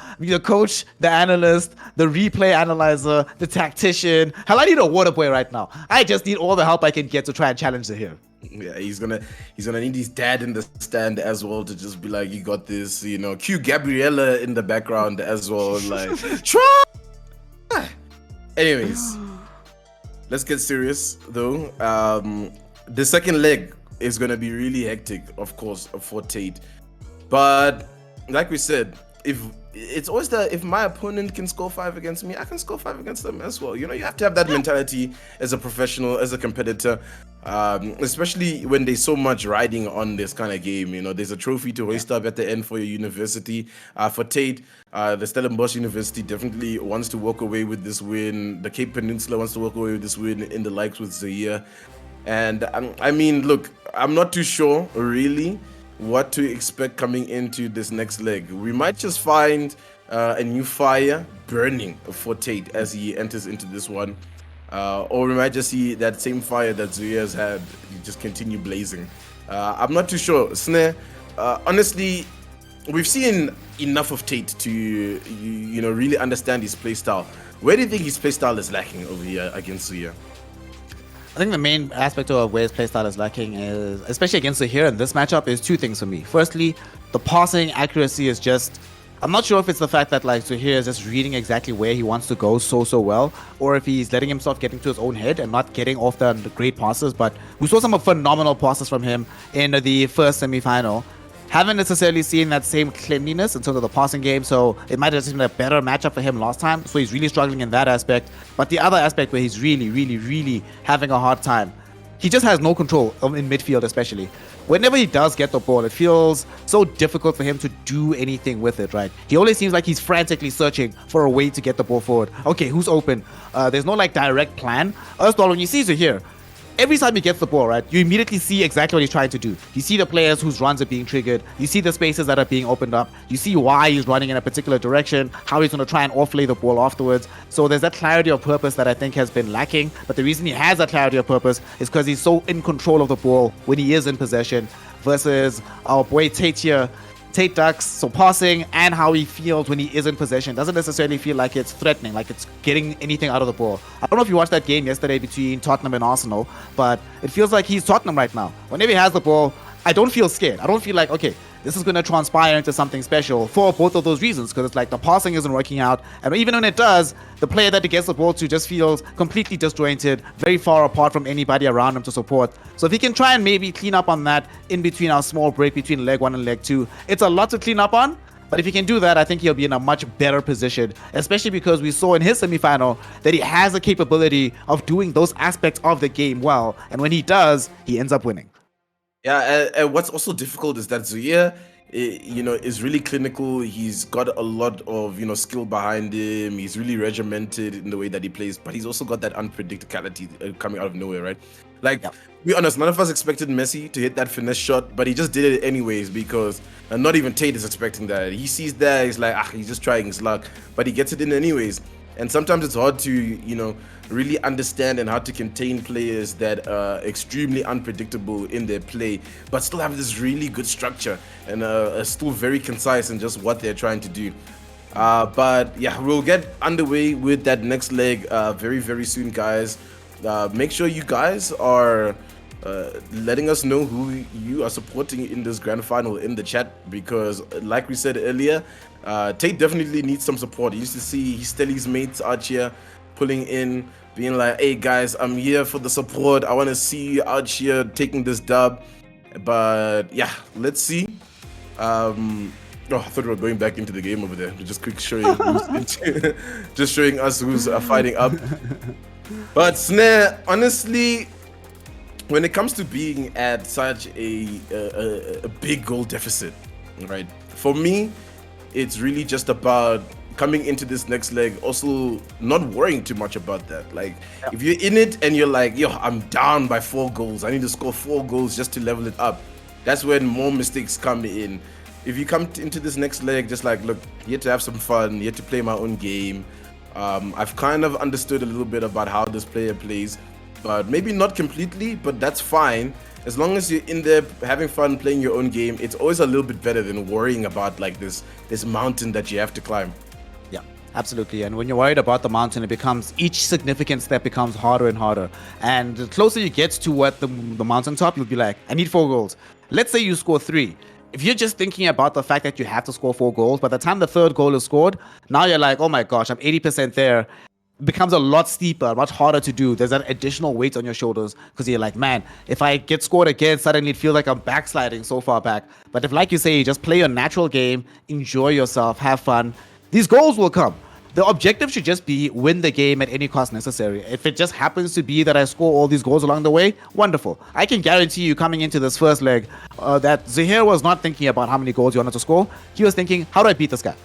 coach, the analyst, the replay analyzer, the tactician. Hell, I need a water boy right now. I just need all the help I can get to try and challenge Zahir. Yeah, he's gonna need his dad in the stand as well to just be like, you got this, you know. Cue Gabriella in the background as well, like try. Anyways, let's get serious though. The second leg is gonna be really hectic, of course, for Tate. But like we said, if my opponent can score 5 against me, I can score 5 against them as well. You know, you have to have that mentality as a professional, as a competitor, especially when there's so much riding on this kind of game. You know, there's a trophy to hoist up at the end for your university. For Tate, the Stellenbosch University definitely wants to walk away with this win. The Cape Peninsula wants to walk away with this win in the likes with Zahir. And I mean, look, I'm not too sure really what to expect coming into this next leg. We might just find a new fire burning for Tate as he enters into this one, or we might just see that same fire that Zahir has had just continue blazing. I'm not too sure. Snare, honestly, we've seen enough of Tate to you know, really understand his playstyle. Where do you think his playstyle is lacking over here against Zahir? I think the main aspect of where his playstyle is lacking is, especially against Zahir in this matchup, is 2 things for me. Firstly, the passing accuracy is just... I'm not sure if it's the fact that like Zahir is just reading exactly where he wants to go so well, or if he's letting himself get into his own head and not getting off the great passes. But we saw some phenomenal passes from him in the first semi-final. Haven't necessarily seen that same cleanliness in terms of the passing game, so it might have just been a better matchup for him last time. So he's really struggling in that aspect. But the other aspect where he's really having a hard time, he just has no control in midfield, especially. Whenever he does get the ball, it feels so difficult for him to do anything with it, right? He always seems like he's frantically searching for a way to get the ball forward. Okay, who's open? There's no like direct plan. First of all, when you see Zahir, every time he gets the ball, right, you immediately see exactly what he's trying to do. You see the players whose runs are being triggered. You see the spaces that are being opened up. You see why he's running in a particular direction, how he's going to try and offlay the ball afterwards. So there's that clarity of purpose that I think has been lacking. But the reason he has that clarity of purpose is because he's so in control of the ball when he is in possession, versus our boy Tate here. Tate ducks, so passing and how he feels when he is in possession doesn't necessarily feel like it's threatening, like it's getting anything out of the ball. I don't know if you watched that game yesterday between Tottenham and Arsenal, but it feels like he's Tottenham right now. Whenever he has the ball, I don't feel scared. I don't feel like, okay, this is going to transpire into something special for both of those reasons, because it's like the passing isn't working out, and even when it does, the player that he gets the ball to just feels completely disjointed, very far apart from anybody around him to support. So if he can try and maybe clean up on that in between our small break between leg 1 and leg 2, it's a lot to clean up on. But if he can do that, I think he'll be in a much better position, especially because we saw in his semi-final that he has the capability of doing those aspects of the game well, and when he does, he ends up winning. Yeah, and what's also difficult is that Zahir, you know, is really clinical. He's got a lot of, you know, skill behind him. He's really regimented in the way that he plays, but he's also got that unpredictability coming out of nowhere, right? Like, to be honest, none of us expected Messi to hit that finesse shot, but he just did it anyways because not even Tate is expecting that. He sees that, he's like, he's just trying his luck, but he gets it in anyways. And sometimes it's hard to, you know, really understand and how to contain players that are extremely unpredictable in their play, but still have this really good structure and are still very concise in just what they're trying to do. But yeah, we'll get underway with that next leg very soon, guys. Make sure you guys are letting us know who you are supporting in this grand final in the chat, because like we said earlier, Tate definitely needs some support. He used to see his mates out here pulling in, being like, hey guys, I'm here for the support. I want to see you out here taking this dub. But yeah, let's see. Oh, I thought we were going back into the game over there. Just quick showing who's just showing us who's fighting up. But Snare, honestly, when it comes to being at such a big goal deficit, right? For me, it's really just about coming into this next leg, also not worrying too much about that. Like, if you're in it and you're like, yo, I'm down by 4 goals, I need to score 4 goals just to level it up, that's when more mistakes come in. If you come into this next leg just like, look, here to have some fun, here to play my own game. I've kind of understood a little bit about how this player plays, but maybe not completely, but that's fine. as long as you're in there having fun, playing your own game, it's always a little bit better than worrying about like this mountain that you have to climb. Yeah, absolutely. And when you're worried about the mountain, it becomes each significant step becomes harder and harder. And the closer you get to what the mountaintop, you'll be like, I need 4 goals. Let's say you score 3. If you're just thinking about the fact that you have to score 4 goals, by the time the 3rd goal is scored, now you're like, oh my gosh, I'm 80% there. It becomes a lot steeper, much harder to do. There's that additional weight on your shoulders because you're like, man, if I get scored again, suddenly it feels like I'm backsliding so far back. But if, like you say, you just play your natural game, enjoy yourself, have fun, these goals will come. The objective should just be win the game at any cost necessary. If it just happens to be that I score all these goals along the way, wonderful. I can guarantee you coming into this first leg that Zahir was not thinking about how many goals he wanted to score. He was thinking, how do I beat this guy?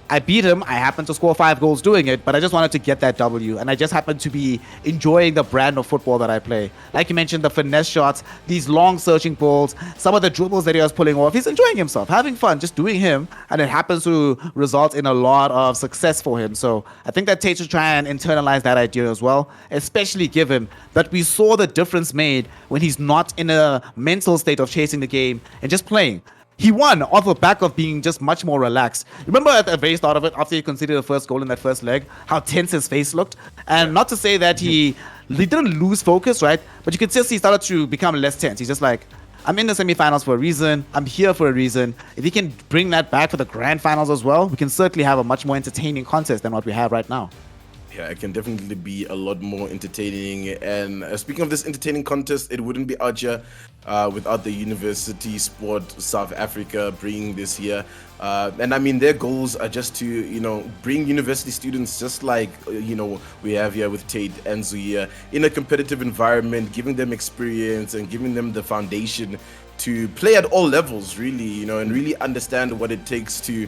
I beat him. I happened to score 5 goals doing it, but I just wanted to get that W. And I just happened to be enjoying the brand of football that I play. Like you mentioned, the finesse shots, these long searching balls, some of the dribbles that he was pulling off. He's enjoying himself, having fun, just doing him. And it happens to result in a lot of success for him. So I think that Tate should try and internalize that idea as well, especially given that we saw the difference made when he's not in a mental state of chasing the game and just playing. He won off the back of being just much more relaxed. Remember at the very start of it, after he conceded the first goal in that first leg, how tense his face looked? And not to say that he didn't lose focus, right? But you could just see he started to become less tense. He's just like, I'm in the semifinals for a reason. I'm here for a reason. If he can bring that back for the grand finals as well, we can certainly have a much more entertaining contest than what we have right now. Yeah, it can definitely be a lot more entertaining. And speaking of this entertaining contest, it wouldn't be Acgl without the University Sport South Africa bringing this here. And I mean, their goals are just to, bring university students just like, we have here with Tate and Zuia in a competitive environment, giving them experience and giving them the foundation to play at all levels, really, and really understand what it takes to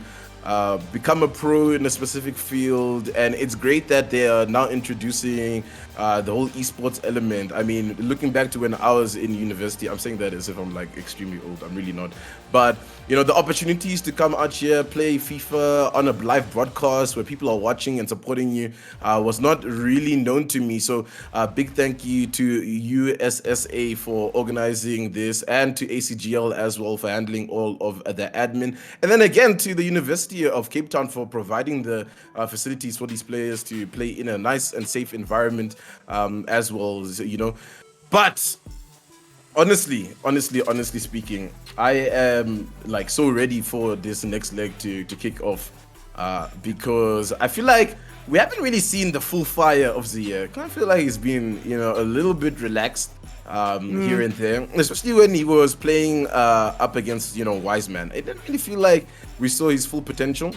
become a pro in a specific field. And it's great that they are now introducing the whole esports element. I mean, looking back to when I was in university, I'm saying that as if I'm like extremely old. I'm really not. But the opportunities to come out here, play FIFA on a live broadcast where people are watching and supporting you was not really known to me. So big thank you to USSA for organizing this, and to ACGL as well for handling all of the admin. And then again to the University of Cape Town for providing the facilities for these players to play in a nice and safe environment as well, But honestly speaking, I am like so ready for this next leg to kick off because I feel like we haven't really seen the full fire of the year. I feel like he's been a little bit relaxed here and there, especially when he was playing up against Wiseman. It didn't really feel like we saw his full potential.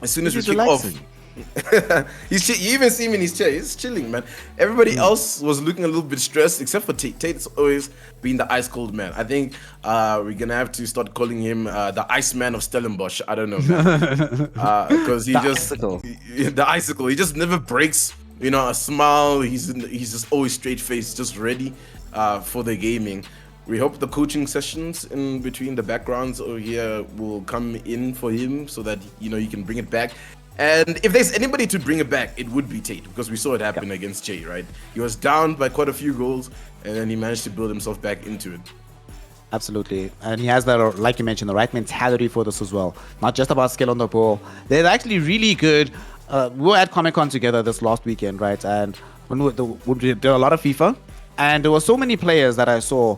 As soon as we kick off, you even see him in his chair. He's chilling, man. Everybody else was looking a little bit stressed, except for Tate. Tate's always been the ice cold man. I think we're gonna have to start calling him the Iceman of Stellenbosch. I don't know, man, because the icicle. He just never breaks. A smile. He's just always straight faced, just ready for the gaming. We hope the coaching sessions in between the backgrounds over here will come in for him so that he can bring it back. And if there's anybody to bring it back, it would be Tate, because we saw it happen against Jay, right? He was down by quite a few goals, and then he managed to build himself back into it. Absolutely. And he has that, like you mentioned, the right mentality for this as well. Not just about skill on the ball. They're actually really good. We were at Comic-Con together this last weekend, right? And when we did a lot of FIFA, and there were so many players that I saw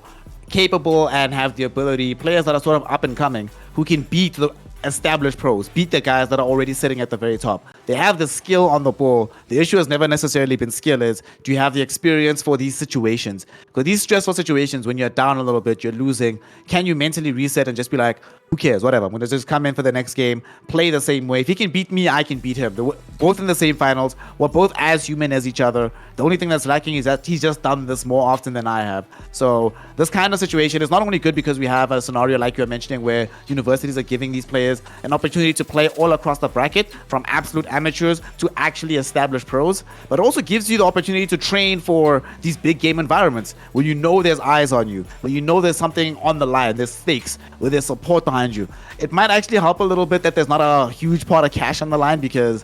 capable and have the ability, players that are sort of up and coming, who can beat the established pros, beat the guys that are already sitting at the very top. They have the skill on the ball. The issue has never necessarily been skill, is do you have the experience for these situations? Because these stressful situations, when you're down a little bit, you're losing, can you mentally reset and just be like, who cares, whatever, I'm going to just come in for the next game, play the same way. If he can beat me, I can beat him. We're both in the same finals. We're both as human as each other. The only thing that's lacking is that he's just done this more often than I have. So this kind of situation is not only good because we have a scenario like you're mentioning where universities are giving these players an opportunity to play all across the bracket, from absolute amateurs to actually established pros, but also gives you the opportunity to train for these big game environments where there's eyes on you, where there's something on the line, there's stakes, where there's support behind you. It might actually help a little bit that there's not a huge part of cash on the line, because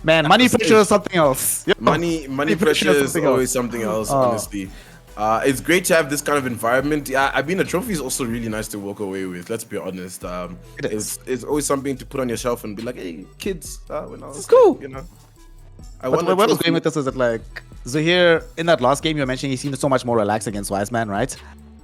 money pressure is something else. Money pressure is always something else, honestly. It's great to have this kind of environment. Yeah, I mean, a trophy is also really nice to walk away with. Let's be honest. It is. It's always something to put on your shelf and be like, hey, kids, when I was It's cool. you know, I But won a where I was trophy. going with this is that like Zahir in that last game you were mentioning he seemed so much more relaxed against Wiseman, right?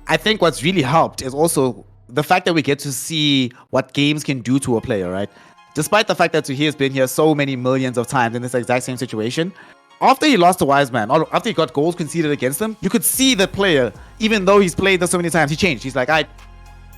I think what's really helped is also the fact that we get to see what games can do to a player, right? Despite the fact that Zahir's been here so many millions of times in this exact same situation, after he lost to Wiseman, or after he got goals conceded against him, you could see the player, even though he's played this so many times, he changed. He's like, I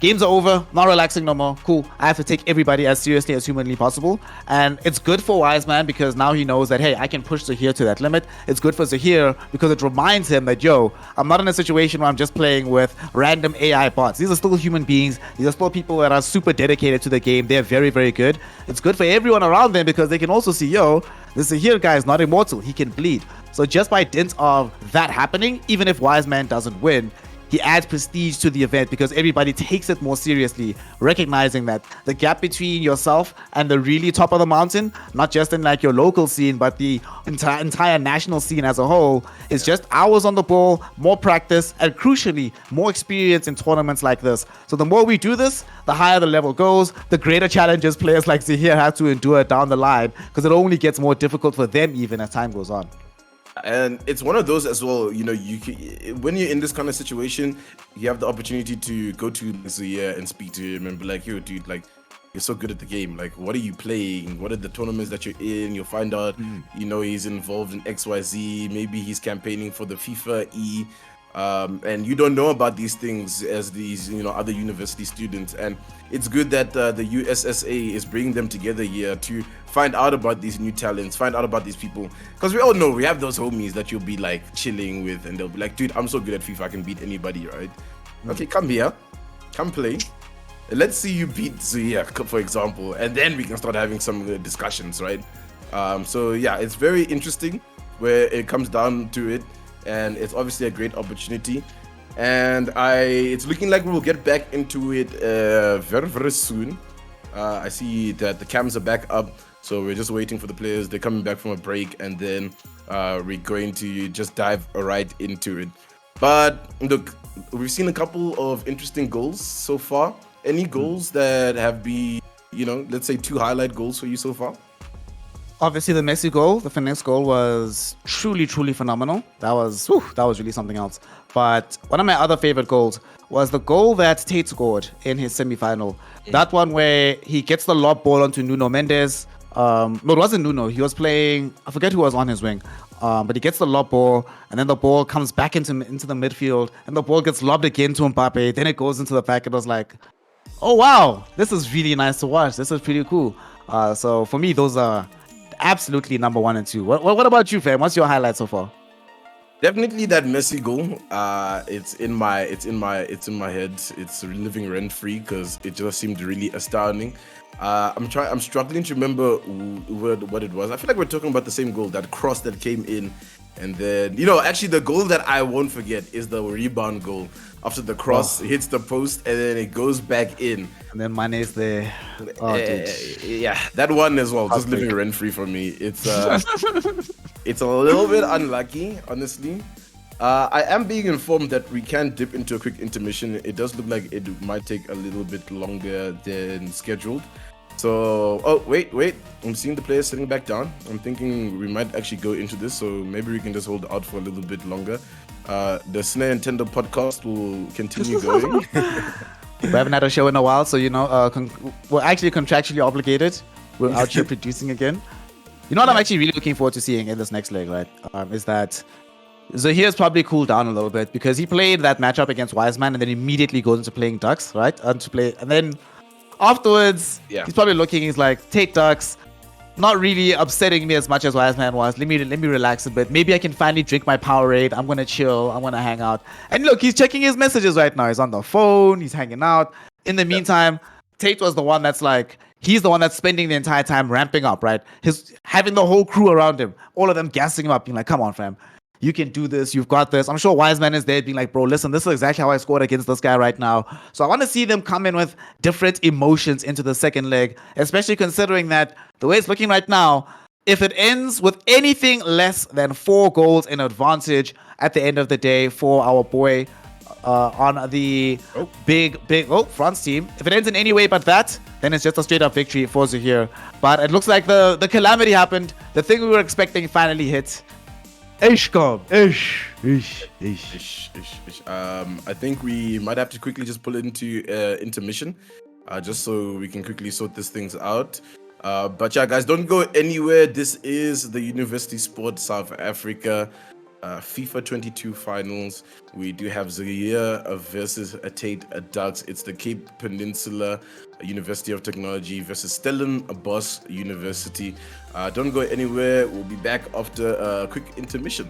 games are over, not relaxing no more. Cool. I have to take everybody as seriously as humanly possible. And it's good for Wiseman because now he knows that, hey, I can push Zahir to that limit. It's good for Zahir because it reminds him that, yo, I'm not in a situation where I'm just playing with random AI bots. These are still human beings. These are still people that are super dedicated to the game. They're very, very good. It's good for everyone around them because they can also see, yo, this Zahir guy is not immortal. He can bleed. So just by dint of that happening, even if Wiseman doesn't win, he adds prestige to the event because everybody takes it more seriously, recognizing that the gap between yourself and the really top of the mountain, not just in like your local scene, but the entire national scene as a whole, is just hours on the ball, more practice, and crucially, more experience in tournaments like this. So the more we do this, the higher the level goes, the greater challenges players like Zahir have to endure down the line because it only gets more difficult for them even as time goes on. And it's one of those as well, you know, when you're in this kind of situation, you have the opportunity to go to Zia and speak to him and be like, yo, dude, like, you're so good at the game. Like, what are you playing? What are the tournaments that you're in? You'll find out, you know, he's involved in XYZ. Maybe he's campaigning for the FIFA E. And you don't know about these things as these, you know, other university students. And it's good that the USSA is bringing them together here to find out about these new talents, find out about these people. Because we all know we have those homies that you'll be like chilling with and they'll be like, dude, I'm so good at FIFA, I can beat anybody, right? Okay, come here, come play. Let's see you beat Zia, for example, and then we can start having some discussions, right? So yeah, it's very interesting where it comes down to it, and it's obviously a great opportunity. And it's looking like we'll get back into it very, very soon. I see that the cams are back up, so we're just waiting for the players. They're coming back from a break, and then we're going to just dive right into it. But look, we've seen a couple of interesting goals so far. Any goals that have been, you know, let's say 2 highlight goals for you so far? Obviously, the Messi goal, the finesse goal, was truly, truly phenomenal. That was really something else. But one of my other favorite goals was the goal that Tate scored in his semi-final. That one where he gets the lob ball onto Nuno Mendes. No, it wasn't Nuno. He was playing, I forget who was on his wing. But he gets the lob ball, and then the ball comes back into the midfield, and the ball gets lobbed again to Mbappe. Then it goes into the back. It was like, oh, wow, this is really nice to watch. This is pretty cool. So for me, those are absolutely number 1 and 2. What about you, fam? What's your highlight so far? Definitely that Messi goal. It's in my head. It's living rent free because it just seemed really astounding. I'm struggling to remember what it was. I feel like we're talking about the same goal, that cross that came in, and then, you know, actually the goal that I won't forget is the rebound goal after the cross hits the post and then it goes back in. And then Mane's there. Oh, dude. Yeah, that one as well, just living rent free for me. It's it's a little bit unlucky, honestly. I am being informed that we can dip into a quick intermission. It does look like it might take a little bit longer than scheduled. So, oh, wait. I'm seeing the players sitting back down. I'm thinking we might actually go into this, so maybe we can just hold out for a little bit longer. The Snare Nintendo podcast will continue going. We haven't had a show in a while, so, you know, we're actually contractually obligated. We're out here producing again. You know what I'm actually really looking forward to seeing in this next leg, right? Is that Zahir's probably cooled down a little bit because he played that matchup against Wiseman and then immediately goes into playing Ducks, right? And then afterwards, he's probably looking, he's like, Tate Ducks, not really upsetting me as much as Wiseman was. Let me relax a bit. Maybe I can finally drink my Powerade. I'm gonna chill. I'm gonna hang out. And look, he's checking his messages right now. He's on the phone. He's hanging out. In the meantime, Tate was the one that's like, he's the one that's spending the entire time ramping up, right? Having the whole crew around him, all of them gassing him up, being like, come on, fam. You can do this. You've got this. I'm sure Wiseman is there being like, bro, listen, this is exactly how I scored against this guy right now. So I want to see them come in with different emotions into the second leg, especially considering that the way it's looking right now, If it ends with anything less than 4 goals in advantage at the end of the day for our boy on the big France team, if it ends in any way but that, then it's just a straight up victory for Zahir. But it looks like the calamity happened. The thing we were expecting finally hit. I think we might have to quickly just pull into intermission, just so we can quickly sort these things out. But yeah, guys, don't go anywhere. This is the University Sport South Africa FIFA 22 finals. We do have Zaire versus Tate Ducks. It's the Cape Peninsula University of Technology versus Stellenbosch University. Don't go anywhere. We'll be back after a quick intermission.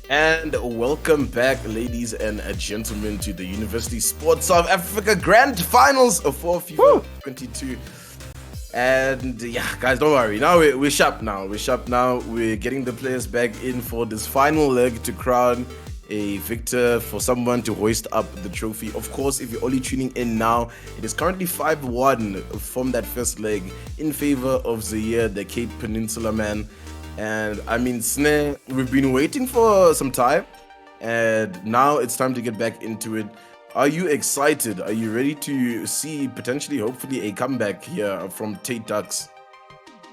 And welcome back, ladies and gentlemen, to the University Sports South Africa Grand Finals for FIFA 22. And yeah, guys, don't worry. Now we're sharp now. We're sharp now. We're getting the players back in for this final leg to crown a victor, for someone to hoist up the trophy. Of course, if you're only tuning in now, it is currently 5-1 from that first leg in favor of Zaire, the Cape Peninsula man. And I mean, Snare, we've been waiting for some time, and now it's time to get back into it. Are you excited? Are you ready to see potentially, hopefully, a comeback here from Tate Ducks?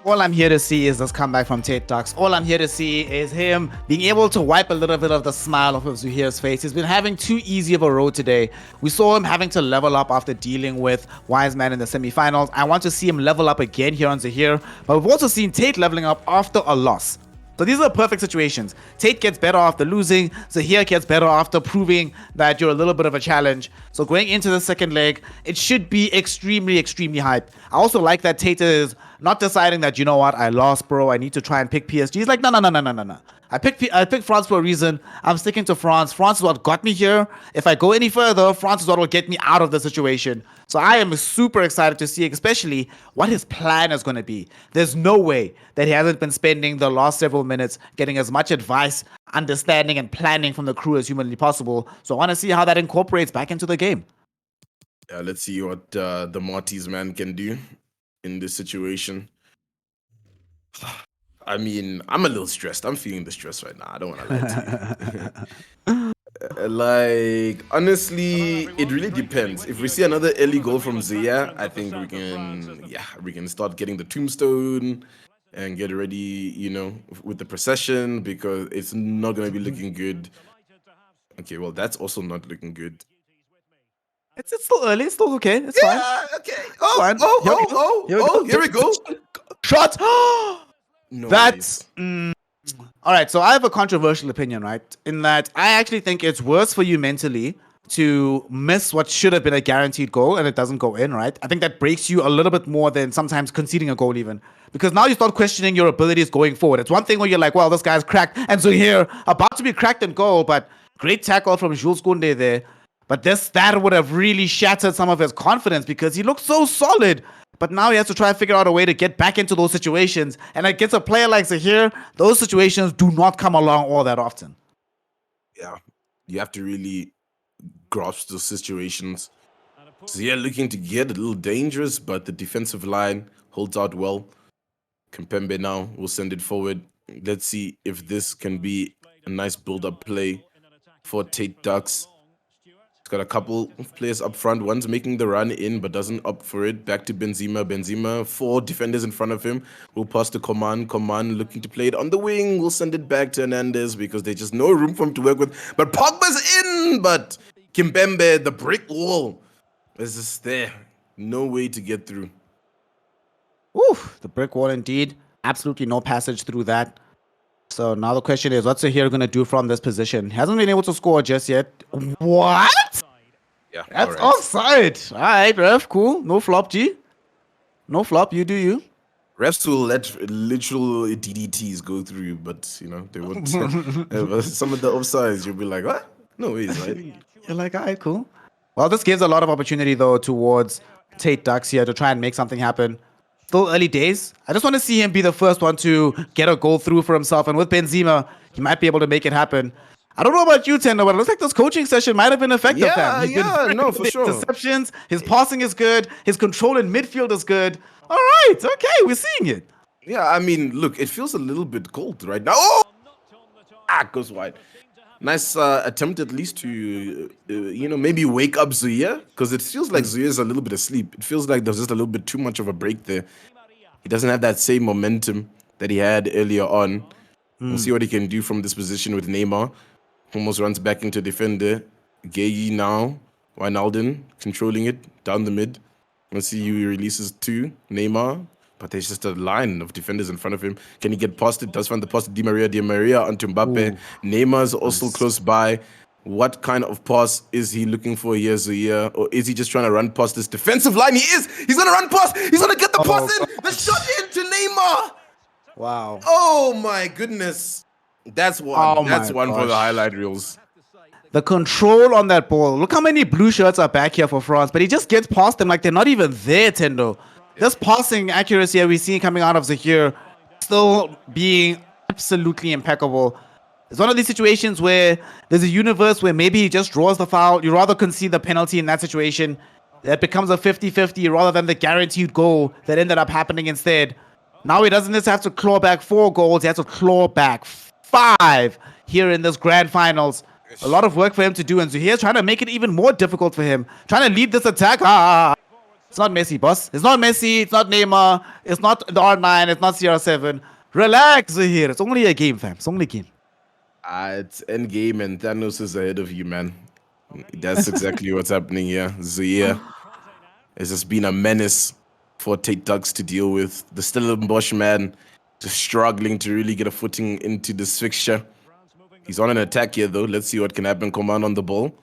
All I'm here to see is this comeback from Tate Ducks. All I'm here to see is him being able to wipe a little bit of the smile off of Zuhair's face. He's been having too easy of a road today. We saw him having to level up after dealing with Wiseman in the semifinals. I want to see him level up again here on Zuhair. But we've also seen Tate leveling up after a loss. So these are perfect situations. Tate gets better after losing. Zaire gets better after proving that you're a little bit of a challenge. So going into the second leg, it should be extremely, extremely hype. I also like that Tate is not deciding that, you know what, I lost, bro. I need to try and pick PSG. He's like, no. I picked France for a reason. I'm sticking to France. France is what got me here. If I go any further, France is what will get me out of the situation. So I am super excited to see, especially what his plan is going to be. There's no way that he hasn't been spending the last several minutes getting as much advice, understanding, and planning from the crew as humanly possible. So I want to see how that incorporates back into the game. Yeah, let's see what the Maltese man can do in this situation. I mean, I'm a little stressed. I'm feeling the stress right now. I don't want to lie to you. Like, honestly, it really depends. If we see another early goal from Zaire, I think we can start getting the tombstone and get ready, you know, with the procession, because it's not going to be looking good. Okay, well, that's also not looking good. It's still early. It's still okay. It's fine. Okay. Fine. Here we go. Shot. No That's all right. So I have a controversial opinion, right? In that I actually think it's worse for you mentally to miss what should have been a guaranteed goal and it doesn't go in, right? I think that breaks you a little bit more than sometimes conceding a goal, even, because now you start questioning your abilities going forward. It's one thing when you're like, well, this guy's cracked, and so here about to be cracked and goal, but great tackle from Jules Koundé there. But that would have really shattered some of his confidence because he looked so solid. But now he has to try and figure out a way to get back into those situations. And against a player like Zaire, those situations do not come along all that often. Yeah, you have to really grasp those situations. Zaire looking to get a little dangerous, but the defensive line holds out well. Kimpembe now will send it forward. Let's see if this can be a nice build-up play for Tate Ducks. He's got a couple of players up front. One's making the run in, but doesn't opt for it. Back to Benzema. Benzema, 4 defenders in front of him. Will pass to Coman. Coman looking to play it on the wing. Will send it back to Hernandez because there's just no room for him to work with. But Pogba's in! But Kimpembe, the brick wall, is just there. No way to get through. Oof, the brick wall indeed. Absolutely no passage through that. So now the question is, what's Zaire going to do from this position? He hasn't been able to score just yet. What? Yeah, that's offside. All right, ref, cool. No flop, G. No flop, you do you. Refs will let literal DDTs go through, but, you know, they won't. Some of the offsides, you'll be like, what? No ways, right? You're like, all right, cool. Well, this gives a lot of opportunity, though, towards Tate Ducks here to try and make something happen. Still early days. I just want to see him be the first one to get a goal through for himself. And with Benzema, he might be able to make it happen. I don't know about you, Tendo, but it looks like this coaching session might have been effective. For sure. Interceptions, his passing is good. His control in midfield is good. All right, okay, we're seeing it. Yeah, I mean, look, it feels a little bit cold right now. Oh! Goes wide. Nice attempt at least to, maybe wake up Zaire, because it feels like Zaire is a little bit asleep. It feels like there's just a little bit too much of a break there. He doesn't have that same momentum that he had earlier on. We'll see what he can do from this position with Neymar. Almost runs back into defender. Gueye now. Wijnaldum controlling it down the mid. Let's see who he releases to. Neymar. But there's just a line of defenders in front of him. Can he get past it? Does find the pass to Di Maria. Di Maria onto Mbappe. Neymar's also close by. What kind of pass is he looking for here, Zaire? Or is he just trying to run past this defensive line? He is! He's going to run past! He's going to get the pass in! The shot into Neymar! Wow. Oh my goodness. That's one. Oh That's my one for the gosh. highlight reels. The control on that ball. Look how many blue shirts are back here for France, but he just gets past them like they're not even there, Tendo. This passing accuracy we see coming out of Zahir still being absolutely impeccable. It's one of these situations where there's a universe where maybe he just draws the foul. You rather concede the penalty in that situation. That becomes a 50-50 rather than the guaranteed goal that ended up happening instead. Now he doesn't just have to claw back 4 goals. He has to claw back 5 here in this grand finals. A lot of work for him to do, and Zuhair's trying to make it even more difficult for him. Trying to lead this attack. It's not Messi, boss. It's not Messi. It's not Neymar. It's not the R9. It's not CR7. Relax, Zuhair. It's only a game, fam. It's only a game. It's end game, and Thanos is ahead of you, man. That's exactly what's happening here. Zia has just been a menace for Tate Ducks to deal with. The Stellenbosch man just struggling to really get a footing into this fixture. He's on an attack here, though. Let's see what can happen. Command on the ball.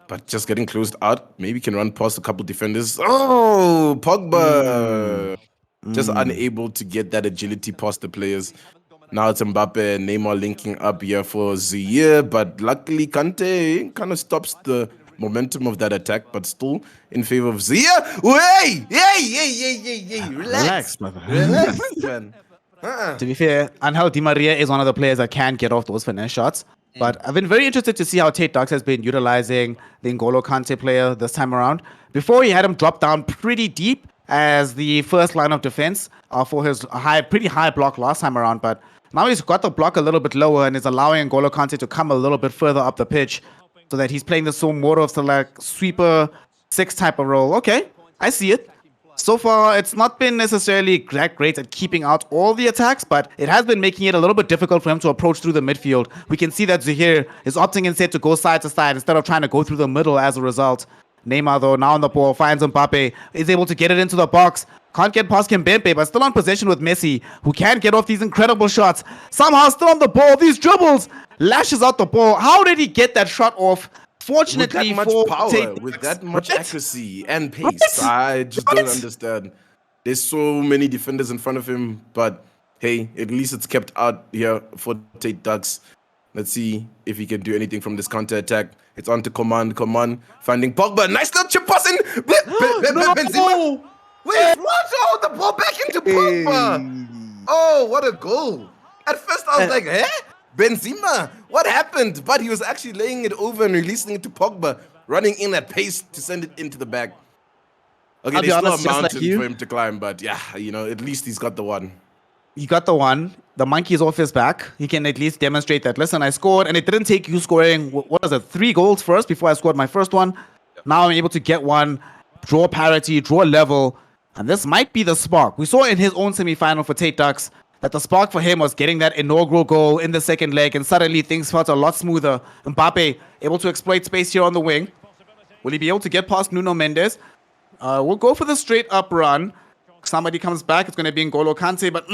But just getting closed out. Maybe can run past a couple defenders. Oh, Pogba. Just unable to get that agility past the players. Now it's Mbappe and Neymar linking up here for Zia. But luckily, Kante kind of stops the momentum of that attack. But still in favor of Zia. Hey! Relax, brother. Relax, man. To be fair, Angel Di Maria is one of the players that can get off those finesse shots. But I've been very interested to see how Tate Ducks has been utilizing the N'Golo Kante player this time around. Before, he had him drop down pretty deep as the first line of defense for his pretty high block last time around. But now he's got the block a little bit lower and is allowing N'Golo Kante to come a little bit further up the pitch so that he's playing this more of the like sweeper 6 type of role. Okay, I see it. So far, it's not been necessarily that great at keeping out all the attacks, but it has been making it a little bit difficult for him to approach through the midfield. We can see that Zahir is opting instead to go side to side instead of trying to go through the middle as a result. Neymar, though, now on the ball, finds Mbappe, is able to get it into the box. Can't get past Kimpembe, but still on possession with Messi, who can get off these incredible shots. Somehow still on the ball, these dribbles, lashes out the ball. How did he get that shot off? Fortunately, with that much power, with that much accuracy and pace, I just don't understand. There's so many defenders in front of him, but hey, at least it's kept out here for Tate Ducks. Let's see if he can do anything from this counter attack. It's on to Command, finding Pogba. Nice little chip pass in. Benzema. Wait, what? Oh, the ball back into Pogba. Oh, what a goal. At first, I was like, eh? Benzema, what happened? But he was actually laying it over and releasing it to Pogba, running in at pace to send it into the bag. Okay, there's still a mountain for him to climb, but yeah, at least he's got the one. He got the one. The monkey's off his back. He can at least demonstrate that, listen, I scored, and it didn't take you scoring, what was it, 3 goals first before I scored my first one. Now I'm able to get one, draw parity, draw level, and this might be the spark. We saw in his own semi-final for Tate Ducks that the spark for him was getting that inaugural goal in the second leg, and suddenly things felt a lot smoother. Mbappe able to exploit space here on the wing. Will he be able to get past Nuno Mendes? We'll go for the straight up run. Somebody comes back. It's going to be N'Golo Kante, but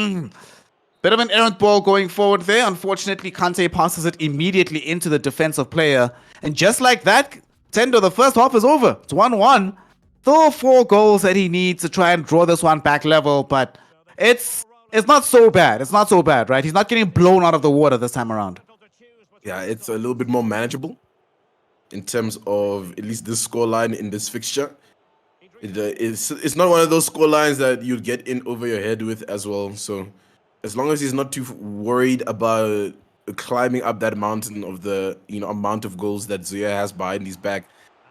bit of an errant ball going forward there. Unfortunately, Kante passes it immediately into the defensive player. And just like that, Tendo, the first half is over. It's 1-1. Still 4 goals that he needs to try and draw this one back level, but it's not so bad. It's not so bad, right? He's not getting blown out of the water this time around. Yeah, it's a little bit more manageable in terms of at least this scoreline in this fixture. It's not one of those scorelines that you'd get in over your head with as well. So as long as he's not too worried about climbing up that mountain of the amount of goals that Zia has behind his back,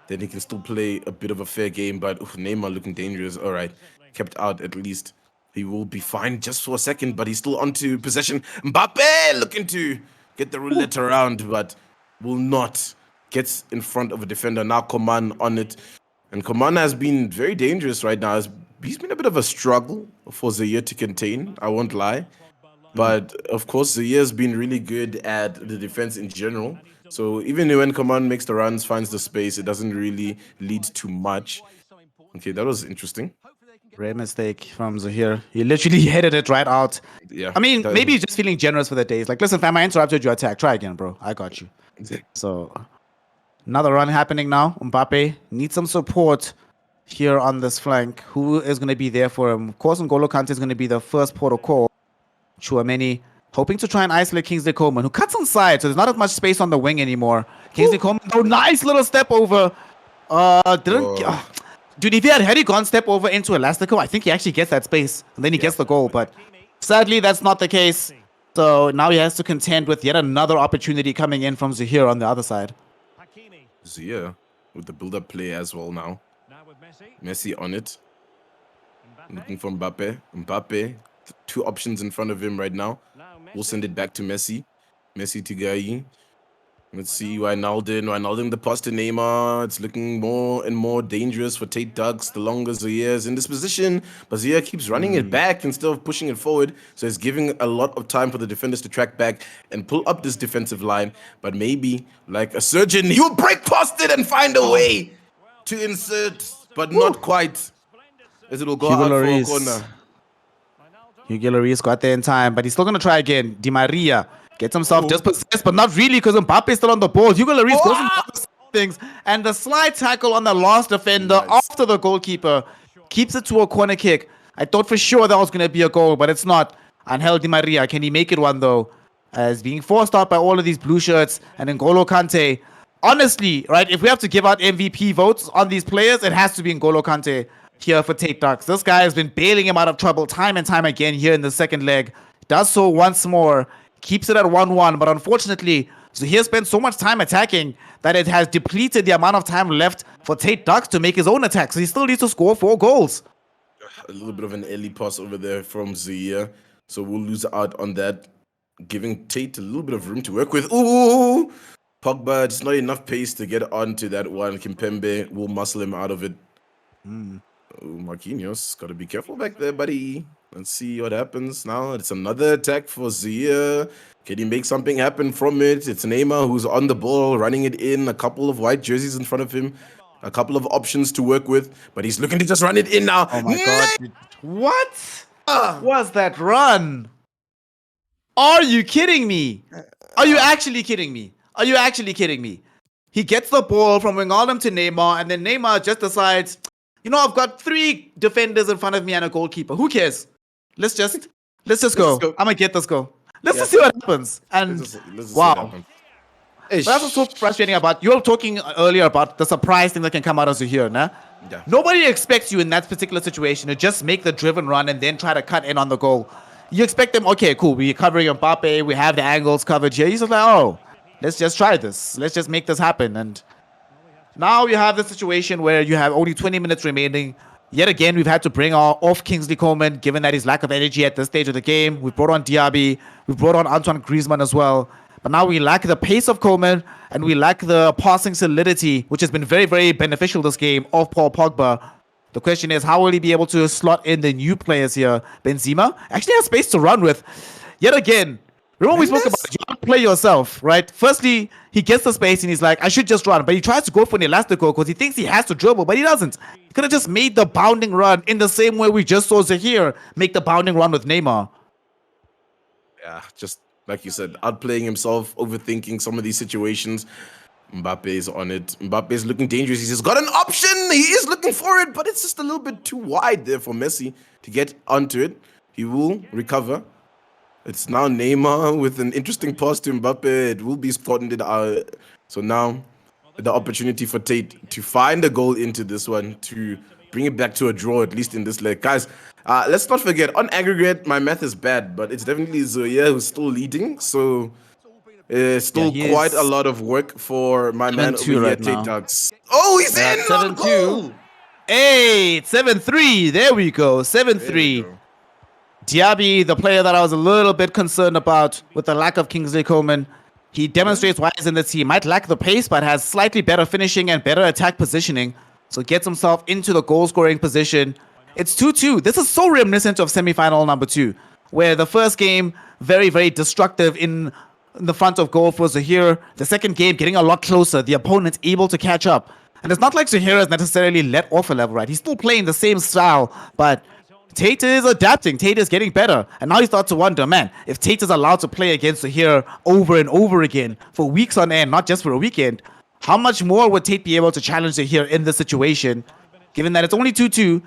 then he can still play a bit of a fair game. But Neymar looking dangerous. All right, kept out at least. He will be fine just for a second, but he's still onto possession. Mbappe looking to get the roulette around, but will not. Gets in front of a defender. Now Coman on it. And Coman has been very dangerous right now. He's been a bit of a struggle for Zaire to contain, I won't lie. But of course, Zaire has been really good at the defense in general. So even when Coman makes the runs, finds the space, it doesn't really lead to much. Okay, that was interesting. Great mistake from Zahir. He literally headed it right out. Yeah. I mean, maybe he's just feeling generous for the day. He's like, listen, fam, I interrupted your attack. Try again, bro. I got you. So, another run happening now. Mbappe needs some support here on this flank. Who is going to be there for him? Of course, N'Golo Kante is going to be the first port of call. Chouameni hoping to try and isolate Kingsley Coman, who cuts inside, so there's not as much space on the wing anymore. Kingsley Coman, though, nice little step over. Dude, if had he gone step over into Elastico, I think he actually gets that space, and then he gets the goal, but sadly, that's not the case. So now he has to contend with yet another opportunity coming in from Zahir on the other side. Zahir with the build-up play as well now. Messi on it. Looking for Mbappe. Mbappe, two options in front of him right now. We'll send it back to Messi. Messi to Gai. Let's see Wijnaldum the pass to Neymar. It's looking more and more dangerous for Tate Ducks the longer Zahir is in this position. But Zahir keeps running it back instead of pushing it forward. So it's giving a lot of time for the defenders to track back and pull up this defensive line. But maybe, like a surgeon, he'll break past it and find a way to insert. But not quite. As it will go out for a corner. Hugo Lloris got there in time, but he's still going to try again. Di Maria gets himself just possessed, but not really because Mbappe is still on the ball. Hugo Lloris goes and does things, and the slide tackle on the last defender after the goalkeeper keeps it to a corner kick. I thought for sure that was going to be a goal, but it's not. Angel Di Maria, can he make it one though? As being forced out by all of these blue shirts and N'Golo Kante. Honestly, right, if we have to give out MVP votes on these players, it has to be N'Golo Kante here for Tate Ducks. This guy has been bailing him out of trouble time and time again here in the second leg. Does so once more. Keeps it at 1-1, but unfortunately, Zahir spent so much time attacking that it has depleted the amount of time left for Tate Ducks to make his own attack. So he still needs to score 4 goals. A little bit of an early pass over there from Zahir. So we'll lose out on that, giving Tate a little bit of room to work with. Ooh! Pogba, just not enough pace to get onto that one. Kimpembe will muscle him out of it. Marquinhos, got to be careful back there, buddy. Let's see what happens now. It's another attack for Zahir. Can he make something happen from it? It's Neymar who's on the ball, running it in. A couple of white jerseys in front of him. A couple of options to work with. But he's looking to just run it in now. Oh my God. What was that run? Are you kidding me? Are you actually kidding me? Are you actually kidding me? He gets the ball from Wijnaldum to Neymar, and then Neymar just decides, you know, I've got 3 defenders in front of me and a goalkeeper. Who cares? Let's just go. I'm gonna get this goal. Let's just see what happens. And wow. But that's what's so frustrating about, you were talking earlier about the surprise thing that can come out of Zahir, nah? Yeah. Nobody expects you in that particular situation to just make the driven run and then try to cut in on the goal. You expect them, okay, cool, we're covering Mbappe, we have the angles covered here. He's just like, oh, let's just try this. Let's just make this happen. And now you have the situation where you have only 20 minutes remaining. Yet again, we've had to bring off Kingsley Coman, given that his lack of energy at this stage of the game. We've brought on Diaby. We've brought on Antoine Griezmann as well. But now we lack the pace of Coman, and we lack the passing solidity, which has been very, very beneficial this game, of Paul Pogba. The question is, how will he be able to slot in the new players here? Benzema actually has space to run with. Yet again, remember we spoke about it. You have to play yourself, right? Firstly, he gets the space and he's like, I should just run. But he tries to go for an elastico because he thinks he has to dribble, but he doesn't. He could have just made the bounding run in the same way we just saw Zahir make the bounding run with Neymar. Yeah, just like you said, outplaying himself, overthinking some of these situations. Mbappe is on it. Mbappe is looking dangerous. He's just got an option. He is looking for it, but it's just a little bit too wide there for Messi to get onto it. He will recover. It's now Neymar with an interesting pass to Mbappe. It will be spotted out. So now the opportunity for Tate to find a goal into this one, to bring it back to a draw, at least in this leg. Guys, let's not forget, on aggregate, my math is bad, but it's definitely Zahir who's still leading. So still quite a lot of work for my man over here, Tate Ducks. Oh, he's in! 7-2. Hey, 7-3. There we go. 7-3. Diaby, the player that I was a little bit concerned about with the lack of Kingsley Coman, he demonstrates why he's in the team. Might lack the pace, but has slightly better finishing and better attack positioning. So gets himself into the goal-scoring position. It's 2-2. This is so reminiscent of semi-final number 2, where the first game, very, very destructive in the front of goal for Zahir. The second game, getting a lot closer. The opponent able to catch up. And it's not like Zahir has necessarily let off a level, right? He's still playing the same style, but Tate is adapting. Tate is getting better. And now you start to wonder, man, if Tate is allowed to play against Zahir over and over again for weeks on end, not just for a weekend, how much more would Tate be able to challenge Zahir in this situation, given that it's only 2-2?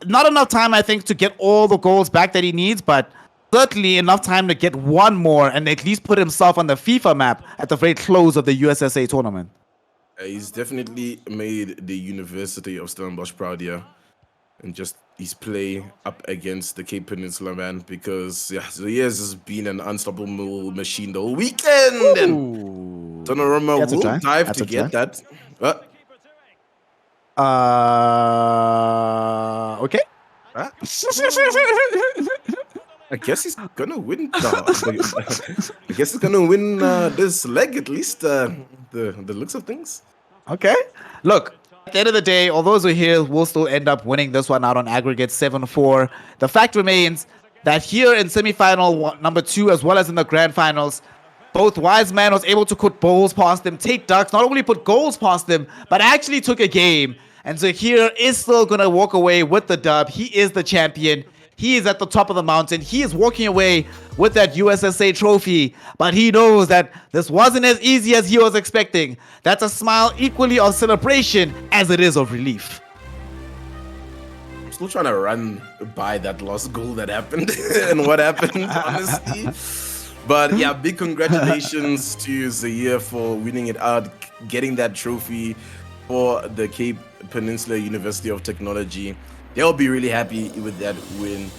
Not enough time, I think, to get all the goals back that he needs, but certainly enough time to get one more and at least put himself on the FIFA map at the very close of the USSA tournament. He's definitely made the University of Stellenbosch proud here. And just his play up against the Cape Peninsula, man, because yeah, so he has just been an unstoppable machine the whole weekend. And Sonorama That's a will try. dive That's to a get try. that. Okay. Huh? I guess he's gonna win. I guess he's gonna win this leg at least. The looks of things. Okay. Look, at the end of the day, although Zahir will still end up winning this one out on aggregate 7-4, the fact remains that here in semi-final number 2 as well as in the grand finals, both Wiseman was able to put balls past them. Tate Ducks not only put goals past them, but actually took a game. And Zahir is still going to walk away with the dub. He is the champion. He is at the top of the mountain. He is walking away with that USSA trophy, but he knows that this wasn't as easy as he was expecting. That's a smile equally of celebration as it is of relief. I'm still trying to run by that lost goal that happened and what happened, honestly. But yeah, big congratulations to Zahir for winning it out, getting that trophy for the Cape Peninsula University of Technology. They'll be really happy with that win.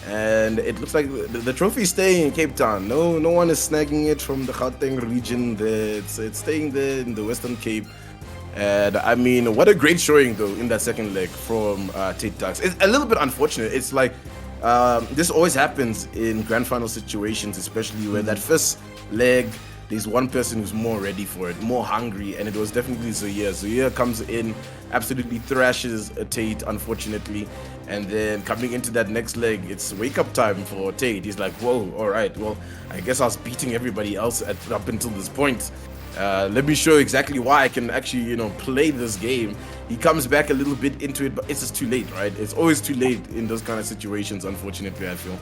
And it looks like the trophy is staying in Cape Town. No one is snagging it from the Gauteng region. It's staying there in the Western Cape. And I mean, what a great showing though in that second leg from Tate Ducks. It's a little bit unfortunate. It's like this always happens in grand final situations, especially where that first leg, there's one person who's more ready for it, more hungry, and it was definitely Zahir. Zahir comes in, absolutely thrashes Tate, unfortunately, and then coming into that next leg, it's wake-up time for Tate. He's like, whoa, all right, well, I guess I was beating everybody else up until this point. Let me show exactly why I can actually, play this game. He comes back a little bit into it, but it's just too late, right? It's always too late in those kind of situations, unfortunately, I feel.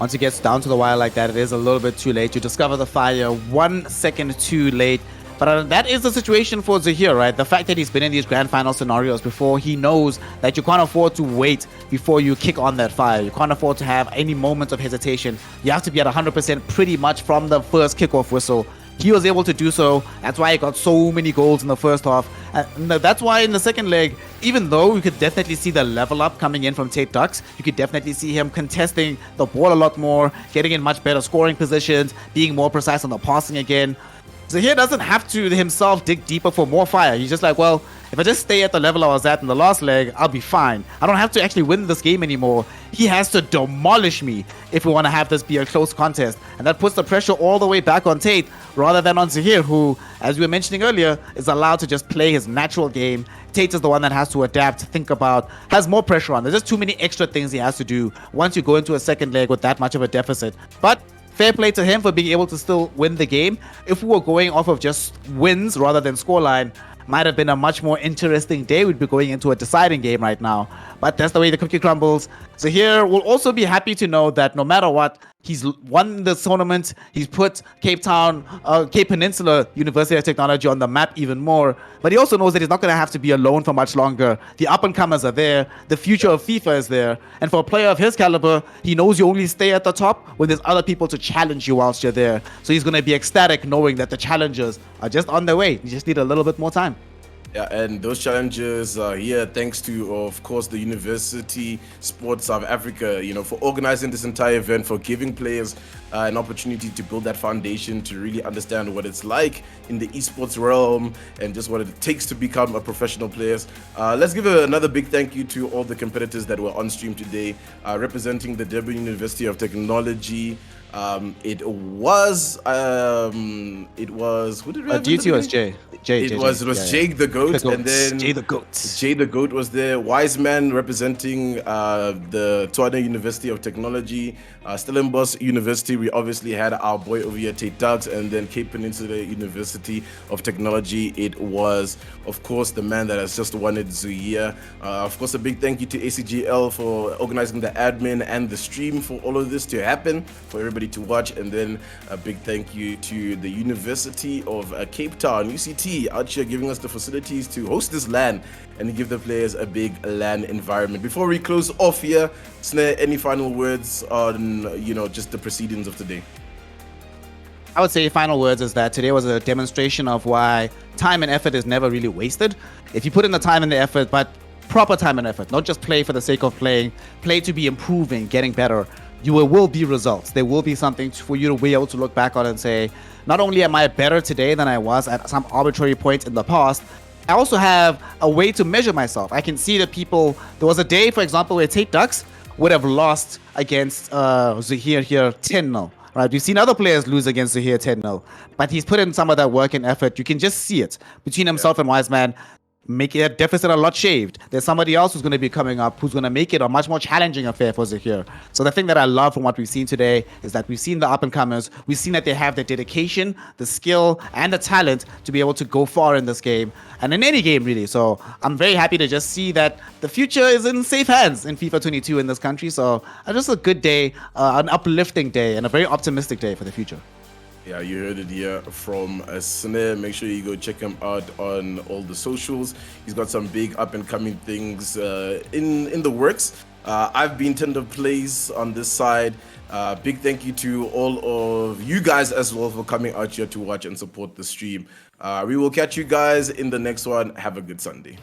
Once it gets down to the wire like that, it is a little bit too late. You discover the fire 1 second too late. But that is the situation for Zahir, right? The fact that he's been in these grand final scenarios before, he knows that you can't afford to wait before you kick on that fire. You can't afford to have any moments of hesitation. You have to be at 100% pretty much from the first kickoff whistle. He was able to do so. That's why he got so many goals in the first half. And that's why in the second leg, even though you could definitely see the level up coming in from Tate Ducks, you could definitely see him contesting the ball a lot more, getting in much better scoring positions, being more precise on the passing again. Zahir doesn't have to himself dig deeper for more fire. He's just like, well, if I just stay at the level I was at in the last leg, I'll be fine. I don't have to actually win this game anymore. He has to demolish me if we want to have this be a close contest. And that puts the pressure all the way back on Tate rather than on Zahir, who, as we were mentioning earlier, is allowed to just play his natural game. Tate is the one that has to adapt, think about, has more pressure on. There's just too many extra things he has to do once you go into a second leg with that much of a deficit. But fair play to him for being able to still win the game. If we were going off of just wins rather than scoreline, might have been a much more interesting day. We'd be going into a deciding game right now. But that's the way the cookie crumbles. So here we'll also be happy to know that no matter what, he's won the tournament. He's put Cape Peninsula University of Technology on the map even more. But he also knows that he's not going to have to be alone for much longer. The up-and-comers are there. The future of FIFA is there. And for a player of his caliber, he knows you only stay at the top when there's other people to challenge you whilst you're there. So he's going to be ecstatic knowing that the challengers are just on their way. You just need a little bit more time. Yeah, and those challenges are here thanks to, of course, the University Sports South Africa, for organizing this entire event, for giving players an opportunity to build that foundation, to really understand what it's like in the esports realm and just what it takes to become a professional player. Let's give another big thank you to all the competitors that were on stream today, representing the Durban University of Technology. It was who did we have? Duty was Jay. It was Jake the Goat, and then Jay the Goat. Jay the Goat was there. Wiseman representing the Tshwane University of Technology. Stellenbosch University, we obviously had our boy over here, Tate Ducks, and then Cape Peninsula University of Technology. It was, of course, the man that has just won it, Zahir. Of course, a big thank you to Acgl for organizing the admin and the stream for all of this to happen, for everybody everybody to watch. And then a big thank you to the University of Cape Town, UCT, out here giving us the facilities to host this LAN and give the players a big LAN environment. Before we close off here, Snare, any final words on, just the proceedings of today? I would say final words is that today was a demonstration of why time and effort is never really wasted. If you put in the time and the effort, but proper time and effort, not just play for the sake of playing, play to be improving, getting better, will be results. There will be something for you to be able to look back on and say, not only am I better today than I was at some arbitrary point in the past, I also have a way to measure myself. I can see that there was a day, for example, where Tate Ducks would have lost against Zahir here 10-0. Right, we've seen other players lose against Zahir 10-0, but he's put in some of that work and effort. You can just see it between himself and Wiseman. Make that deficit a lot shaved. There's somebody else who's going to be coming up who's going to make it a much more challenging affair for Zahir. So the thing that I love from what we've seen today is that we've seen the up-and-comers. We've seen that they have the dedication, the skill, and the talent to be able to go far in this game and in any game, really. So I'm very happy to just see that the future is in safe hands in FIFA 22 in this country. So just a good day, an uplifting day, and a very optimistic day for the future. Yeah, you heard it here from Snare. Make sure you go check him out on all the socials. He's got some big up-and-coming things in the works. I've been Tender Plays on this side. Big thank you to all of you guys as well for coming out here to watch and support the stream. We will catch you guys in the next one. Have a good Sunday.